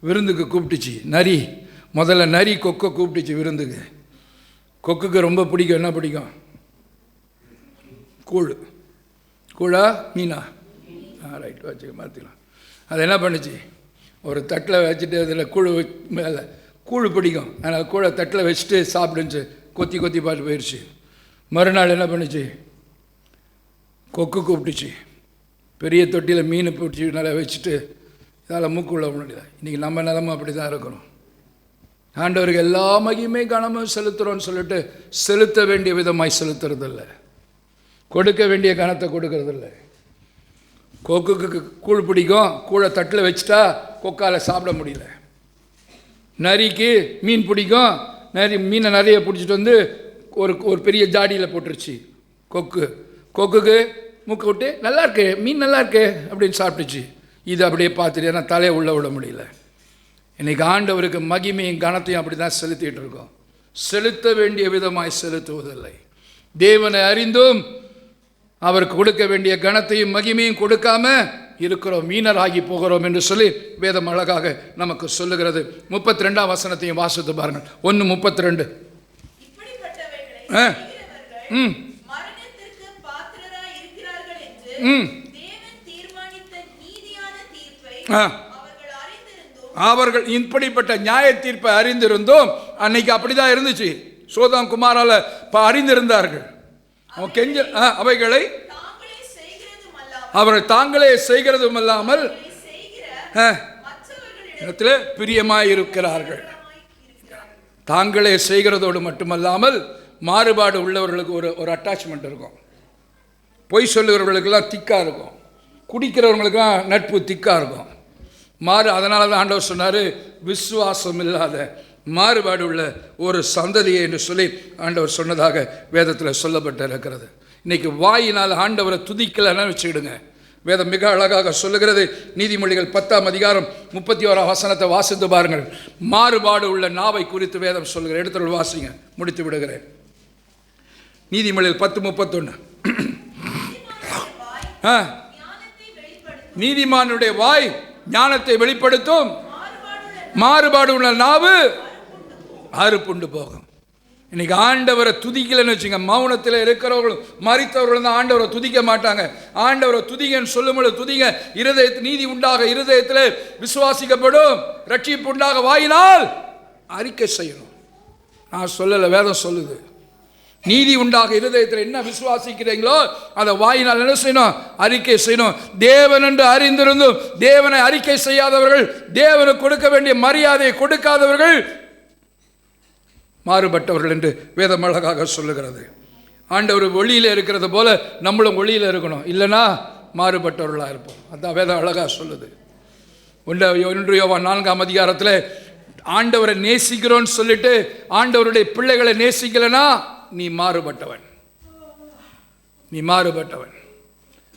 A: விருந்துக்கு கூப்பிட்டுச்சு. முதல்ல நரி கொக்கை கூப்பிட்டுச்சு விருந்துக்கு. கொக்குக்கு ரொம்ப பிடிக்கும், என்ன பிடிக்கும்? கூழா மீனா? ரைட், வச்சுக்க மாற்றிக்கலாம். அது என்ன பண்ணுச்சு, ஒரு தட்டில் வச்சுட்டு அதில் மேலே கூழ் பிடிக்கும், அதனால் கூழை தட்டில் வச்சுட்டு சாப்பிடுச்சு. கொத்தி பார்த்து போயிடுச்சு. மறுநாள் என்ன பண்ணுச்சு, கொக்கு கூப்பிட்டுச்சு. பெரிய தொட்டியில் மீன் பிடிச்சி நல்லா வச்சுட்டு இதால் மூக்கு உள்ள முடியல. இன்றைக்கி நம்ம நிலமை அப்படி தான் இருக்கிறோம். ஆண்டவருக்கு எல்லா மகிமே கனமும் செலுத்துகிறோன்னு சொல்லிட்டு செலுத்த வேண்டிய விதமாய் செலுத்துறதில்லை, கொடுக்க வேண்டிய கனத்தை கொடுக்கறதில்லை. கொக்குக்கு கூழ் பிடிக்கும், கூழை தட்டில் வச்சுட்டா கொக்கால் சாப்பிட முடியல. நரிக்கு மீன் பிடிக்கும், மீனை நிறைய பிடிச்சிட்டு வந்து ஒரு பெரிய ஜாடியில் போட்டுருச்சு. கொக்குக்கு மூக்க விட்டு நல்லா இருக்கு மீன், நல்லா இருக்கு அப்படின்னு சாப்பிட்டுச்சு. இது அப்படியே பார்த்துட்டு ஏன்னா தலையை உள்ளே விட முடியல. இன்றைக்கி ஆண்டவருக்கு மகிமையும் கனத்தையும் அப்படி தான் செலுத்திட்டு இருக்கோம். செலுத்த வேண்டிய விதமாய் செலுத்துவதில்லை. தேவனை அறிந்தும் அவருக்கு கொடுக்க வேண்டிய கனத்தையும் மகிமையும் கொடுக்காம இருக்கிறோம், மீனராகி போகிறோம் என்று சொல்லி வேதம் அழகாக நமக்கு சொல்லுகிறது. 32ஆம் வசனத்தையும் வாசித்து பாருங்கள். 1:32. அவர்கள் இப்படிப்பட்ட நியாய தீர்ப்பை அறிந்திருந்தோம். அன்னைக்கு அப்படிதான் இருந்துச்சு. சோதோம் குமாரால அறிந்திருந்தார்கள். அவைகளை அவர்கள் தாங்களே செய்கிறதும் அல்லாமல் பிரியமாயிருக்கிறார்கள். தாங்களே செய்கிறதோடு மட்டுமல்லாமல் மாறுபாடு உள்ளவர்களுக்கு ஒரு அட்டாச்மெண்ட் இருக்கும். பொய் சொல்லுகிறவர்களுக்கெல்லாம் திக்காக இருக்கும், குடிக்கிறவங்களுக்கெல்லாம் நட்பு திக்காக இருக்கும். அதனால தான் ஆண்டவர் சொன்னார், விசுவாசம் இல்லாத மாறுபாடு உள்ள ஒரு சந்ததியை என்று சொல்லி ஆண்டவர் சொன்னதாக வேதத்தில் சொல்லப்பட்டு இருக்கிறது. இன்றைக்கி வாயினால் ஆண்டவரை துதிக்கலைன்னு வச்சுக்கிடுங்க. வேதம் மிக அழகாக சொல்லுகிறது. நீதிமொழிகள் 10ஆம் அதிகாரம் 31ஆம் வசனத்தை வாசித்து பாருங்கள். மாறுபாடு உள்ள நாவை குறித்து வேதம் சொல்லுகிற எடுத்து வாசிங்க, முடித்து விடுகிறேன். நீதிமொழிகள் 10:31. நீதிமானுடைய வாய் ஞானத்தை வெளிப்படுத்தும், மாறுபாடு உள்ள நாவு அறுப்புண்டு போகும். இன்னைக்கு ஆண்டவரை துதிக்கலன்னு வச்சுங்க, மௌனத்தில் இருக்கிறவர்களும் மரித்தவர்களும் தான் ஆண்டவரை துதிக்க மாட்டாங்க. ஆண்டவரை துதிங்கன்னு சொல்லும்போது துதிங்க. இருதயத்தில் நீதி உண்டாக இருதயத்தில் விசுவாசிக்கப்படும், ரட்சிப்பு உண்டாக வாயினால் அறிக்கை செய்யணும். நான் சொல்லலை, வேதம் சொல்லுது. நீதி உண்டாக இருதயத்தில் என்ன விசுவாசிக்கிறீங்களோ அதை வாயினால் என்ன செய்யணும், அறிக்கை செய்யணும். தேவன் என்று அறிந்திருந்தும் தேவனை அறிக்கை செய்யாதவர்கள், தேவனுக்கு கொடுக்க வேண்டிய மரியாதையை கொடுக்காதவர்கள் மாறுபட்டவர்கள் என்று வேதம் அழகாக சொல்லுகிறது. ஆண்டவர் ஒளியில் இருக்கிறது போல நம்மளும் ஒளியில் இருக்கணும், இல்லைனா மாறுபட்டவர்களாக இருப்போம். அதான் வேதம் அழகாக சொல்லுது. 1 யோவான் 4ஆம் அதிகாரத்தில் ஆண்டவரை நேசிக்கிறோன்னு சொல்லிட்டு ஆண்டவருடைய பிள்ளைகளை நேசிக்கலைன்னா நீ மாறுபட்டவன்.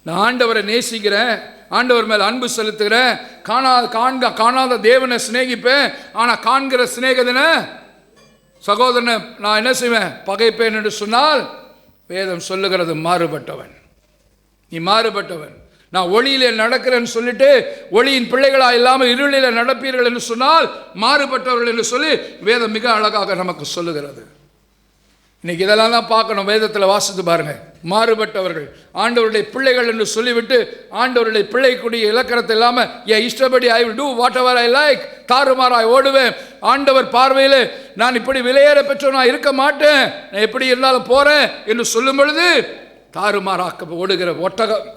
A: நான் ஆண்டவரை நேசிக்கிறேன், ஆண்டவர் மேல் அன்பு செலுத்துகிறேன், காணாத தேவனை சிநேகிப்பேன், ஆனால் காண்கிற சிநேகிதனை சகோதரனை நான் என்ன செய்வேன், பகைப்பேன் என்று சொன்னால் வேதம் சொல்லுகிறது மாறுபட்டவன். நீ மாறுபட்டவன். நான் ஒளியிலே நடக்கிறேன்னு சொல்லிட்டு ஒளியின் பிள்ளைகளா இல்லாமல் இருளில நடப்பீர்கள் என்று சொன்னால் மாறுபட்டவர்கள் என்று சொல்லி வேதம் மிக அழகாக நமக்கு சொல்லுகிறது. இன்னைக்கு இதெல்லாம் தான் பார்க்கணும். வேதத்தில் வாசித்து பாருங்க. மாறுபட்டவர்கள் ஆண்டவருடைய பிள்ளைகள் என்று சொல்லிவிட்டு ஆண்டவருடைய பிள்ளைக்குரிய இலக்கணத்தை இல்லாமல் என் இஷ்டப்படி I will do whatever I like, தாறுமாறாய் ஓடுவேன், ஆண்டவர் பார்வையில் நான் இப்படி விலையேற பெற்றோம், நான் இருக்க மாட்டேன், நான் எப்படி இருந்தாலும் போகிறேன் என்று சொல்லும் பொழுது தாறுமாறாக்க ஓடுகிற ஒட்டகம்,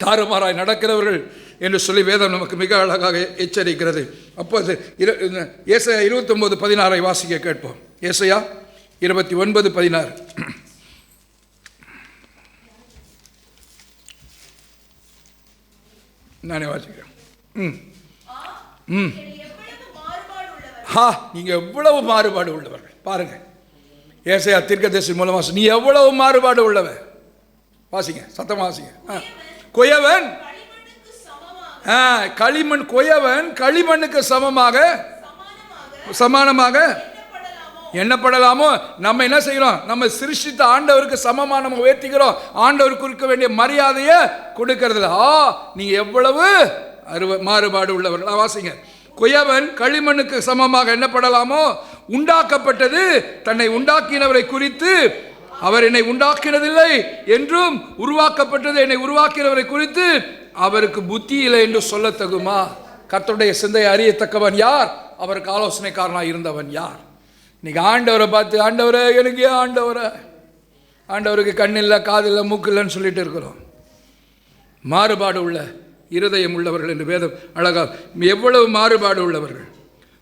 A: தாறுமாறாய் நடக்கிறவர்கள் என்று சொல்லி வேதம் நமக்கு மிக அழகாக எச்சரிக்கிறது. அப்போது ஏசாயா 29:16 வாசிக்க கேட்போம். ஏசாயா 29:16 நானே வாசிக்கிறேன். நீங்க எவ்வளவு மாறுபாடு உள்ளவர்கள் பாருங்க. ஏசாயா தீர்க்கதரிசி மூலமாக நீ எவ்வளவு மாறுபாடு உள்ளவன். வாசிங்க, சத்தமா வாசிங்க. குயவன் களிமண், குயவன் களிமண்ணுக்கு சமானமாக எண்ணப்படலாமோ? நம்ம என்ன செய்கிறோம்? நம்ம சிருஷ்டித்த ஆண்டவருக்கு சமமாக நம்ம உயர்த்திக்கிறோம். ஆண்டவருக்கு கொடுக்க வேண்டிய மரியாதையை கொடுக்கறதில்ல. நீங்க எவ்வளவு மாறுபாடு உள்ளவர்கள். வாசிங்க. குயவன் களிமண்ணுக்கு சமமாக எண்ணப்படலாமோ? உண்டாக்கப்பட்டது தன்னை உண்டாக்கினவரை குறித்து அவர் என்னை உண்டாக்கினதில்லை என்றும், உருவாக்கப்பட்டது என்னை உருவாக்கினவரை குறித்து அவருக்கு புத்தி இல்லை என்று சொல்லத்தகுமா? கர்த்தருடைய சிந்தையை அறியத்தக்கவன் யார்? அவருக்கு ஆலோசனைக்காரனாக இருந்தவன் யார்? இன்னைக்கு ஆண்டவரை பார்த்து, ஆண்டவரை எனக்கு ஆண்டவருக்கு கண்ணில்லை, காதில்லை, மூக்கில்லைன்னு சொல்லிட்டு இருக்கிறோம். மாறுபாடு உள்ள இருதயம் உள்ளவர்கள் என்று வேதம் அழகா எவ்வளவு மாறுபாடு உள்ளவர்கள்.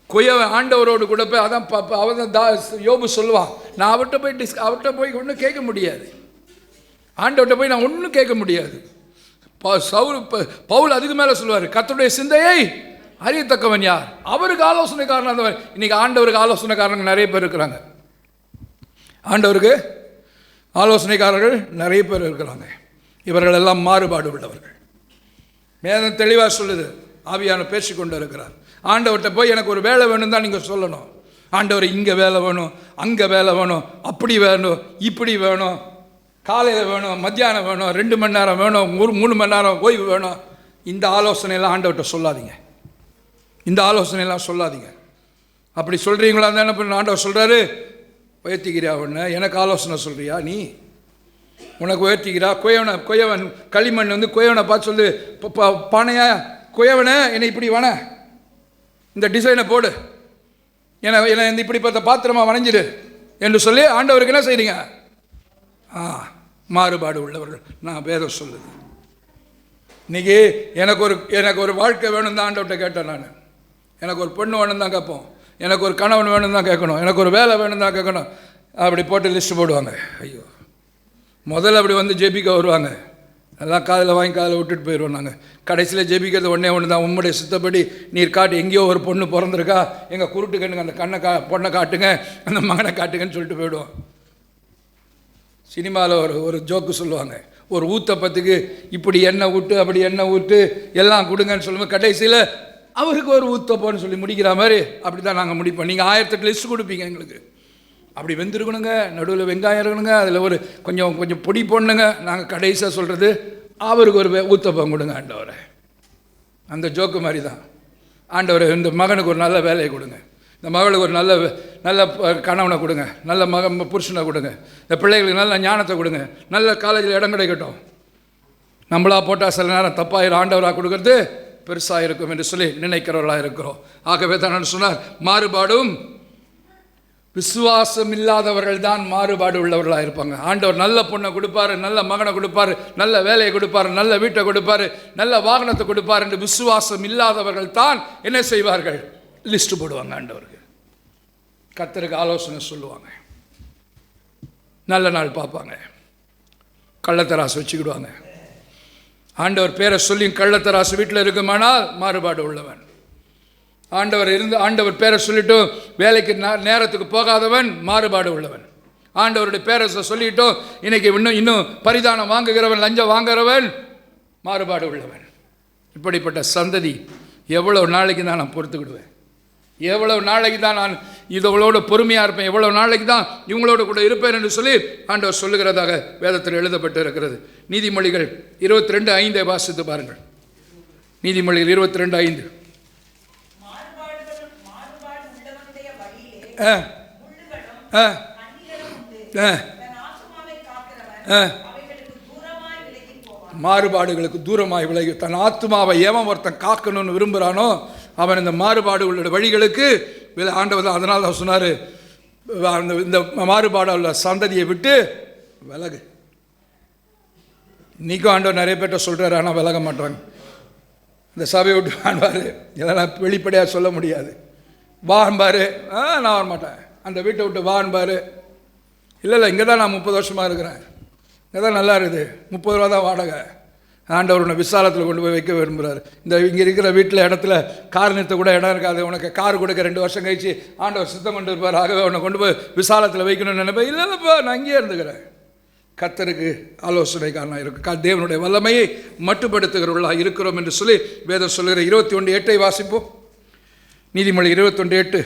A: குயவன் ஆண்டவரோடு கூட போய் அவன் யோபு சொல்லுவான், நான் அவர்கிட்ட போய் ஒன்றும் கேட்க முடியாது. ஆண்டவர்கிட்ட போய் நான் ஒன்றும் கேட்க முடியாது. பவுல் அதுக்கு மேலே சொல்லுவார், கர்த்தருடைய சிந்தையை அறியத்தக்கவன் யார்? அவருக்கு ஆலோசனைக்காரன் இருந்தவன். இன்னைக்கு ஆண்டவருக்கு ஆலோசனைக்காரங்க நிறைய பேர் இருக்கிறாங்க. ஆண்டவருக்கு ஆலோசனைக்காரர்கள் நிறைய பேர் இருக்கிறாங்க. இவர்கள் எல்லாம் மாறுபாடு உள்ளவர்கள். வேதம் தெளிவாக சொல்லுது. ஆவியான பேசிக்கொண்டு இருக்கிறார். ஆண்டவர்கிட்ட போய் எனக்கு ஒரு வேலை வேணும் தான் நீங்கள் சொல்லணும். ஆண்டவர் இங்கே வேலை வேணும், அங்கே வேலை வேணும், அப்படி வேணும், இப்படி வேணும், காலையில் வேணும், மத்தியானம் வேணும், 2 மணி நேரம் வேணும், 3 மணி நேரம் ஓய்வு வேணும். இந்த ஆலோசனையெல்லாம் ஆண்டவர்கிட்ட சொல்லாதீங்க. இந்த ஆலோசனையெல்லாம் சொல்லாதீங்க. அப்படி சொல்கிறீங்களா தான் என்ன பண்ண ஆண்டவர் சொல்கிறாரு, உயர்த்திக்கிறியா ஒன்று, எனக்கு ஆலோசனை சொல்கிறியா, நீ உனக்கு உயர்த்திக்கிறா? குயவன் களிமண் குயவனை பார்த்து சொல்லு, பானையா குயவனை என்னை இப்படி வேண, இந்த டிசைனை போடு, என்னை இந்த இப்படி பார்த்த பாத்திரமா வணைஞ்சிடு என்று சொல்லி ஆண்டவருக்கு என்ன செய்றீங்க? மாறுபாடு உள்ளவர்கள். நான் வேதம் சொல்லுது. இன்னைக்கு எனக்கு ஒரு வாழ்க்கை வேணும் தான் ஆண்டவர்கிட்ட கேட்டேன். நான் எனக்கு ஒரு பொண்ணு வேணும் தான் கேட்போம், எனக்கு ஒரு கணவன் வேணும் தான் கேட்கணும், எனக்கு ஒரு வேலை வேணும் தான் கேட்கணும். அப்படி போட்டு லிஸ்ட்டு போடுவாங்க. ஐயோ, முதல்ல அப்படி வந்து ஜெபிக்க வருவாங்க, எல்லாம் காதில் வாங்கி காதில் விட்டுட்டு போயிடுவோம். நாங்கள் கடைசியில் ஜெபிக்கிறது ஒன்று தான், உம்முடைய சித்தப்படி நீர் காட்டு, எங்கேயோ ஒரு பொண்ணு பிறந்திருக்கா, எங்கள் குருட்டு கண்ணுங்க அந்த பொண்ணை காட்டுங்க, அந்த மகனை காட்டுங்கன்னு சொல்லிட்டு போயிடுவோம். சினிமாவில் ஒரு ஜோக்கு சொல்லுவாங்க, ஒரு ஊத்தப்பத்துக்கு இப்படி எண்ணெய் விட்டு அப்படி எண்ணெய் விட்டு எல்லாம் கொடுங்கன்னு சொல்லுவோம். கடைசியில் அவருக்கு ஒரு ஊத்தப்போன்னு சொல்லி முடிக்கிற மாதிரி அப்படி தான் நாங்கள் முடிப்போம். நீங்கள் 1008 லிஸ்ட் கொடுப்பீங்க எங்களுக்கு. அப்படி வெந்திருக்கணுங்க, நடுவில் வெங்காயம் இருக்கணுங்க, அதில் ஒரு கொஞ்சம் பொடி போடணுங்க. நாங்கள் கடைசியாக சொல்கிறது அவருக்கு ஒரு ஊத்தப்பம் கொடுங்க ஆண்டவரை. அந்த ஜோக்கு மாதிரி தான். ஆண்டவரை இந்த மகனுக்கு ஒரு நல்ல வேலையை கொடுங்க, இந்த மகளுக்கு ஒரு நல்ல கணவனை கொடுங்க, நல்ல புருஷனை கொடுங்க, இந்த பிள்ளைகளுக்கு நல்ல ஞானத்தை கொடுங்க, நல்ல காலேஜில் இடம் கிடைக்கட்டும். நம்மளா போட்டால் சில நேரம் தப்பாயிரம், ஆண்டவராக கொடுக்கறது பெருசாக இருக்கும் என்று சொல்லி நினைக்கிறவர்களாக இருக்கிறோம். ஆகவே தான் நான் சொன்னார், மாறுபாடும் விசுவாசம் இல்லாதவர்கள் தான் மாறுபாடு உள்ளவர்களாக இருப்பாங்க. ஆண்டவர் நல்ல பொண்ணை கொடுப்பாரு, நல்ல மகனை கொடுப்பாரு, நல்ல வேலையை கொடுப்பாரு, நல்ல வீட்டை கொடுப்பாரு, நல்ல வாகனத்தை கொடுப்பார் என்று விசுவாசம் இல்லாதவர்கள் தான் என்ன செய்வார்கள்? லிஸ்ட் போடுவாங்க. ஆண்டவருக்கு கர்த்தருக்கு ஆலோசனை சொல்லுவாங்க, நல்ல நாள் பார்ப்பாங்க, கள்ளத்தராசு வச்சுக்கிடுவாங்க. ஆண்டவர் பேரை சொல்லி கள்ளத்தராசு வீட்டில் இருக்குமானால் மாறுபாடு உள்ளவன். ஆண்டவர் பேரை சொல்லிட்டும் வேலைக்கு நேரத்துக்கு போகாதவன் மாறுபாடு உள்ளவன். ஆண்டவருடைய பேரை சொல்லிட்டோம் இன்னைக்கு இன்னும் பரிதானம் வாங்குகிறவன், லஞ்சம் வாங்குகிறவன் மாறுபாடு உள்ளவன். இப்படிப்பட்ட சந்ததி எவ்வளவு நாளைக்கு தான் நான் பொறுத்துக்கிடுவேன்? எவ்வளவு நாளைக்கு தான் நான் இதோட பொறுமையாக இருப்பேன்? எவ்வளவு நாளைக்கு தான் இவங்களோட கூட இருப்பேன் என்று சொல்லி ஆண்டவர் சொல்லுகிறதாக வேதத்தில் எழுதப்பட்டு இருக்கிறது. நீதிமொழிகள் 22:5 வாசித்து பாருங்கள். நீதிமொழிகள் 22:5. மாறுபாடுகளுக்கு தூரமாய் விலகி தன் ஆத்துமாவை எவன் ஒருத்தன் காக்கணும்னு விரும்புகிறானோ அவன் இந்த மாறுபாடு உள்ள வழிகளுக்கு ஆண்டவர் அதனால தான் சொன்னார், இந்த மாறுபாடு உள்ள சந்ததியை விட்டு விலகு. இன்னைக்கும் ஆண்டவர் நிறைய பேர்ட்ட சொல்கிறாரு, ஆனால் விலக மாட்டாங்க. இந்த சபையை விட்டு வான்பார். இதெல்லாம் வெளிப்படையாக சொல்ல முடியாது. வான்பார், நான் வரமாட்டேன். அந்த வீட்டை விட்டு வான்பார். இல்லை இங்கே தான் நான் 30 வருஷமாக இருக்கிறேன், இங்கே தான் நல்லா இருக்குது, 30 ரூபா தான் வாடகை. ஆண்டவர் உன்னை விசாலத்தில் கொண்டு போய் வைக்க விரும்புகிறார். இங்கே இருக்கிற வீட்டில் இடத்துல கார் நிறுத்த கூட இடம் இருக்காது, உனக்கு கார் கொடுக்க 2 வருஷம் கழிச்சு ஆண்டவர் சுத்தம் கொண்டு இருப்பார். ஆகவே உன்னை கொண்டு போய் விசாலத்தில் வைக்கணும்னு நினைப்பேன். இல்லைப்பா, நான் இங்கேயே இருந்துக்கிறேன். கர்த்தருக்கு ஆலோசனைக்காரனாக இருக்கு. தேவனுடைய வல்லமையை மட்டுப்படுத்துகிறவர்களாக இருக்கிறோம் என்று சொல்லி வேதம் சொல்லுகிற 21:8 வாசிப்போம். நீதிமொழி 21:8.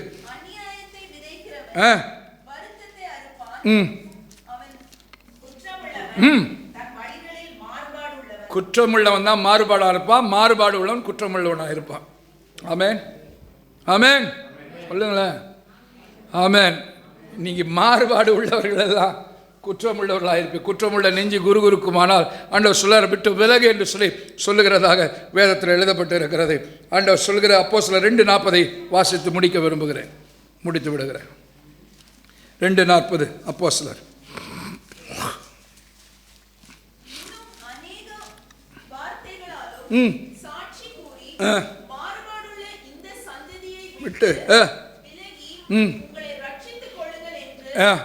A: குற்றமுள்ளவன் தான் மாறுபாடாக இருப்பான், மாறுபாடு உள்ளவன் குற்றமுள்ளவனாக இருப்பான். ஆமென், ஆமென் சொல்லுங்களேன். ஆமென். நீங்கள் மாறுபாடு உள்ளவர்கள் எல்லாம் குற்றமுள்ளவர்களாக இருப்பேன். குற்றமுள்ள நெஞ்சு குருகுருக்குமானால் ஆண்டவர் சொல்ல விட்டு விலகு என்று சொல்லி சொல்லுகிறதாக வேதத்தில் எழுதப்பட்டு இருக்கிறது. ஆண்டவர் சொல்கிற அப்போஸ்தலர் 2:40 வாசித்து முடிக்க விரும்புகிறேன், முடித்து விடுகிறேன். 2:40 அப்போஸ்தலர். விட்டு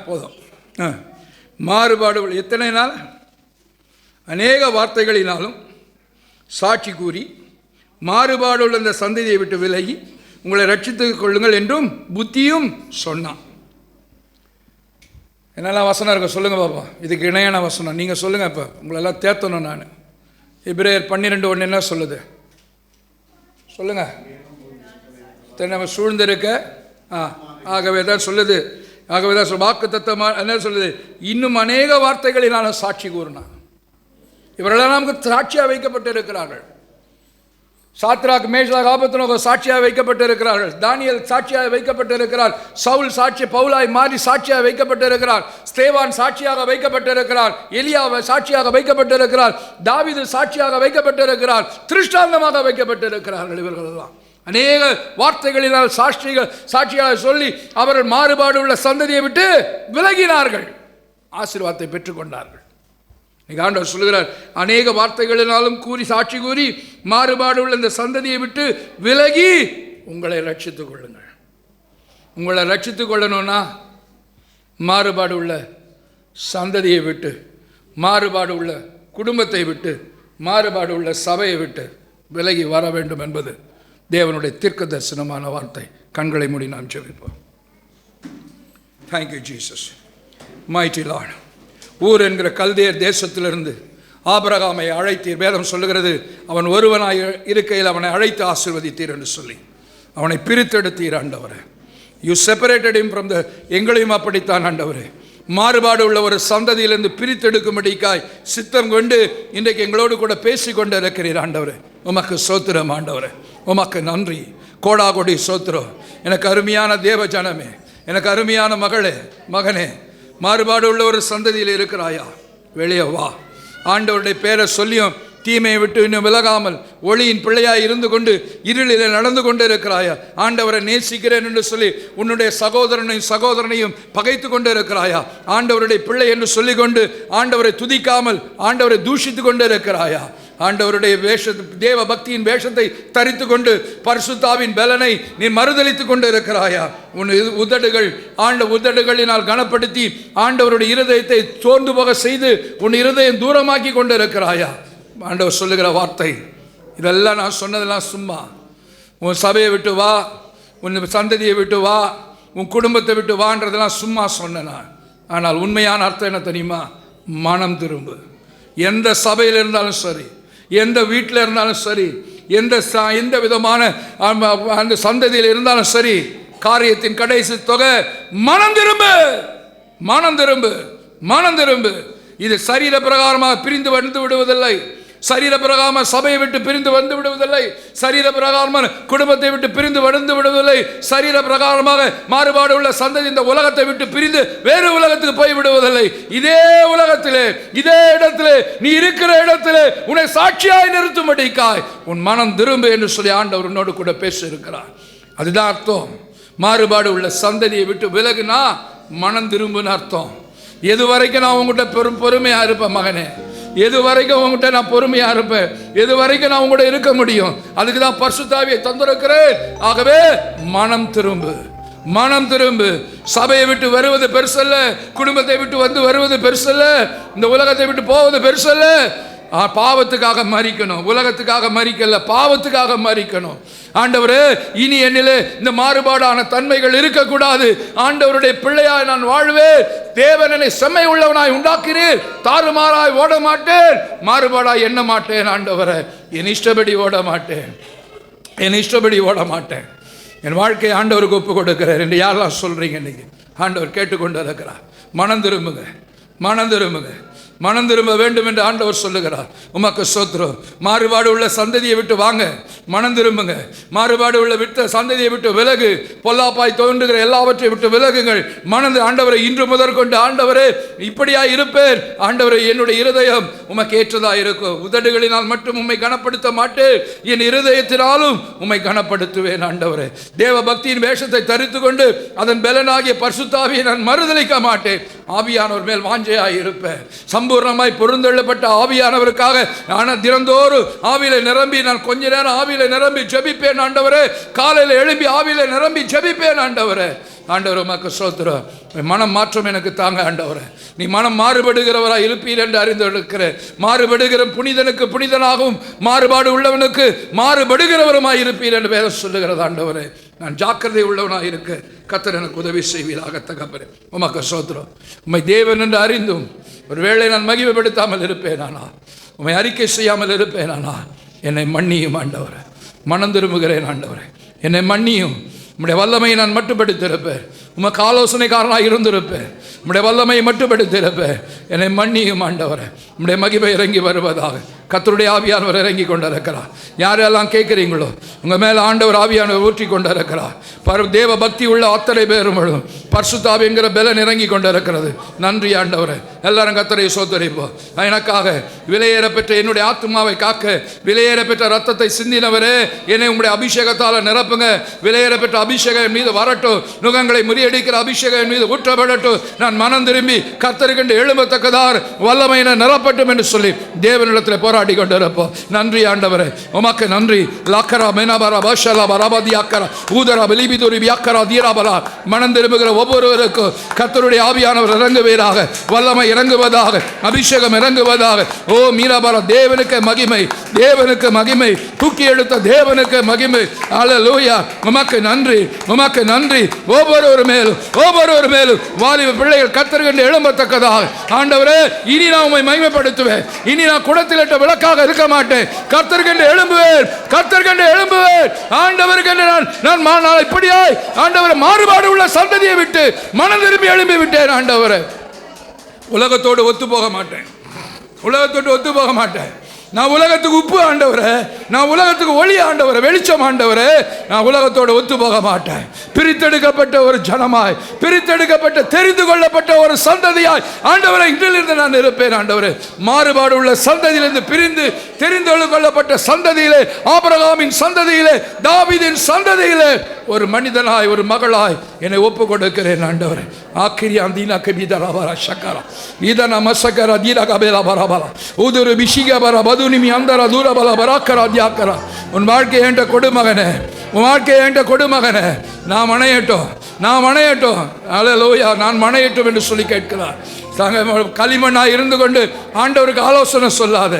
A: போதும். மாறுபாடு எத்தனை நாள்? அநேக வார்த்தைகளினாலும் சாட்சி கூறி மாறுபாடு உள்ள இந்த சந்ததியை விட்டு விலகி உங்களை ரட்சித்துக் கொள்ளுங்கள் என்றும் புத்தியும் சொன்னான். என்னெல்லாம் வசனம் இருக்க சொல்லுங்கள் பாப்பா, இதுக்கு இணையான வசனம் நீங்கள் சொல்லுங்கள். இப்போ உங்களெல்லாம் தேத்தணும். நான் எபிரேயர் 12:1 என்ன சொல்லுது சொல்லுங்கள். நம்ம சூழ்ந்திருக்க ஆகவே தான் சொல்லுது. ஆகவே தான் வாக்கு தத்தமாக என்ன சொல்லுது? இன்னும் அநேக வார்த்தைகளினாலும் சாட்சி கூறினான். இவரெல்லாம் நமக்கு சாட்சியாக வைக்கப்பட்டு இருக்கிறார்கள். சாத்ராக், மேஷாக், ஆபேத்நேகோ சாட்சியாக வைக்கப்பட்டு இருக்கிறார்கள். தானியேல் சாட்சியாக வைக்கப்பட்டு இருக்கிறார். சவுல் சாட்சி பவுலாய் மாறி சாட்சியாக வைக்கப்பட்டு இருக்கிறார். ஸ்தேவான் சாட்சியாக வைக்கப்பட்டு இருக்கிறார். எலியா சாட்சியாக வைக்கப்பட்டு இருக்கிறார். தாவீது சாட்சியாக வைக்கப்பட்டு இருக்கிறார். திருஷ்டாந்தமாக வைக்கப்பட்டு இருக்கிறார்கள். இவர்களெல்லாம் அநேக வார்த்தைகளினால் சாட்சியாக சொல்லி அவர்கள் மாறுபாடு உள்ள சந்ததியை விட்டு விலகினார்கள், ஆசீர்வாதத்தை பெற்றுக்கொண்டார்கள். ஆண்டவர் சொல்லுகிறார், அநேக வார்த்தைகளினாலும் கூறி சாட்சி கூறி மாறுபாடு உள்ள இந்த சந்ததியை விட்டு விலகி உங்களை ரட்சித்துக் கொள்ளுங்கள். உங்களை ரட்சித்துக் கொள்ளணும்னா மாறுபாடு உள்ள சந்ததியை விட்டு, மாறுபாடு உள்ள குடும்பத்தை விட்டு, மாறுபாடு உள்ள சபையை விட்டு விலகி வர வேண்டும் என்பது தேவனுடைய தீர்க்க தரிசனமான வார்த்தை. கண்களை மூடி நாம் ஜெபிப்போம். Thank you Jesus. Mighty Lord. ஊர் என்கிற கல்தேயர் தேசத்திலிருந்து ஆபிரகாமை அழைத்தீர். வேதம் சொல்லுகிறது, அவன் ஒருவனாய் இருக்கையில் அவனை அழைத்து ஆசீர்வதித்தீர் என்று சொல்லி அவனை பிரித்தெடுத்தீர் ஆண்டவரே. You separated him from the, எங்களையும் அப்படித்தான் ஆண்டவரே. மாறுபாடு உள்ள ஒரு சந்ததியிலிருந்து பிரித்தெடுக்கும்படிக்காய் சித்தம் கொண்டு இன்றைக்கு எங்களோடு கூட பேசி கொண்டு இருக்கிறீர் ஆண்டவரே. உமக்கு சோத்திரம் ஆண்டவரே, உமக்கு நன்றி, கோடாகோடி சோத்திரம். எனக்கு அருமையான தேவ ஜனமே, எனக்கு அருமையான மகளே, மகனே, மாறுபாடு உள்ள ஒரு சந்ததியில் இருக்கிறாயா? வெளியே வா. ஆண்டவருடைய பேரை சொல்லியும் தீமையை விட்டு இன்னும் விலகாமல் ஒளியின் பிள்ளையாய் இருந்து கொண்டு இருளில் நடந்து கொண்டு இருக்கிறாயா? ஆண்டவரை நேசிக்கிறேன் என்று சொல்லி உன்னுடைய சகோதரனையும் பகைத்து கொண்டு இருக்கிறாயா? ஆண்டவருடைய பிள்ளை என்று சொல்லிக்கொண்டு ஆண்டவரை துதிக்காமல் ஆண்டவரை தூஷித்து கொண்டு இருக்கிறாயா? ஆண்டவருடைய தேவ பக்தியின் வேஷத்தை தரித்து கொண்டு பரிசுத்தாவின் பலனை நீ மறுதலித்துக் கொண்டு இருக்கிறாயா? உன் உதடுகளினால் கனப்படுத்தி ஆண்டவருடைய இருதயத்தை சோர்ந்து போக செய்து உன் இருதயம் தூரமாக்கி கொண்டு இருக்கிறாயா? ஆண்டவர் சொல்லுகிற வார்த்தை இதெல்லாம் நான் சொன்னதெல்லாம் சும்மா. உன் சபையை விட்டு வா, உன் சந்ததியை விட்டு வா, உன் குடும்பத்தை விட்டு வான்றதெல்லாம் சும்மா சொன்னேன். ஆனால் உண்மையான அர்த்தம் என்ன தெரியுமா? மனம் திரும்பு. எந்த சபையில் இருந்தாலும் சரி, எந்த வீட்டில் இருந்தாலும் சரி, எந்த விதமான அந்த சந்ததியில் இருந்தாலும் சரி, காரியத்தின் கடைசி தொகை மனம் திரும்பு, மனம் திரும்பு, மனம் திரும்பு. இது சரீர பிரகாரமாக பிரிந்து வந்து விடுவதில்லை. சரீர பிரகாரமாக சபையை விட்டு பிரிந்து வந்து விடுவதில்லை. சரீர பிரகாரமாக குடும்பத்தை விட்டு பிரிந்து வந்து விடுவதில்லை. சரீர பிரகாரமாக மாறுபாடு உள்ள சந்ததி இந்த உலகத்தை விட்டு பிரிந்து வேறு உலகத்துக்கு போய் விடுவதில்லை. இதே உலகத்திலே, இதே இடத்திலே, நீ இருக்கிற இடத்திலே உன்னை சாட்சியாய் நிறுத்தும்படிக்காய் உன் மனம் திரும்பு என்று சொல்லி ஆண்டவர் உன்னோடு கூட பேச இருக்கிறார். அதுதான் அர்த்தம். மாறுபாடு உள்ள சந்ததியை விட்டு விலகுனா மனம் திரும்புன்னு அர்த்தம். எது வரைக்கும் நான் உங்கள்கிட்ட பொறுமையா இருப்பேன் மகனே, எது வரைக்கும் உங்ககிட்ட நான் பொறுமையா இருப்பேன், எது வரைக்கும் நான் உங்கள்கிட்ட இருக்க முடியும்? அதுக்கு தான் பரிசுத்த ஆவியை தந்திருக்கிறேன். ஆகவே மனம் திரும்பு, மனம் திரும்பு. சபையை விட்டு வருவது பெருசல்ல, குடும்பத்தை விட்டு வந்து வருவது பெருசல்ல, இந்த உலகத்தை விட்டு போவது பெருசல்ல. பாவத்துக்காக மரிக்கணும், உலகத்துக்காக மரிக்கல, பாவத்துக்காக மரிக்கணும். ஆண்டவரே, இனி என்னிலே இந்த மாறுபாடான தன்மைகள் இருக்கக்கூடாது. ஆண்டவருடைய பிள்ளையாய் நான் வாழ்வேன். தேவன் என்னை செம்மை உள்ளவனாய் உண்டாக்கிறேன். தாறுமாறாய் ஓட மாட்டேன், மாறுபாடாய் எண்ண மாட்டேன். ஆண்டவரே, என் இஷ்டப்படி ஓட மாட்டேன், என் இஷ்டப்படி ஓட மாட்டேன். என் வாழ்க்கையை ஆண்டவருக்கு ஒப்பு கொடுக்கிறேன் என்று யாரெல்லாம் சொல்றீங்க? இன்னைக்கு ஆண்டவர் கேட்டுக்கொண்டு இருக்கிறார். மனம் திரும்புங்க, மனம் திரும்புங்க, மனம் திரும்ப வேண்டும் என்று ஆண்டவர் சொல்லுகிறார். உமக்கு ஸ்தோத்திரம். மாறுபாடு உள்ள சந்ததியை விட்டு வாங்க, மனம் திரும்புங்க. மாறுபாடு உள்ள விட்ட சந்ததியை விட்டு விலகு. பொல்லாப்பாய் தோன்றுகிற எல்லாவற்றை விட்டு விலகுங்கள். மனது ஆண்டவரை இன்று முதற்கொண்டு, ஆண்டவரே இப்படியா இருப்பேன், ஆண்டவரை என்னுடைய இருதயம் உமக்கு ஏற்றதா இருக்கும். உதடுகளினால் மட்டும் உம்மை கனப்படுத்த மாட்டேன், என் இருதயத்தினாலும் உம்மை கனப்படுத்துவேன். ஆண்டவரே, தேவ பக்தியின் வேஷத்தை தரித்து கொண்டு அதன் பலனாகிய பரிசுத்த ஆவியை நான் மறுதலிக்க மாட்டேன். ஆவியானவர் மேல் வாஞ்சையாய் இருப்பேன். சம்பூர்ணமாய் பொருந்தள்ளப்பட்ட ஆவியானவருக்காக நான் தினந்தோறும் ஆவியில நிரம்பி, நான் கொஞ்ச நேரம் ஆவியில நிரம்பி ஜெபிப்பேன். ஆண்டவரே, காலையில் எழும்பி ஆவியில நிரம்பி ஜெபிப்பேன். ஆண்டவரே, ஆண்டவர் உமக்கு ஸ்தோத்திரம். மனம் மாற்றம் எனக்கு தாங்க ஆண்டவரே. நீ மனம் மாறுபடுகிறவராய் இருப்பீர் என்று அறிந்திருக்கிறேன். மாறுபடுகிற புனிதனுக்கு புனிதனாகவும் மாறுபாடு உள்ளவனுக்கு மாறுபடுகிறவருமாய் இருப்பீர் என்று வேதம் சொல்லுகிறது. ஆண்டவரே, நான் ஜாக்கிரதை உள்ளவனாய் இருக்க கர்த்தர் எனக்கு உதவி செய்வீராக. தகப்பனே, உமக்கு ஸ்தோத்திரம். உம்மை தேவன் என்று அறிந்தும் ஒருவேளை நான் மகிமைப்படுத்தாமல் இருப்பேனானா, உம்மை அறிக்கை செய்யாமல் இருப்பேனானா, என்னை மன்னியும் ஆண்டவரே. மனம் திரும்புகிறேன் ஆண்டவரே, என்னை மன்னியும். உம்முடைய வல்லமையை நான் மட்டுப்படுத்திருப்பேன், உமக்கு ஆலோசனைக்காரனாக இருந்திருப்பேன். உம்முடைய வல்லமையை மட்டுப்படுத்திருப்பேன், என்னை மன்னியும் ஆண்டவரே. உம்முடைய மகிமை இறங்கி வருவதாக. கர்த்தருடைய ஆவியானவர் இறங்கி கொண்டிருக்கிறார். யாரெல்லாம் கேட்குறீங்களோ உங்கள் மேலே ஆண்டவர் ஆவியானவர் ஊற்றி கொண்டிருக்கிறார். தேவ பக்தி உள்ள அத்தனை பேரும் பரிசுத்த ஆவி என்கிற பலன் இறங்கி கொண்டிருக்கிறது. நன்றி ஆண்டவரே. எல்லாரும் கர்த்தரை ஸ்தோத்திரிப்போம். எனக்காக விலையேற பெற்ற என்னுடைய ஆத்மாவை காக்க விலையேற பெற்ற ரத்தத்தை சிந்தினவரே, என்னை உங்களுடைய அபிஷேகத்தால் நிரப்புங்க. விலையேற பெற்ற அபிஷேகம் மீது வரட்டும். நுகங்களை முறியடிக்கிற அபிஷேகம் மீது ஊற்றப்படட்டும். நான் மனம் திரும்பி கர்த்தருக்கென்று எழும்பத்தக்கதார் வல்லமையின நிரப்பட்டும் என்று சொல்லி தேவனிடத்தில் போராடி கொண்டிருப்போம். நன்றி ஆண்டவரே, உமக்கு நன்றி. லாக்கரா மெனபரா பாஷலா பராபதி ஆக்கரா ஊதரா வெளிபிதுரி வியாக்கரா தீராபரா. மனம் திரும்புகிற ஒவ்வொருவருக்கும் கர்த்தருடைய ஆவியானவர் இறங்குவீராக, வல்லமை இறங்குவதாக, அபிஷேகம் இறங்குவதாக. ஓ மீராபரா, தேவனுக்கு மகிமை, தேவனுக்கு மகிமை, தூக்கி எடுத்த தேவனுக்கு மகிமை. அல்லேலூயா. உமக்கு நன்றி, உமக்கு நன்றி. ஒவ்வொரு மேலும் வாலிப பிள்ளைகள் கர்த்தருக்கென்று எழும்பத்தக்கதாக ஆண்டவரே, இனி நான் உம்மை மகிமைப்படுத்துவேன். இனி நான் குடத்திலிட்ட விளக்காக இருக்க மாட்டேன். கர்த்தருக்கென்று எழும்புவேன், கர்த்தருக்கென்று எழும்புவேன். ஆண்டவருக்கென்று நான் இப்படியாய் ஆண்டவரே மாறுபாடு உள்ள சந்ததியை விட்டு மனம் திரும்பி எழும்பி விட்டேன். ஆண்டவரே, உலகத்தோடு ஒத்து போக மாட்டேன், உலகத்தோடு ஒத்து போக மாட்டேன். நான் உலகத்துக்கு உப்பு ஆண்டவரே, நான் உலகத்துக்கு ஒளி ஆண்டவரே, வெளிச்சம் ஆண்டவரே. நான் உலகத்தோடு ஒத்து போக மாட்டேன். பிரித்தெடுக்கப்பட்ட ஒரு ஜனமாய், பிரித்தெடுக்கப்பட்ட தெரிந்து கொள்ளப்பட்ட ஒரு சந்ததியாய் ஆண்டவரை இன்றிலிருந்து நான் இருப்பேன். ஆண்டவரே, மாறுபாடு உள்ள சந்ததியிலிருந்து பிரிந்து தெரிந்து கொள்ளப்பட்ட சந்ததியிலே, ஆபிரகாமின் சந்ததியிலே, தாவீதின் சந்ததியிலே ஒரு மனிதனாய், ஒரு மகளாய் என்னை ஒப்பு கொடுக்கிறேன். ஆண்டவரே, ஆக்கிரியா தீனா கபிதரா சக்கரா இதனா மசக்கரா தீரா கபேலா பரபரா உதுரு பிஷிகா பரா பதுனிமி அந்தரா தூரபலா பராக்கரா தியாக்கரா. உன் வாழ்க்கை என்ற கொடுமகனே, உன் வாழ்க்கை என்ற கொடுமகனே, நான் மனையட்டும், நான் மனையட்டும். அல்லேலூயா. நான் மனையட்டும் என்று சொல்லி கேட்கிறார். களிமண்ணாய் இருந்து கொண்டு ஆண்டவருக்கு ஆலோசனை சொல்லாத.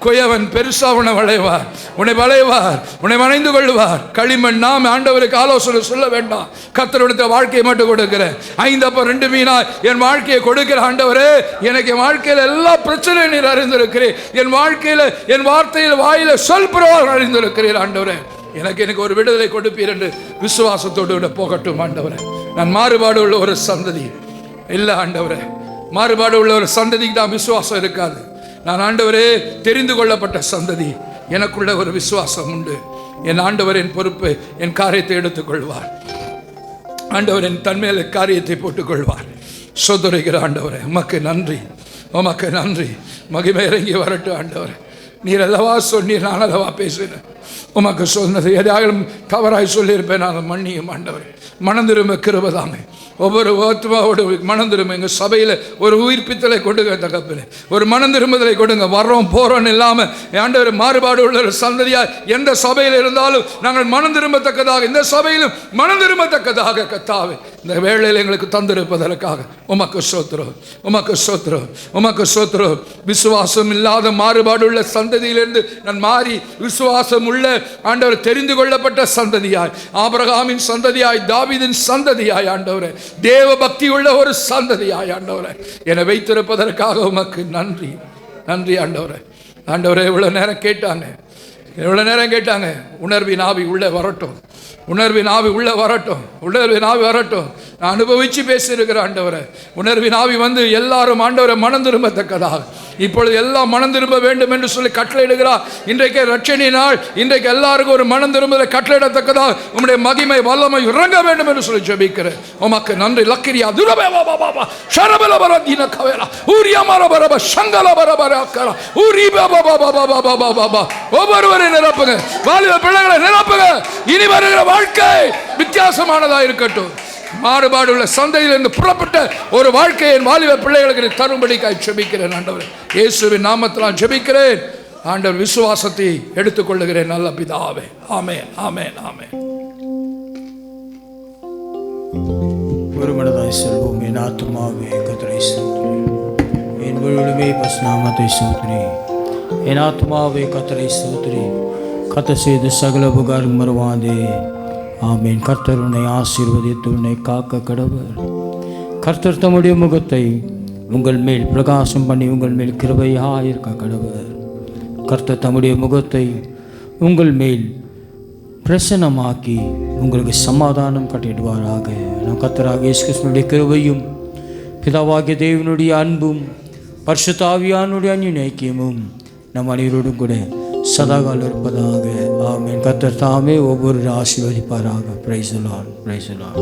A: குயவன் பெருசா உன்னை வளைவார், உன்னை வளைவார், உன்னை வணைந்து கொள்வார். களிமண் நாம் ஆண்டவருக்கு ஆலோசனை சொல்ல வேண்டாம். கர்த்தருடைய வாழ்க்கையை மட்டும் கொடுக்கிறேன். 5 அப்பம் 2 மீனா என் வாழ்க்கையை கொடுக்கிற ஆண்டவரே, எனக்கு என் வாழ்க்கையில் எல்லா பிரச்சனையும் நீர் அறிந்திருக்கிறேன். என் வாழ்க்கையில், என் வார்த்தையில், வாயில சொல் பிரவாகம் அறிந்திருக்கிறேன். ஆண்டவரே, எனக்கு ஒரு விடுதலை கொடுப்பீர் என்று விசுவாசத்தோடு போகட்டும். ஆண்டவரே, நான் மாறுபாடு உள்ள ஒரு சந்ததி இல்லை. ஆண்டவரே, மாறுபாடு உள்ள ஒரு சந்ததிக்கு தான் விசுவாசம் இருக்காது. நான் ஆண்டவரே தெரிந்து கொள்ளப்பட்ட சந்ததி, எனக்குள்ள ஒரு விசுவாசம் உண்டு. என் ஆண்டவர் என் பொறுப்பு, என் காரியத்தை எடுத்துக்கொள்வார். ஆண்டவர் என் தன்மையில காரியத்தை போட்டுக்கொள்வார். சோதரிக்கிற ஆண்டவரே, உமக்கு நன்றி, உமக்கு நன்றி. மகிமை இறங்கி வரட்டும் ஆண்டவரே. நீர் அல்லவா சொன்னீர், நான் அல்லவா பேசினேன். உமக்கு சொன்னது எதாவது தவறாய் சொல்லியிருப்பேன், நான் மன்னியும் ஆண்டவரே. மனம் திரும்ப கிருபைதாங்க. ஒவ்வொரு ஆத்மாவோடு மனம் திரும்ப. எங்கள் சபையில் ஒரு உயிர்ப்பித்தலை கொடுங்க தகப்பனே, ஒரு மனம் திரும்புதலை கொடுங்க. வர்றோம் போகிறோன்னு இல்லாமல் ஆண்டவர் மாறுபாடு உள்ள ஒரு சந்ததியாக எந்த சபையில் இருந்தாலும் நாங்கள் மனம் திரும்பத்தக்கதாக, இந்த சபையிலும் மனம் திரும்பத்தக்கதாக கத்தாவே இந்த வேளையில் எங்களுக்கு தந்திருப்பதற்காக உமக்கு ஸ்தோத்திரம், உமக்கு ஸ்தோத்திரம், உமக்கு ஸ்தோத்திரம். விசுவாசம் இல்லாத மாறுபாடு உள்ள சந்ததியிலிருந்து நான் மாறி விசுவாசம் உள்ள ஆண்டவர் தெரிந்து கொள்ளப்பட்ட சந்ததியாய், ஆபிரகாமின் சந்ததியாய், தாவீதின் சந்ததியாய் ஆண்டவரே, தேவ பக்தி உள்ள ஒரு சந்ததியாய் ஆண்டவரே என்னை வைத்திருப்பதற்காக உமக்கு நன்றி, நன்றி ஆண்டவரே. ஆண்டவரே இவ்வளோ நேரம் கேட்டாங்க, உணர்வின் ஆவி உள்ளே வரட்டும், உணர்வின் ஆவி உள்ளே வரட்டும், உணர்வின் ஆவி வரட்டும். நான் அனுபவித்து பேசியிருக்கிற ஆண்டவரை, உணர்வின் ஆவி வந்து எல்லாரும் ஆண்டவரை மனம் திரும்பத்தக்கதாக இப்பொழுது எல்லாம் மனம் திரும்ப வேண்டும் என்று சொல்லி கட்டளையிடுகிறார். இன்றைக்கு ரட்சணி நாள், இன்றைக்கு எல்லாருக்கும் ஒரு மனம் திரும்புதலை கட்டளையிடத்தக்கதாக உம்முடைய மகிமை வல்லமை இறங்க வேண்டும் என்று சொல்லி ஜெபிக்கிறேன். உமக்கு நன்றி. லக்கிரியா துரபே பாபா ஷரபல பரதீன கவேலா ஊரியா மரபரப சங்கல பரபரக்கரா ஊரி பாபா பாபா பாபா. ஒவ்வொருவரை நிரப்புங்க, வாலிப பிள்ளைகளை நிரப்புங்க. இனி வருகிற வாழ்க்கை வித்தியாசமானதாக இருக்கட்டும். மாறுபாடு உள்ள சந்தையிலிருந்து புறப்பட்ட ஒரு வாழ்க்கையை என் வாலிப பிள்ளைகளுக்கு தரும்படிக்காய் ஜெபிக்கிறேன் ஆண்டவர். இயேசுவின் நாமத்தில் ஜெபிக்கிறேன் ஆண்டவர். விசுவாசத்தை எடுத்துக்கொள்ளுகிறேன் நல்ல பிதாவே. ஆமென், ஆமென், ஆமென்.
B: ஒரு மனதாய் செல்வோம். என் ஆத்துமாவே கர்த்தரை ஸ்தோத்திரி, என் முழுவதுமே பரிசுநாமத்தை ஸ்தோத்திரி. என் ஆத்துமாவே கர்த்தரை ஸ்தோத்திரி, கர்த்தர் செய்த சகல உபகாரம் மறவாதே. ஆமேன். கர்த்தர் உன்னை ஆசீர்வதித்து உன்னை காக்க கடவர். கர்த்தர் தம்முடைய முகத்தை உங்கள் மேல் பிரகாசம் பண்ணி உங்கள் மேல் கிருபையாயிருக்க கடவர். கர்த்தர் தம்முடைய முகத்தை உங்கள் மேல் பிரசன்னமாக்கி உங்களுக்கு சமாதானம் கட்டிடுவாராக. நம் கர்த்தராகிய இயேசு கிறிஸ்துவினுடைய கிருபையும் பிதாவாகிய தேவனுடைய அன்பும் பரிசுத்த ஆவியானுடைய அந்யோன்ய ஐக்கியமும் நம் அனைவரோடும் கூட சதாகாலம் இருப்பதாக. ஆமென். கர்த்தர் தாமே ஒவ்வொரு ஆசீர்வதிப்பாராக. Praise the Lord, praise the Lord.